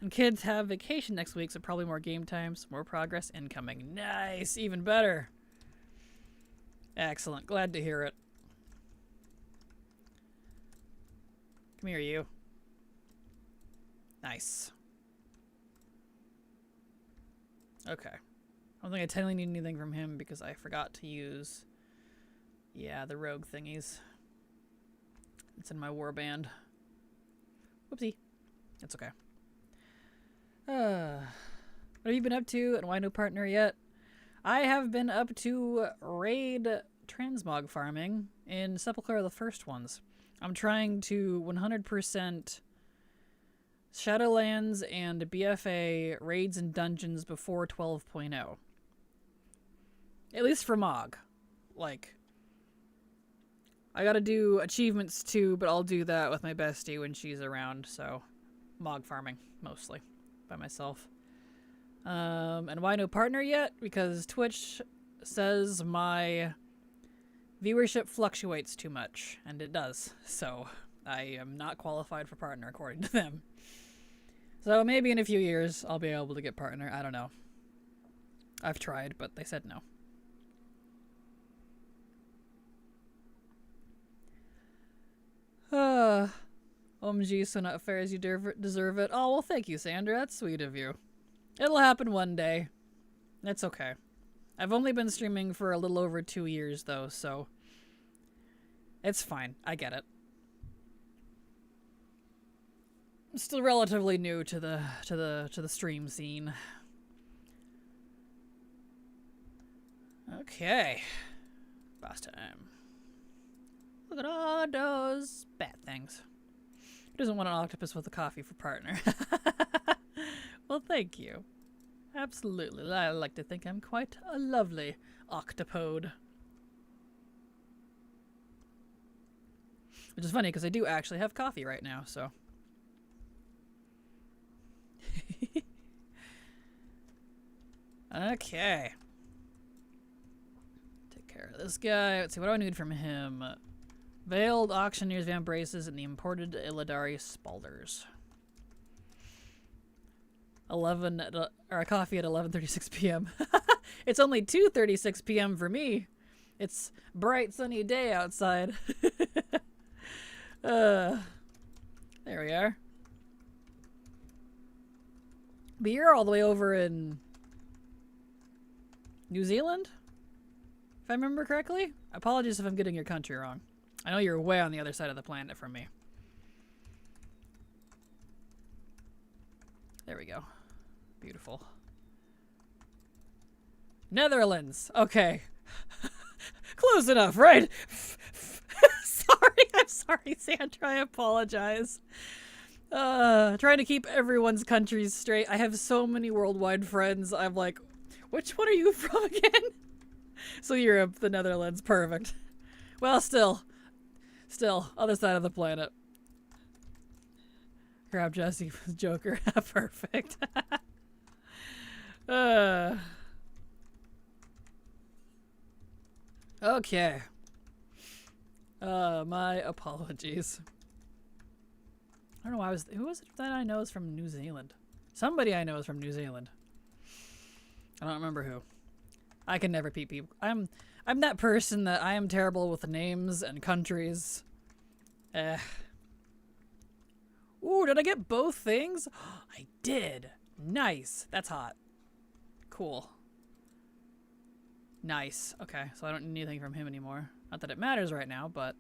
And kids have vacation next week, so probably more game times, more progress incoming. Nice, even better. Excellent, glad to hear it. Come here, you. Nice. Okay. I don't think I technically need anything from him because I forgot to use, yeah, the rogue thingies. It's in my warband. Whoopsie. It's okay. What have you been up to and why no partner yet? I have been up to raid transmog farming in Sepulchre of the First Ones. I'm trying to 100% Shadowlands and BFA raids and dungeons before 12.0. At least for Mog. Like, I gotta do achievements too, but I'll do that with my bestie when she's around, so Mog farming, mostly, by myself. And why no partner yet? Because Twitch says my viewership fluctuates too much, and it does, so I am not qualified for partner according to them. So maybe in a few years I'll be able to get partner, I don't know. I've tried, but they said no. OMG, so not fair as you deserve it. Oh, well, thank you, Sandra. That's sweet of you. It'll happen one day. That's okay. I've only been streaming for a little over 2 years, though, so it's fine. I get it. I'm still relatively new to the stream scene. Okay. Boss time. Look at all those bad things. Who doesn't want an octopus with a coffee for partner? Well, thank you. Absolutely. I like to think I'm quite a lovely octopode. Which is funny because I do actually have coffee right now, so. Okay. Take care of this guy. Let's see, what do I need from him? Veiled Auctioneer's Vambraces and the imported Illidari Spalders. 11 or a coffee at 11:36 p.m. It's only 2:36 p.m. for me. It's bright sunny day outside. There we are. But you're all the way over in New Zealand, if I remember correctly. Apologies if I'm getting your country wrong. I know you're way on the other side of the planet from me. There we go. Beautiful. Netherlands. Okay. Close enough, right? I'm sorry, Sandra. I apologize. Trying to keep everyone's countries straight. I have so many worldwide friends. I'm like, which one are you from again? So Europe, the Netherlands. Perfect. Well, still, other side of the planet. Grab Jesse with Joker. Perfect. Okay. My apologies. I don't know why who was it that I know is from New Zealand? Somebody I know is from New Zealand. I don't remember who. I can never beat people. I'm that person that I am terrible with names and countries. Ooh, did I get both things? I did. Nice. That's hot. Cool. Nice. Okay, so I don't need anything from him anymore. Not that it matters right now, but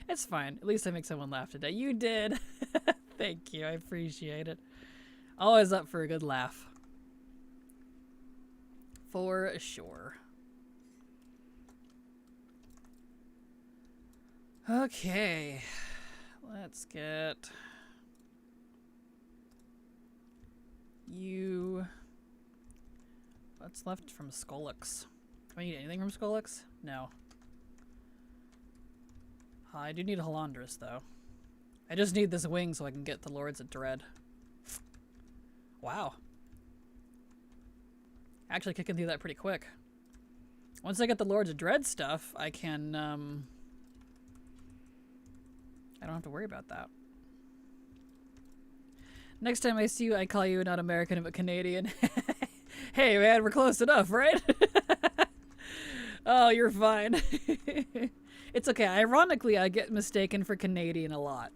it's fine. At least I make someone laugh today. You did. Thank you. I appreciate it. Always up for a good laugh. For sure. Okay. Let's get you. What's left from Skolix? Do I need anything from Skolix? No. I do need a Halandris, though. I just need this wing so I can get the Lords of Dread. Wow. Actually kicking through that pretty quick. Once I get the Lords of Dread stuff, I can, I don't have to worry about that. Next time I see you, I call you not American, but Canadian. Hey, man, we're close enough, right? Oh, you're fine. It's okay. Ironically, I get mistaken for Canadian a lot.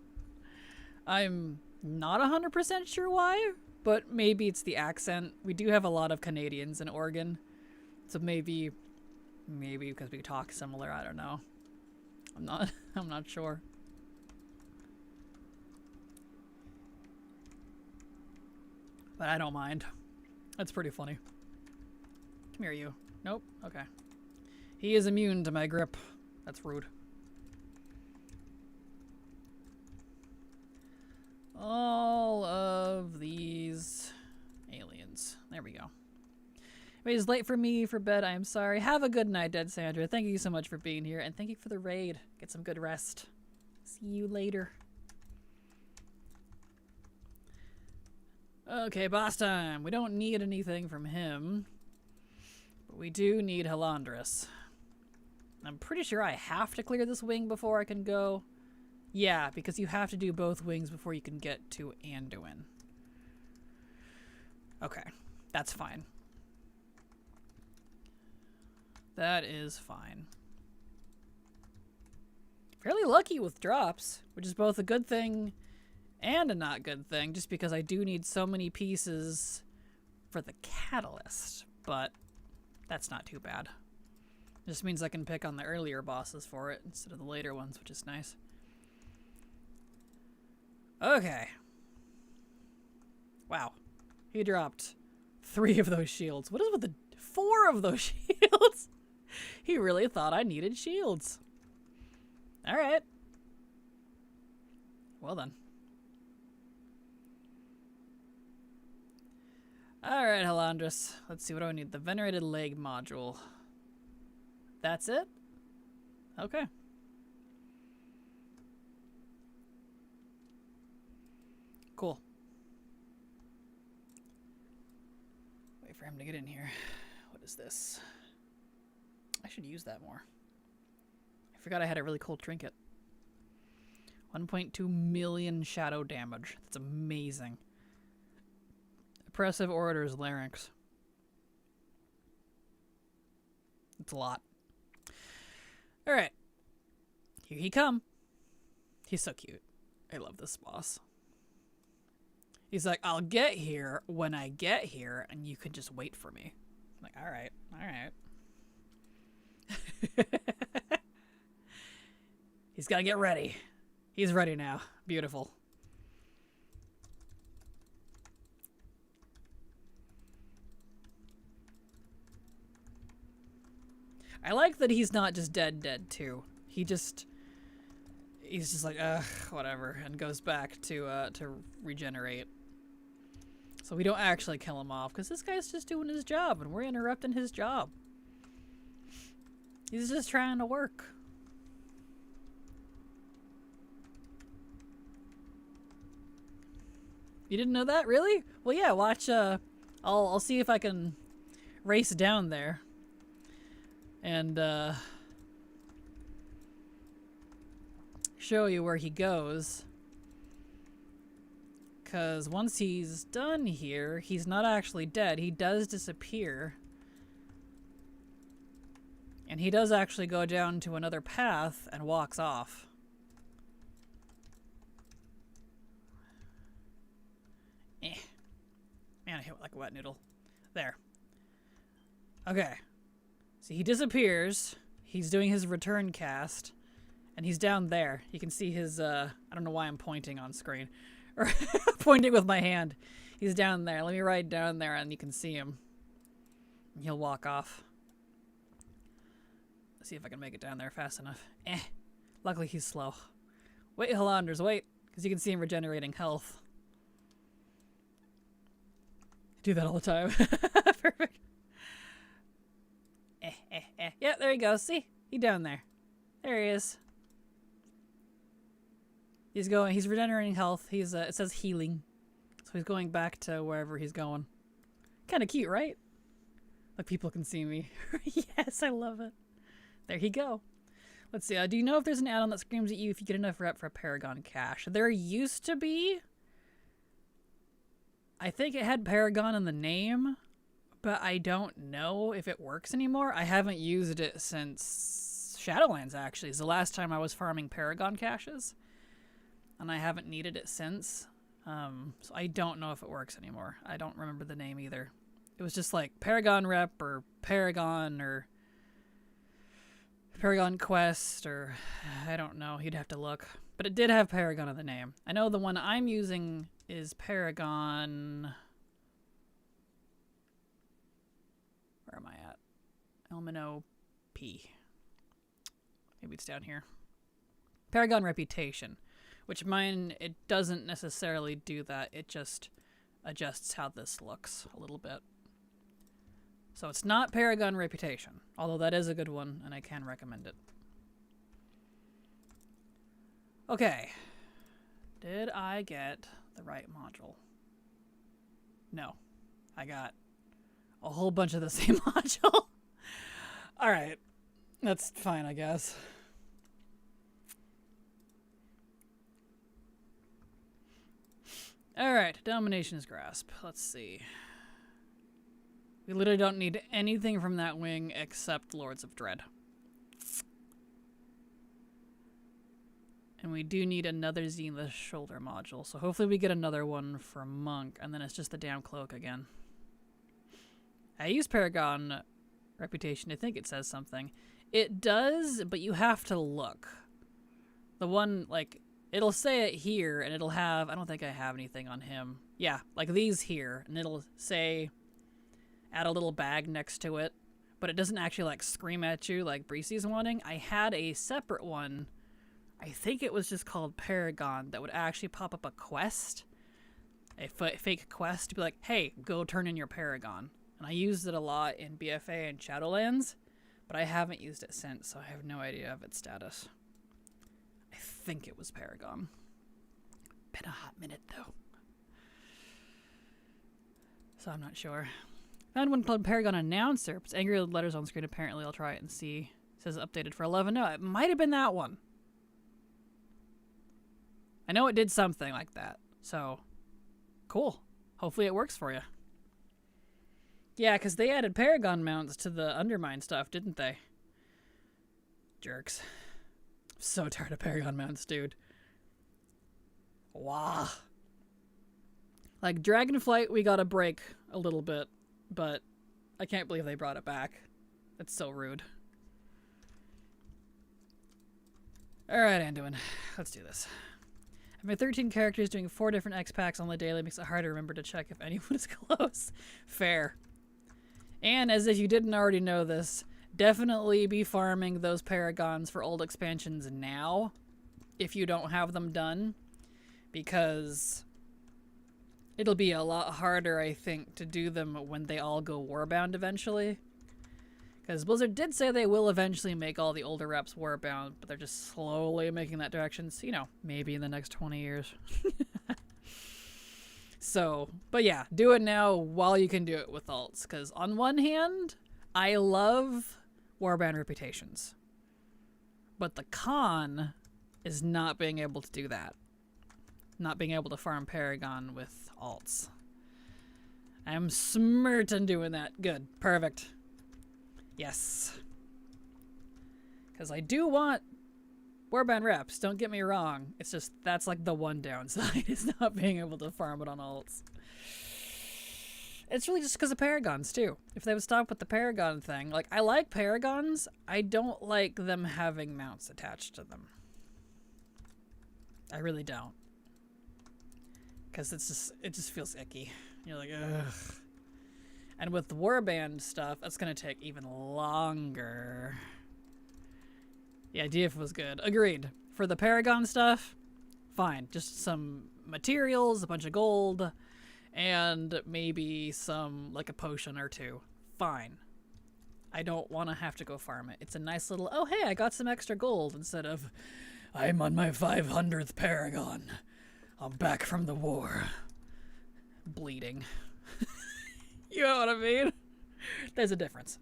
I'm not 100% sure why, but maybe it's the accent. We do have a lot of Canadians in Oregon, so maybe because we talk similar, I don't know. I'm not sure. But I don't mind. That's pretty funny. Come here, you. Nope. Okay. He is immune to my grip. That's rude. All of these aliens. There we go. It is late for me for bed. I am sorry. Have a good night, Dead Sandra. Thank you so much for being here, and thank you for the raid. Get some good rest. See you later. Okay, boss time. We don't need anything from him, but we do need Halandris. I'm pretty sure I have to clear this wing before I can go. Yeah, because you have to do both wings before you can get to Anduin. Okay, that's fine. That is fine. Fairly lucky with drops, which is both a good thing and a not good thing, just because I do need so many pieces for the catalyst, but that's not too bad. Just means I can pick on the earlier bosses for it instead of the later ones, which is nice. Okay. Wow. He dropped 3 of those shields. What is with the 4 of those shields? He really thought I needed shields. Alright. Well then. Alright, Halandris. Let's see, what do I need? The Venerated Leg module. That's it? Okay. Cool. Wait for him to get in here. What is this? I should use that more. I forgot I had a really cool trinket. 1.2 million shadow damage. That's amazing. Oppressive Orator's Larynx. It's a lot. Alright. Here he come. He's so cute. I love this boss. He's like, I'll get here when I get here, and you can just wait for me. I'm like, alright, alright. He's gotta get ready. He's ready now. Beautiful. I like that he's not just dead too. He's just like, whatever, and goes back to regenerate. So we don't actually kill him off, because this guy's just doing his job, and we're interrupting his job. He's just trying to work. You didn't know that? Really? Well, yeah, watch, I'll see if I can race down there. And, show you where he goes. Because once he's done here, he's not actually dead. He does disappear. And he does actually go down to another path and walks off. Man, I hit it like a wet noodle. There. Okay. So he disappears. He's doing his return cast. And he's down there. You can see his, I don't know why I'm pointing on screen. Or pointing with my hand. He's down there. Let me ride down there and you can see him. And he'll walk off. Let's see if I can make it down there fast enough. Luckily he's slow. Wait, Halanders, wait. Because you can see him regenerating health. I do that all the time. Perfect. Yeah, there he goes. See? He's down there. There he is. He's regenerating health. He's, it says healing. So he's going back to wherever he's going. Kind of cute, right? Like people can see me. Yes, I love it. There he go. Let's see. Do you know if there's an add-on that screams at you if you get enough rep for a Paragon cache? There used to be. I think it had Paragon in the name, but I don't know if it works anymore. I haven't used it since Shadowlands, actually. It's the last time I was farming Paragon caches. and I haven't needed it since. So I don't know if it works anymore. I don't remember the name either. It was just like Paragon Rep or Paragon Quest or I don't know. You'd have to look. But it did have Paragon in the name. I know the one I'm using is Paragon... Where am I at? Elmino P. Maybe it's down here. Paragon Reputation. Which mine, it doesn't necessarily do that. It just adjusts how this looks a little bit. So it's not Paragon Reputation. Although that is a good one, and I can recommend it. Okay. Did I get the right module? No. I got a whole bunch of the same module. Alright. That's fine, I guess. Alright, Domination's Grasp. Let's see. We literally don't need anything from that wing except Lords of Dread. And we do need another Zenith shoulder module, so hopefully we get another one for Monk, and then it's just the damn cloak again. I use Paragon Reputation. I think it says something. It does, but you have to look. The one, like... It'll say it here, and it'll have... I don't think I have anything on him. Yeah, like these here. And it'll say... Add a little bag next to it. But it doesn't actually, like, scream at you like Breezy's wanting. I had a separate one. I think it was just called Paragon that would actually pop up a quest. A fake quest to be like, hey, go turn in your Paragon. And I used it a lot in BFA and Shadowlands. But I haven't used it since, so I have no idea of its status. I think it was Paragon. Been a hot minute, though. So I'm not sure. Found one called Paragon Announcer. It's angry letters on screen, apparently. I'll try it and see. It says updated for 11. No, it might have been that one. I know it did something like that. So, cool. Hopefully it works for you. Yeah, because they added Paragon mounts to the Undermine stuff, didn't they? Jerks. I'm so tired of Paragon mounts, dude. Wow. Like, Dragonflight, we got a break a little bit, but I can't believe they brought it back. That's so rude. Alright, Anduin. Let's do this. Having 13 characters doing 4 different X-Packs on the daily makes it hard to remember to check if anyone is close. Fair. And as if you didn't already know this, definitely be farming those Paragons for old expansions now, if you don't have them done, because it'll be a lot harder, I think, to do them when they all go Warbound eventually. Because Blizzard did say they will eventually make all the older reps Warbound, but they're just slowly making that direction. So, you know, maybe in the next 20 years. So, but yeah, do it now while you can do it with alts. Because on one hand, I love Warbound reputations. But the con is not being able to do that. Not being able to farm Paragon with alts. I'm smart on doing that. Good. Perfect. Yes. Because I do want Warbound reps, don't get me wrong. It's just, that's like the one downside, is not being able to farm it on alts. It's really just because of Paragons, too. If they would stop with the Paragon thing, like, I like Paragons, I don't like them having mounts attached to them. I really don't. Because it just feels icky. You're like, ugh. And with the Warband stuff, that's going to take even longer. Yeah, DF was good. Agreed. For the Paragon stuff, fine. Just some materials, a bunch of gold, and maybe some, like a potion or two. Fine. I don't want to have to go farm it. It's a nice little, oh hey, I got some extra gold, instead of, I'm on my 500th Paragon. I'm back from the war. Bleeding. You know what I mean? There's a difference.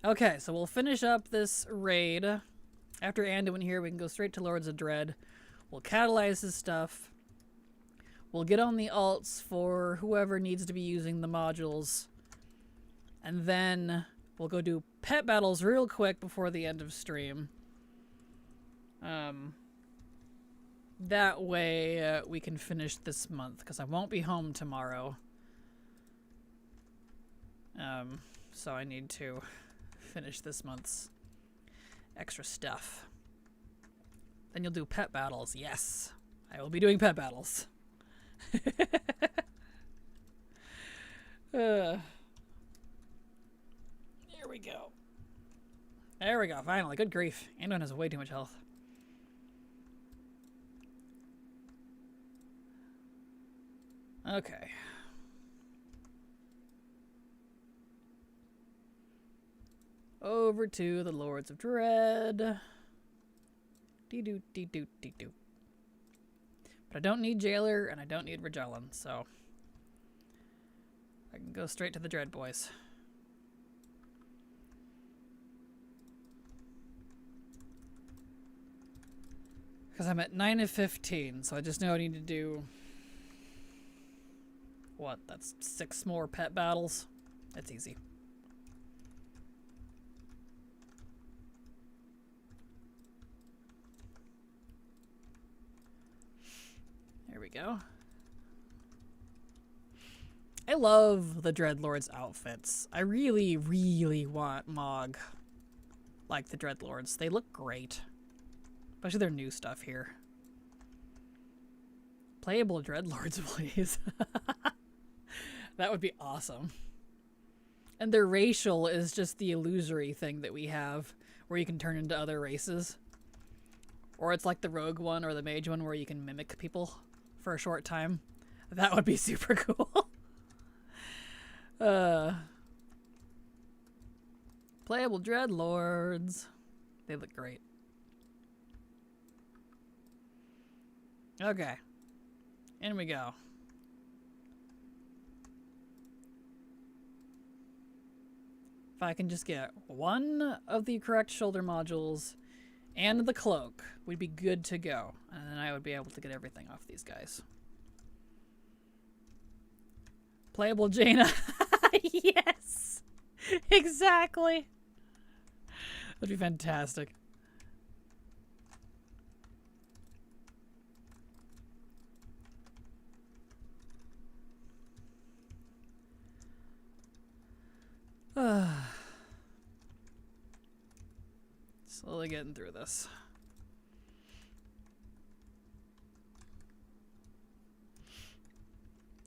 Okay, so we'll finish up this raid. After Anduin here, we can go straight to Lords of Dread. We'll catalyze his stuff. We'll get on the alts for whoever needs to be using the modules. And then We'll go do pet battles real quick before the end of stream. That way we can finish this month, because I won't be home tomorrow. So I need to finish this month's extra stuff. Then you'll do pet battles. Yes, I will be doing pet battles. Here we go. There we go, finally. Good grief. Anduin has way too much health. Okay. Over to the Lords of Dread. Dee-doo, dee-doo, dee-doo. But I don't need Jailer, and I don't need Regellan, so I can go straight to the Dread Boys. Because I'm at 9 of 15, so I just know I need to do... What? That's 6 more pet battles? That's easy. There we go. I love the Dreadlord's outfits. I really, really want Mog like the Dreadlords. They look great. Especially their new stuff here. Playable Dreadlords, please. That would be awesome. And their racial is just the illusory thing that we have where you can turn into other races. Or it's like the rogue one or the mage one where you can mimic people for a short time. That would be super cool. Playable Dreadlords. They look great. Okay. In we go. If I can just get one of the correct shoulder modules and the cloak, we'd be good to go. And then I would be able to get everything off these guys. Playable Jaina. Yes! Exactly! That'd be fantastic. Slowly getting through this.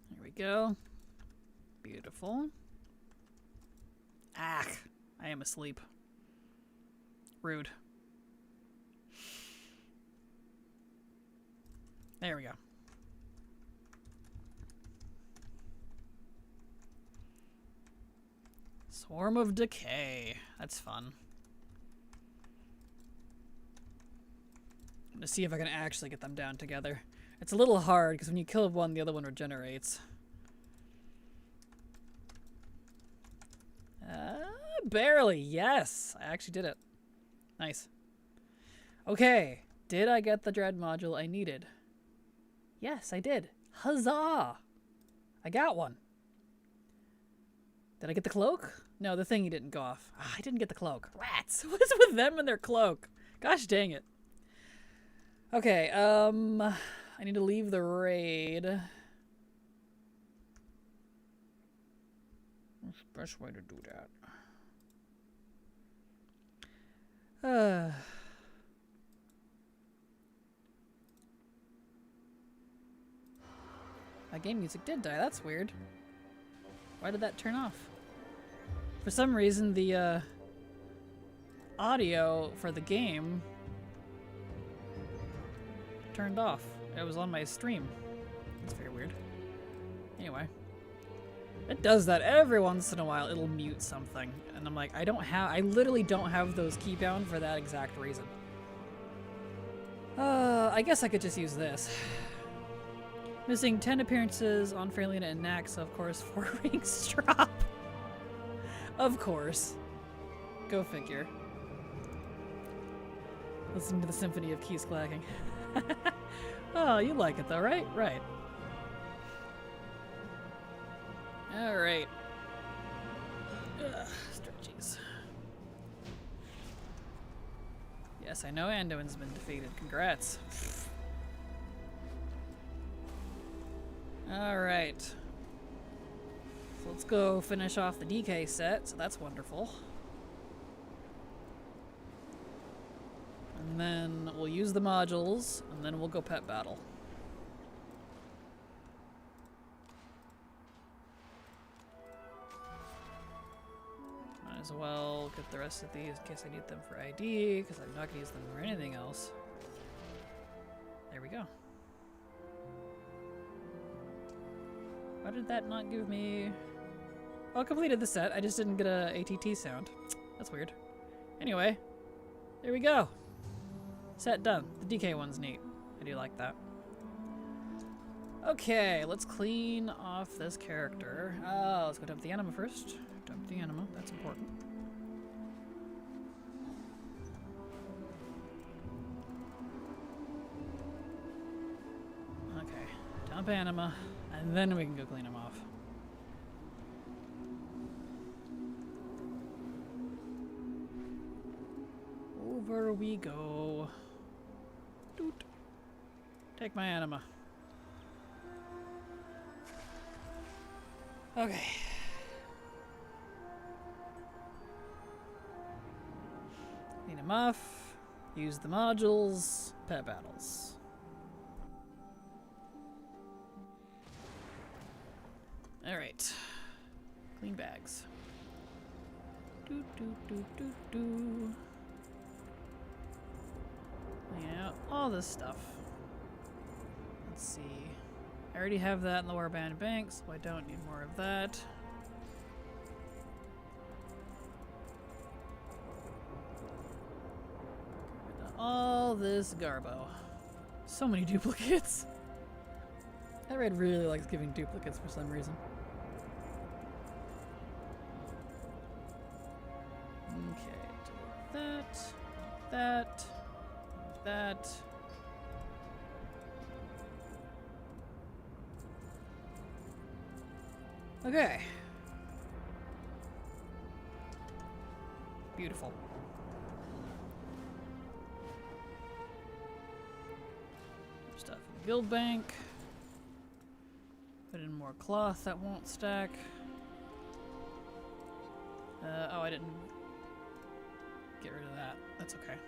Here we go. Beautiful. Ah, I am asleep. Rude. There we go. Swarm of Decay. That's fun. I'm gonna see if I can actually get them down together. It's a little hard because when you kill one, the other one regenerates. Barely. Yes, I actually did it. Nice. Okay, did I get the Dread module I needed? Yes, I did. Huzzah! I got one. Did I get the cloak? No, the thingy didn't go off. I didn't get the cloak. Rats! What is with them and their cloak? Gosh dang it. Okay, I need to leave the raid. What's the best way to do that? My game music did die. That's weird. Why did that turn off? For some reason, the audio for the game turned off. It was on my stream. That's very weird. Anyway. It does that every once in a while. It'll mute something. And I'm like, I literally don't have those keybound for that exact reason. I guess I could just use this. Missing 10 appearances on Fairlina and Nax, of course, 4 rings drop. Of course. Go figure. Listening to the symphony of keys clacking. Oh, you like it though, right? Right. Alright. Stretchies. Yes, I know Anduin's been defeated. Congrats. Alright. So let's go finish off the DK set, so that's wonderful. And then we'll use the modules, and then we'll go pet battle. Might as well get the rest of these in case I need them for ID, because I'm not going to use them for anything else. There we go. Why did that not give me... Well, I completed the set, I just didn't get a ATT sound. That's weird. Anyway, there we go. Set done. The DK one's neat. I do like that. Okay, let's clean off this character. Let's go dump the anima first. Dump the anima, that's important. Okay, dump anima, and then we can go clean them off. Over we go. Doot. Take my anima. Okay. Clean them off. Use the modules. Pet battles. Alright. Clean bags. Doot doot doot doot doot. Clean out all this stuff. Let's see. I already have that in the Warband bank, so I don't need more of that. All this garbo. So many duplicates. That raid really likes giving duplicates for some reason. Okay, delete that. That. Okay. Beautiful. Stuff in the guild bank. Put in more cloth that won't stack. Oh, I didn't get rid of that. That's okay.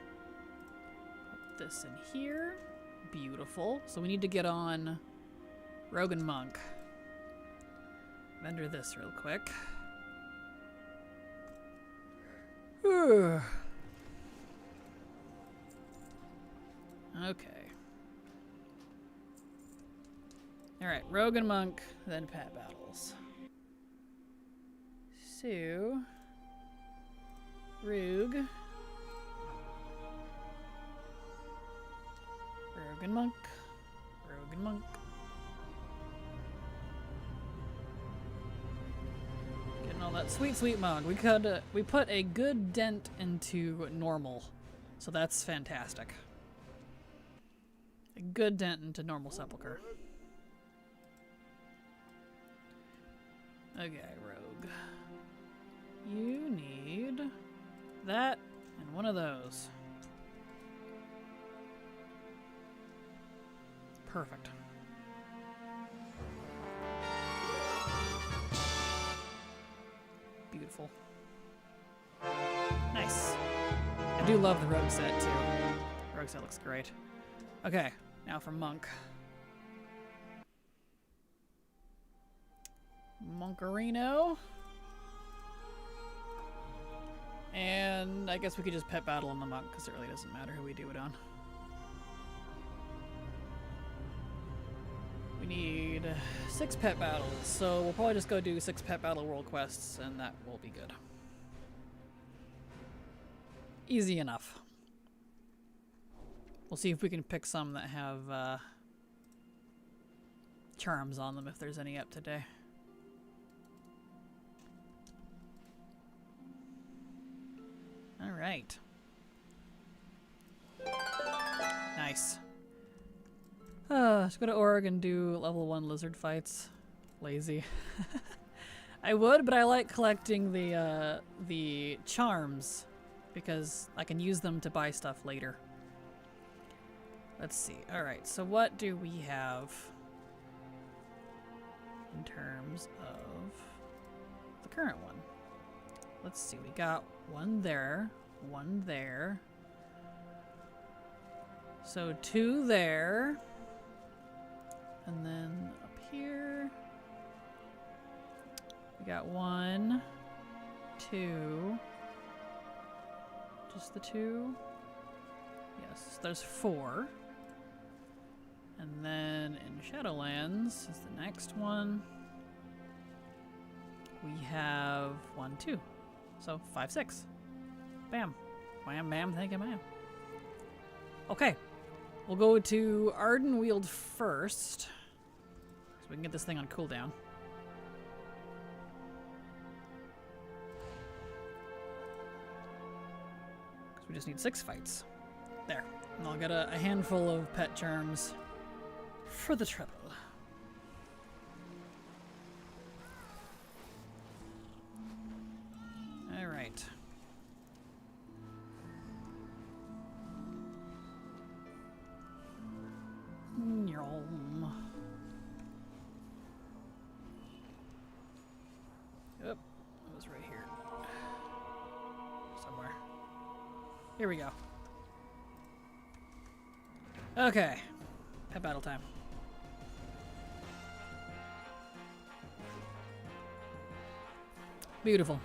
Put this in here. Beautiful. So we need to get on Rogue and Monk. Render this real quick. Okay. Alright, Rogue and Monk, then Pat Battles. So... Rogue. Rogue and Monk. Rogue and Monk. Getting all that sweet, sweet mug. We put a good dent into normal. So that's fantastic. A good dent into normal sepulcher. Okay, Rogue. You need that and one of those. Perfect. Beautiful. Nice. I do love the Rogue set too. Rogue set looks great. Okay, now for Monk. Monkerino. And I guess we could just pet battle on the Monk because it really doesn't matter who we do it on. We need 6 pet battles, so we'll probably just go do 6 pet battle world quests and that will be good. Easy enough. We'll see if we can pick some that have charms on them if there's any up today. Alright. Nice. Let's go to Org and do level 1 lizard fights. Lazy. I would, but I like collecting the charms because I can use them to buy stuff later. Let's see. Alright, so what do we have in terms of the current one? Let's see. We got one there, one there. So 2 there. And then up here, we got 1, 2. Just the 2? Yes, there's 4. And then in Shadowlands is the next one. We have 1, 2. So 5, 6. Bam. Wham, bam, thank you, ma'am. Okay. We'll go to Ardenweald first. So we can get this thing on cooldown. Because we just need 6 fights. There. And I'll get a handful of pet charms for the trouble. Alright. Yum. Yep, it was right here. Somewhere. Here we go. Okay. Pet battle time. Beautiful.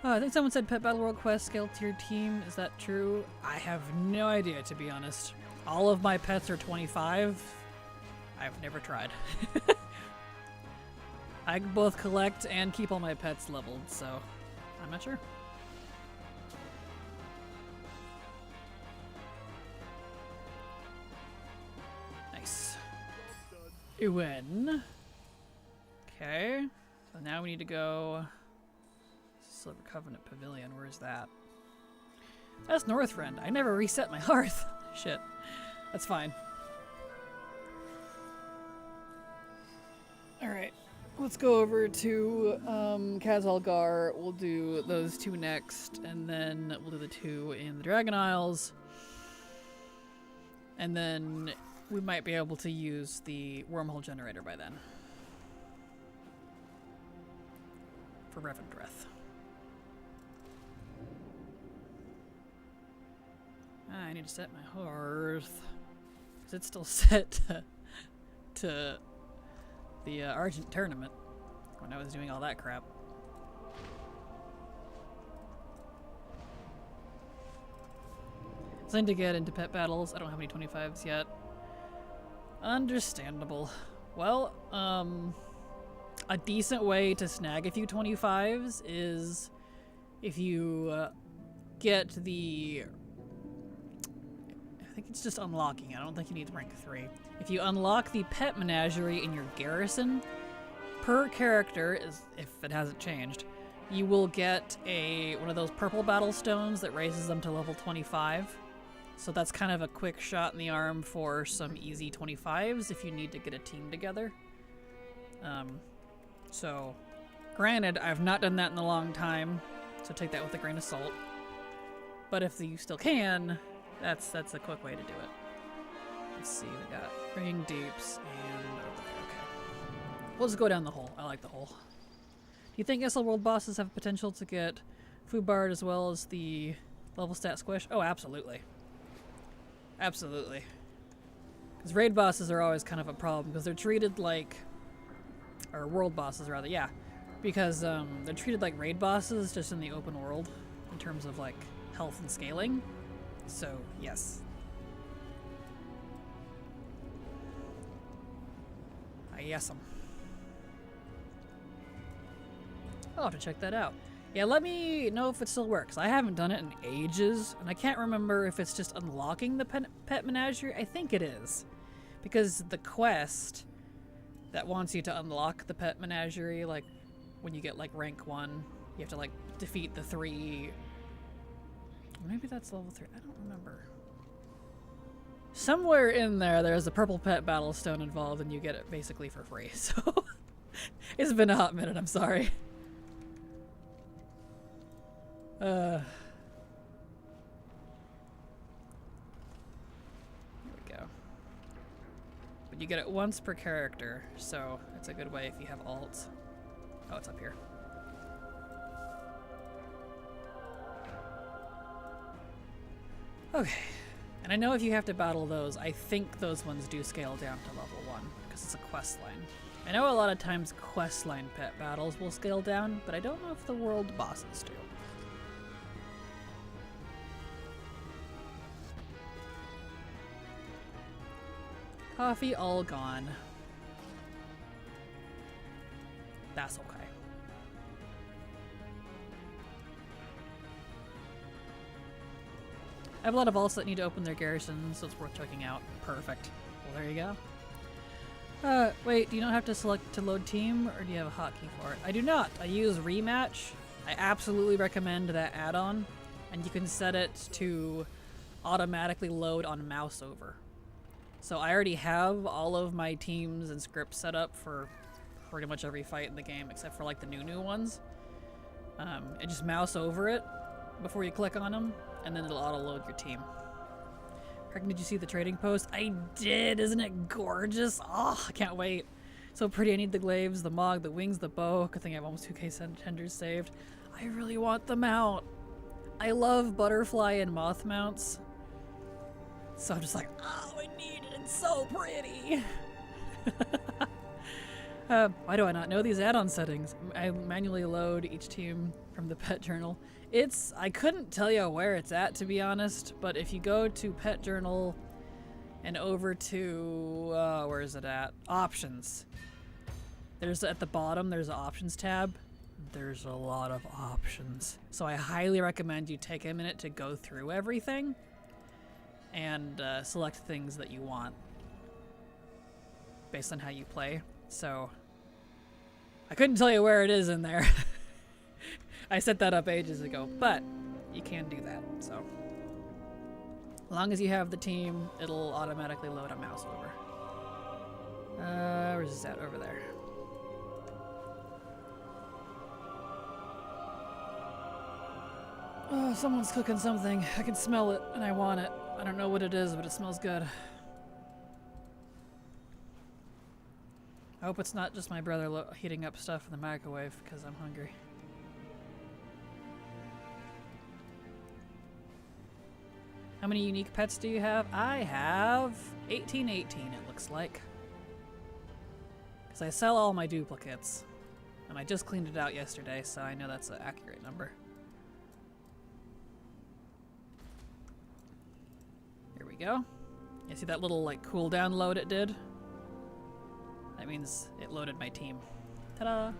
Oh, I think someone said Pet Battle World Quest scale to your team. Is that true? I have no idea, to be honest. All of my pets are 25. I've never tried. I both collect and keep all my pets leveled, so I'm not sure. Nice. Ewen. Okay. So now we need to go... Silver Covenant Pavilion, where is that? That's Northrend. I never reset my hearth. Shit. That's fine. Alright. Let's go over to Khazalgar. We'll do those 2 next, and then we'll do the 2 in the Dragon Isles. And then we might be able to use the wormhole generator by then. For Revendreth. I need to set my hearth. Because it's still set to the Argent tournament when I was doing all that crap. It's time to get into pet battles. I don't have any 25s yet. Understandable. Well, a decent way to snag a few 25s is if you get the... I think it's just unlocking. I don't think you need rank 3. If you unlock the pet menagerie in your garrison, per character, if it hasn't changed, you will get one of those purple battle stones that raises them to level 25. So that's kind of a quick shot in the arm for some easy 25s if you need to get a team together. So, granted, I've not done that in a long time, so take that with a grain of salt. But if you still can, that's a quick way to do it. Let's see, we got ring deeps and over there. Okay. We'll just go down the hole. I like the hole. Do you think SL World bosses have potential to get Fubard as well as the level stat squish? Oh, absolutely. Absolutely. Because raid bosses are always kind of a problem because they're treated like... Or world bosses, rather, yeah. Because they're treated like raid bosses just in the open world in terms of, like, health and scaling. So, yes. Yes, I'll have to check that out. Yeah, let me know if it still works. I haven't done it in ages, and I can't remember if it's just unlocking the pet menagerie. I think it is. Because the quest that wants you to unlock the pet menagerie, like, when you get, like, rank 1, you have to, like, defeat the 3... Maybe that's level 3. I don't remember. Somewhere in there's a purple pet battle stone involved, and you get it basically for free. So, it's been a hot minute, I'm sorry. Here we go. But you get it once per character, so it's a good way if you have alts. Oh, it's up here. Okay. And I know if you have to battle those, I think those ones do scale down to level 1, because it's a quest line. I know a lot of times quest line pet battles will scale down, but I don't know if the world bosses do. Coffee all gone. That's okay. I have a lot of alts that need to open their garrisons, so it's worth checking out. Perfect. Well, there you go. Wait, do you not have to select to load team, or do you have a hotkey for it? I do not. I use rematch. I absolutely recommend that add-on, and you can set it to automatically load on mouse over. So I already have all of my teams and scripts set up for pretty much every fight in the game, except for like the new ones. And just mouse over it before you click on them, and then it'll auto-load your team. Herc, did you see the trading post? I did! Isn't it gorgeous? Oh, I can't wait. So pretty. I need the glaives, the mog, the wings, the bow. Good thing I have almost 2k tenders saved. I really want the mount. I love butterfly and moth mounts. So I'm just like, oh, I need it. It's so pretty. Why do I not know these add-on settings? I manually load each team from the pet journal. I couldn't tell you where it's at, to be honest, but if you go to pet journal and over to, where is it at? Options. There's, at the bottom, there's an options tab. There's a lot of options. So I highly recommend you take a minute to go through everything and select things that you want based on how you play. So I couldn't tell you where it is in there. I set that up ages ago, but you can do that. So as long as you have the team, it'll automatically load a mouse over. Where's this at? Over there. Oh, someone's cooking something. I can smell it and I want it. I don't know what it is, but it smells good. I hope it's not just my brother heating up stuff in the microwave because I'm hungry. How many unique pets do you have? I have 1818, it looks like. Because I sell all my duplicates. And I just cleaned it out yesterday, so I know that's an accurate number. Here we go. You see that little like cooldown load it did? That means it loaded my team. Ta-da!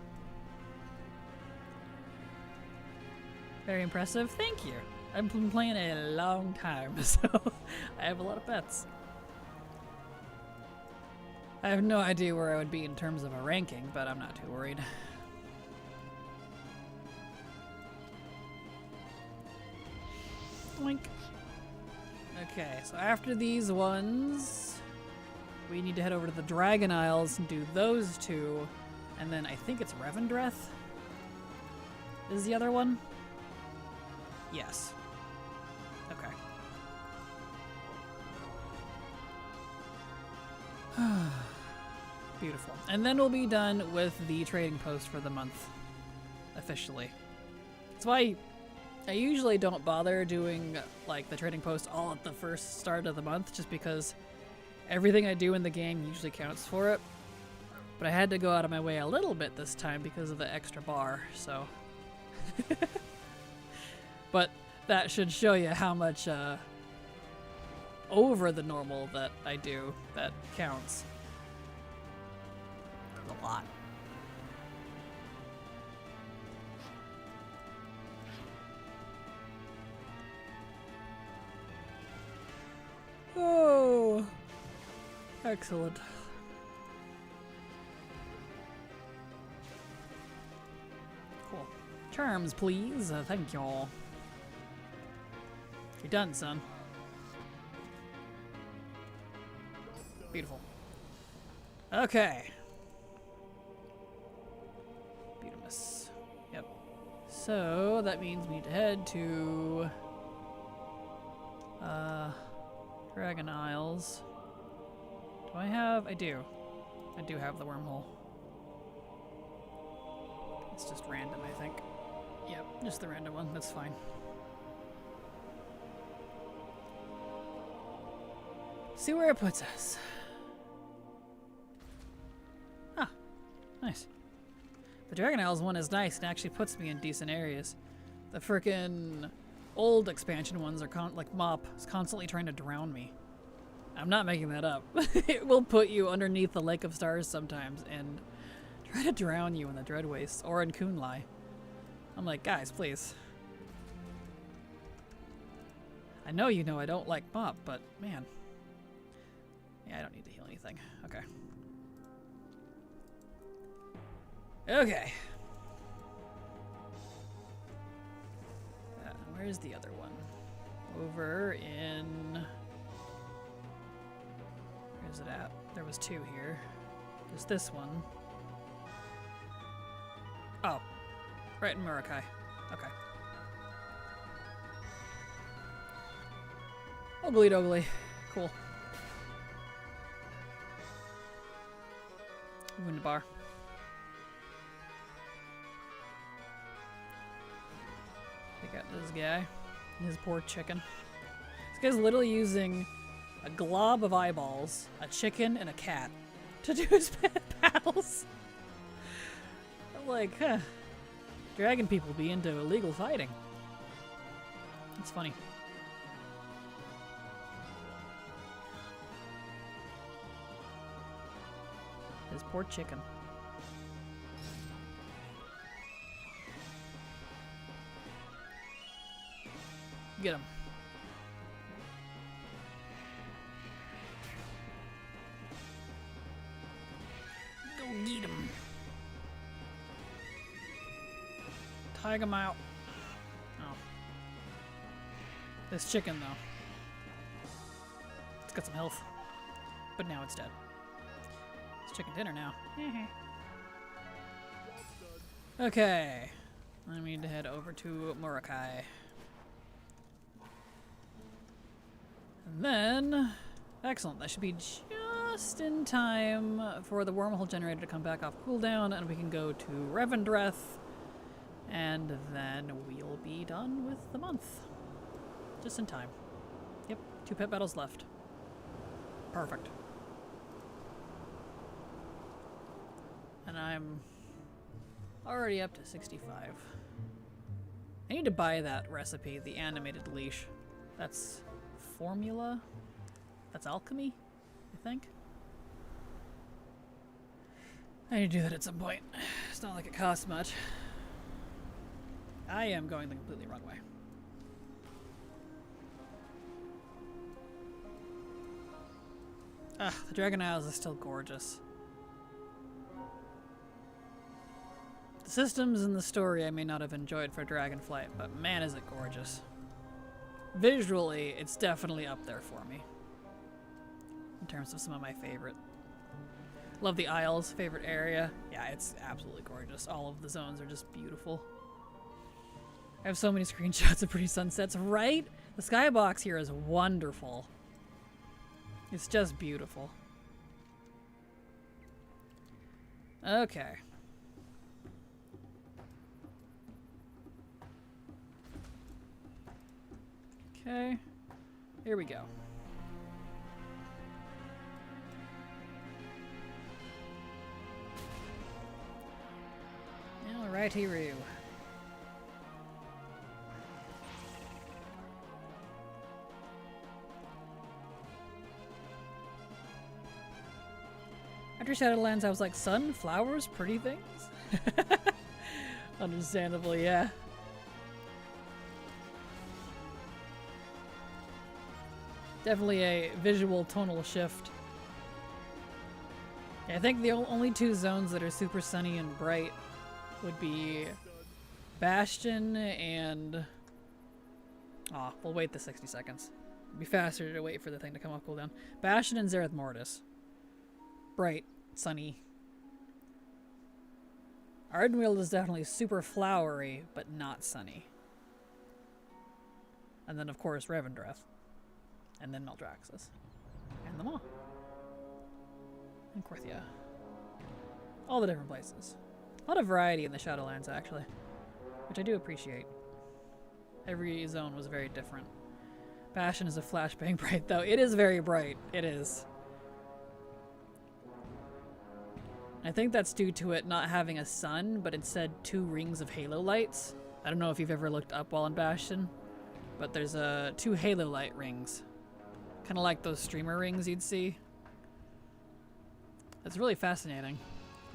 Very impressive. Thank you. I've been playing a long time, so I have a lot of pets. I have no idea where I would be in terms of a ranking, but I'm not too worried. Oink. Okay, so after these ones, we need to head over to the Dragon Isles and do those two, and then I think it's Revendreth is the other one? Yes. Okay. Beautiful. And then we'll be done with the trading post for the month. Officially. That's why I usually don't bother doing like the trading post all at the first start of the month, just because everything I do in the game usually counts for it. But I had to go out of my way a little bit this time because of the extra bar, so. But that should show you how much over the normal that I do that counts. A lot. Oh, excellent. Cool. Charms, please. Thank y'all. You're done, son. Beautiful. Okay. Beautimus. Yep. So that means we need to head to Dragon Isles. Do I have? I do. I do have the wormhole. It's just random, I think. Yep, just the random one. That's fine. See where it puts us. Ah, nice. The Dragon Isles one is nice and actually puts me in decent areas. The frickin' old expansion ones are like Mop is constantly trying to drown me. I'm not making that up. It will put you underneath the Lake of Stars sometimes and try to drown you in the Dread Wastes or in Kunlai. I'm like, guys, please. I know you know I don't like Mop, but man. Yeah, I don't need to heal anything. Okay. Okay. Where's the other one? Over in... Where's it at? There was two here. There's this one. Oh. Right in Murakai. Okay. Ogly doggly. Cool. Moving to bar. Take out this guy. His poor chicken. This guy's literally using a glob of eyeballs, a chicken, and a cat to do his battles. I'm like, huh. Dragon people be into illegal fighting. It's funny. His poor chicken. Get him. Go get him. Tag him out. Oh. This chicken, though. It's got some health. But now it's dead. It's chicken dinner now. Okay. I need to head over to Murakai. And then... Excellent. That should be just in time for the wormhole generator to come back off cooldown, and we can go to Revendreth, and then we'll be done with the month. Just in time. Yep, 2 pet battles left. Perfect. And I'm already up to 65. I need to buy that recipe, the animated leash. That's formula? That's alchemy, I think? I need to do that at some point. It's not like it costs much. I am going the completely wrong way. Ah, the Dragon Isles is still gorgeous. The systems and the story I may not have enjoyed for Dragonflight, but man is it gorgeous. Visually, it's definitely up there for me. In terms of some of my favorite. Love the Isles, favorite area. Yeah, it's absolutely gorgeous. All of the zones are just beautiful. I have so many screenshots of pretty sunsets, right? The skybox here is wonderful. It's just beautiful. Okay. Okay. Here we go. Alrighty-roo. After Shadowlands, I was like, sun, flowers, pretty things? Understandably, yeah. Definitely a visual tonal shift. Yeah, I think the only 2 zones that are super sunny and bright would be Bastion and... Aw, we'll wait the 60 seconds. It'd be faster to wait for the thing to come off cooldown. Bastion and Zereth Mortis. Bright, sunny. Ardenweald is definitely super flowery, but not sunny. And then, of course, Revendreth. And then Maldraxxus. And the Maw. And Korthia. All the different places. A lot of variety in the Shadowlands, actually. Which I do appreciate. Every zone was very different. Bastion is a flashbang bright, though. It is very bright. It is. I think that's due to it not having a sun, but instead 2 rings of halo lights. I don't know if you've ever looked up while in Bastion, but there's 2 halo light rings. Kind of like those streamer rings you'd see. It's really fascinating.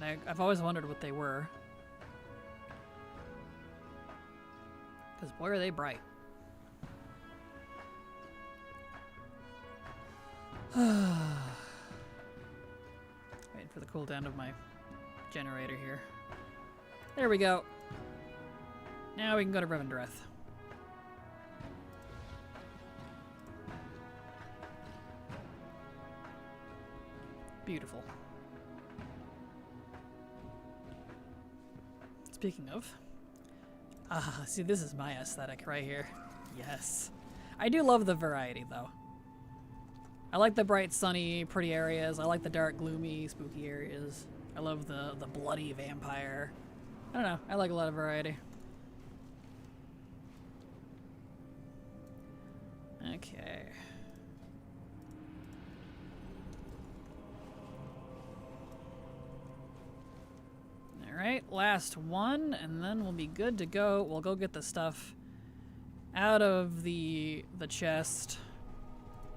And I've always wondered what they were. Because boy are they bright. Waiting for the cooldown of my generator here. There we go. Now we can go to Revendreth. Beautiful. Speaking of, see, this is my aesthetic right here. Yes. I do love the variety, though. I like the bright, sunny, pretty areas. I like the dark, gloomy, spooky areas. I love the bloody vampire. I don't know. I like a lot of variety. Okay. Alright, last one, and then we'll be good to go. We'll go get the stuff out of the chest.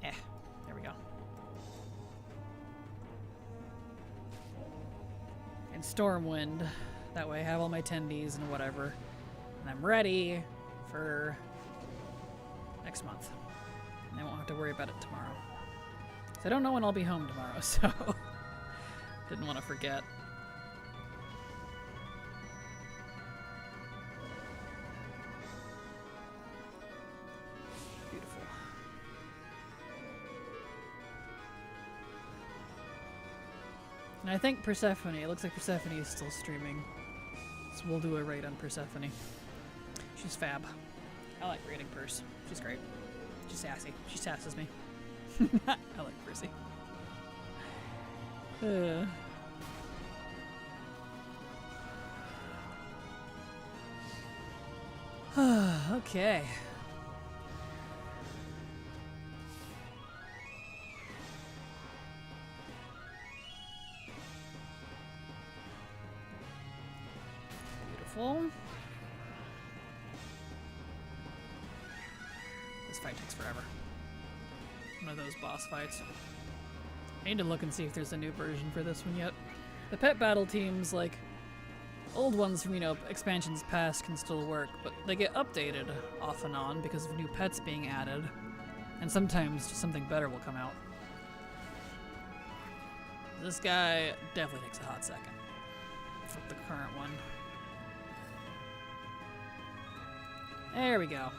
There we go. And Stormwind. That way I have all my tendies and whatever. And I'm ready for next month. And I won't have to worry about it tomorrow. So I don't know when I'll be home tomorrow, so didn't want to forget. And I think Persephone, it looks like Persephone is still streaming. So we'll do a raid on Persephone. She's fab. I like raiding Perse. She's great. She's sassy. She sasses me. I like Percy. Okay. This fight takes forever. One of those boss fights. I need to look and see if there's a new version for this one yet. The pet battle teams, like, old ones from, expansions past can still work, but they get updated off and on because of new pets being added. And sometimes just something better will come out. This guy definitely takes a hot second. Flip the current one. There we go.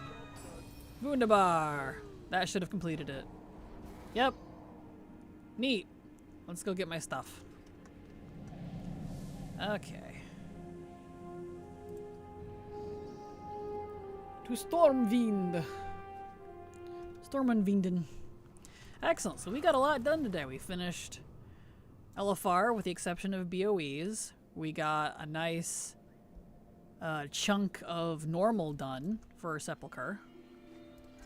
Wunderbar. That should have completed it. Yep. Neat. Let's go get my stuff. Okay. To Stormwind. Stormwinden. Excellent. So we got a lot done today. We finished LFR with the exception of BOEs. We got a nice chunk of normal done for Sepulchre.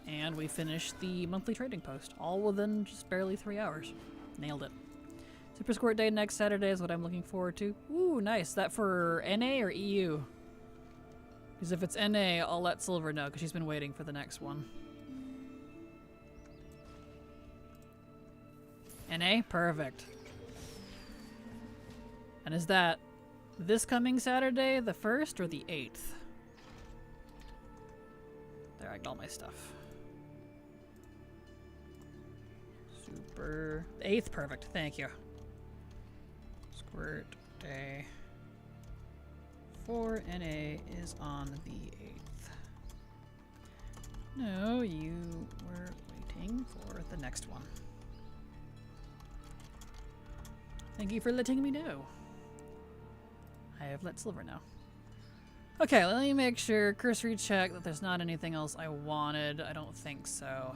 And we finished the monthly trading post, all within just barely 3 hours. Nailed it. Super Squirt Day next Saturday is what I'm looking forward to. Ooh, nice. That for NA or EU? Because if it's NA, I'll let Silver know, because she's been waiting for the next one. NA? Perfect. And is that this coming Saturday, the 1st, or the 8th? There, I got all my stuff. Super. The 8th, perfect. Thank you. Squirt Day for NA is on the 8th. No, you were waiting for the next one. Thank you for letting me know. I have let silver now. Okay, let me make sure, cursory check that there's not anything else I wanted. I don't think so.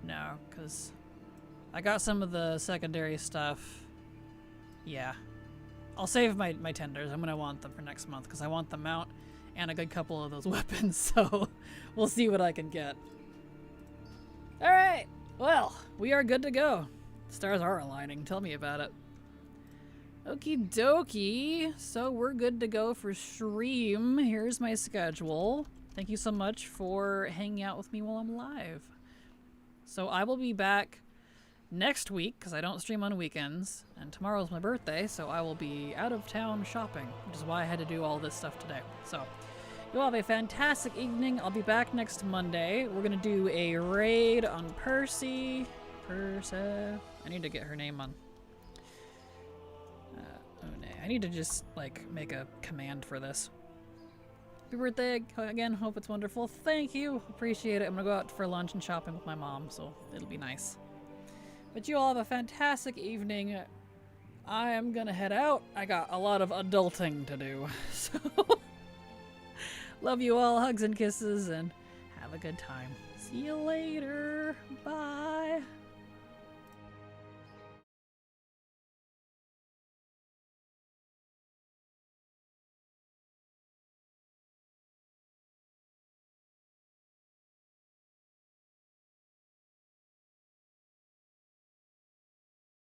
No, because I got some of the secondary stuff. Yeah. I'll save my tenders. I'm going to want them for next month because I want the mount and a good couple of those weapons, so we'll see what I can get. Alright, well, we are good to go. Stars are aligning. Tell me about it. Okie dokie. So we're good to go for stream. Here's my schedule. Thank you so much for hanging out with me while I'm live. So I will be back next week because I don't stream on weekends. And tomorrow's my birthday, so I will be out of town shopping, which is why I had to do all this stuff today. So you'll have a fantastic evening. I'll be back next Monday. We're going to do a raid on Percy. I need to get her name on. I need to just, like, make a command for this. Happy birthday again. Hope it's wonderful. Thank you. Appreciate it. I'm going to go out for lunch and shopping with my mom, so it'll be nice. But you all have a fantastic evening. I am going to head out. I got a lot of adulting to do. So, love you all. Hugs and kisses, and have a good time. See you later. Bye.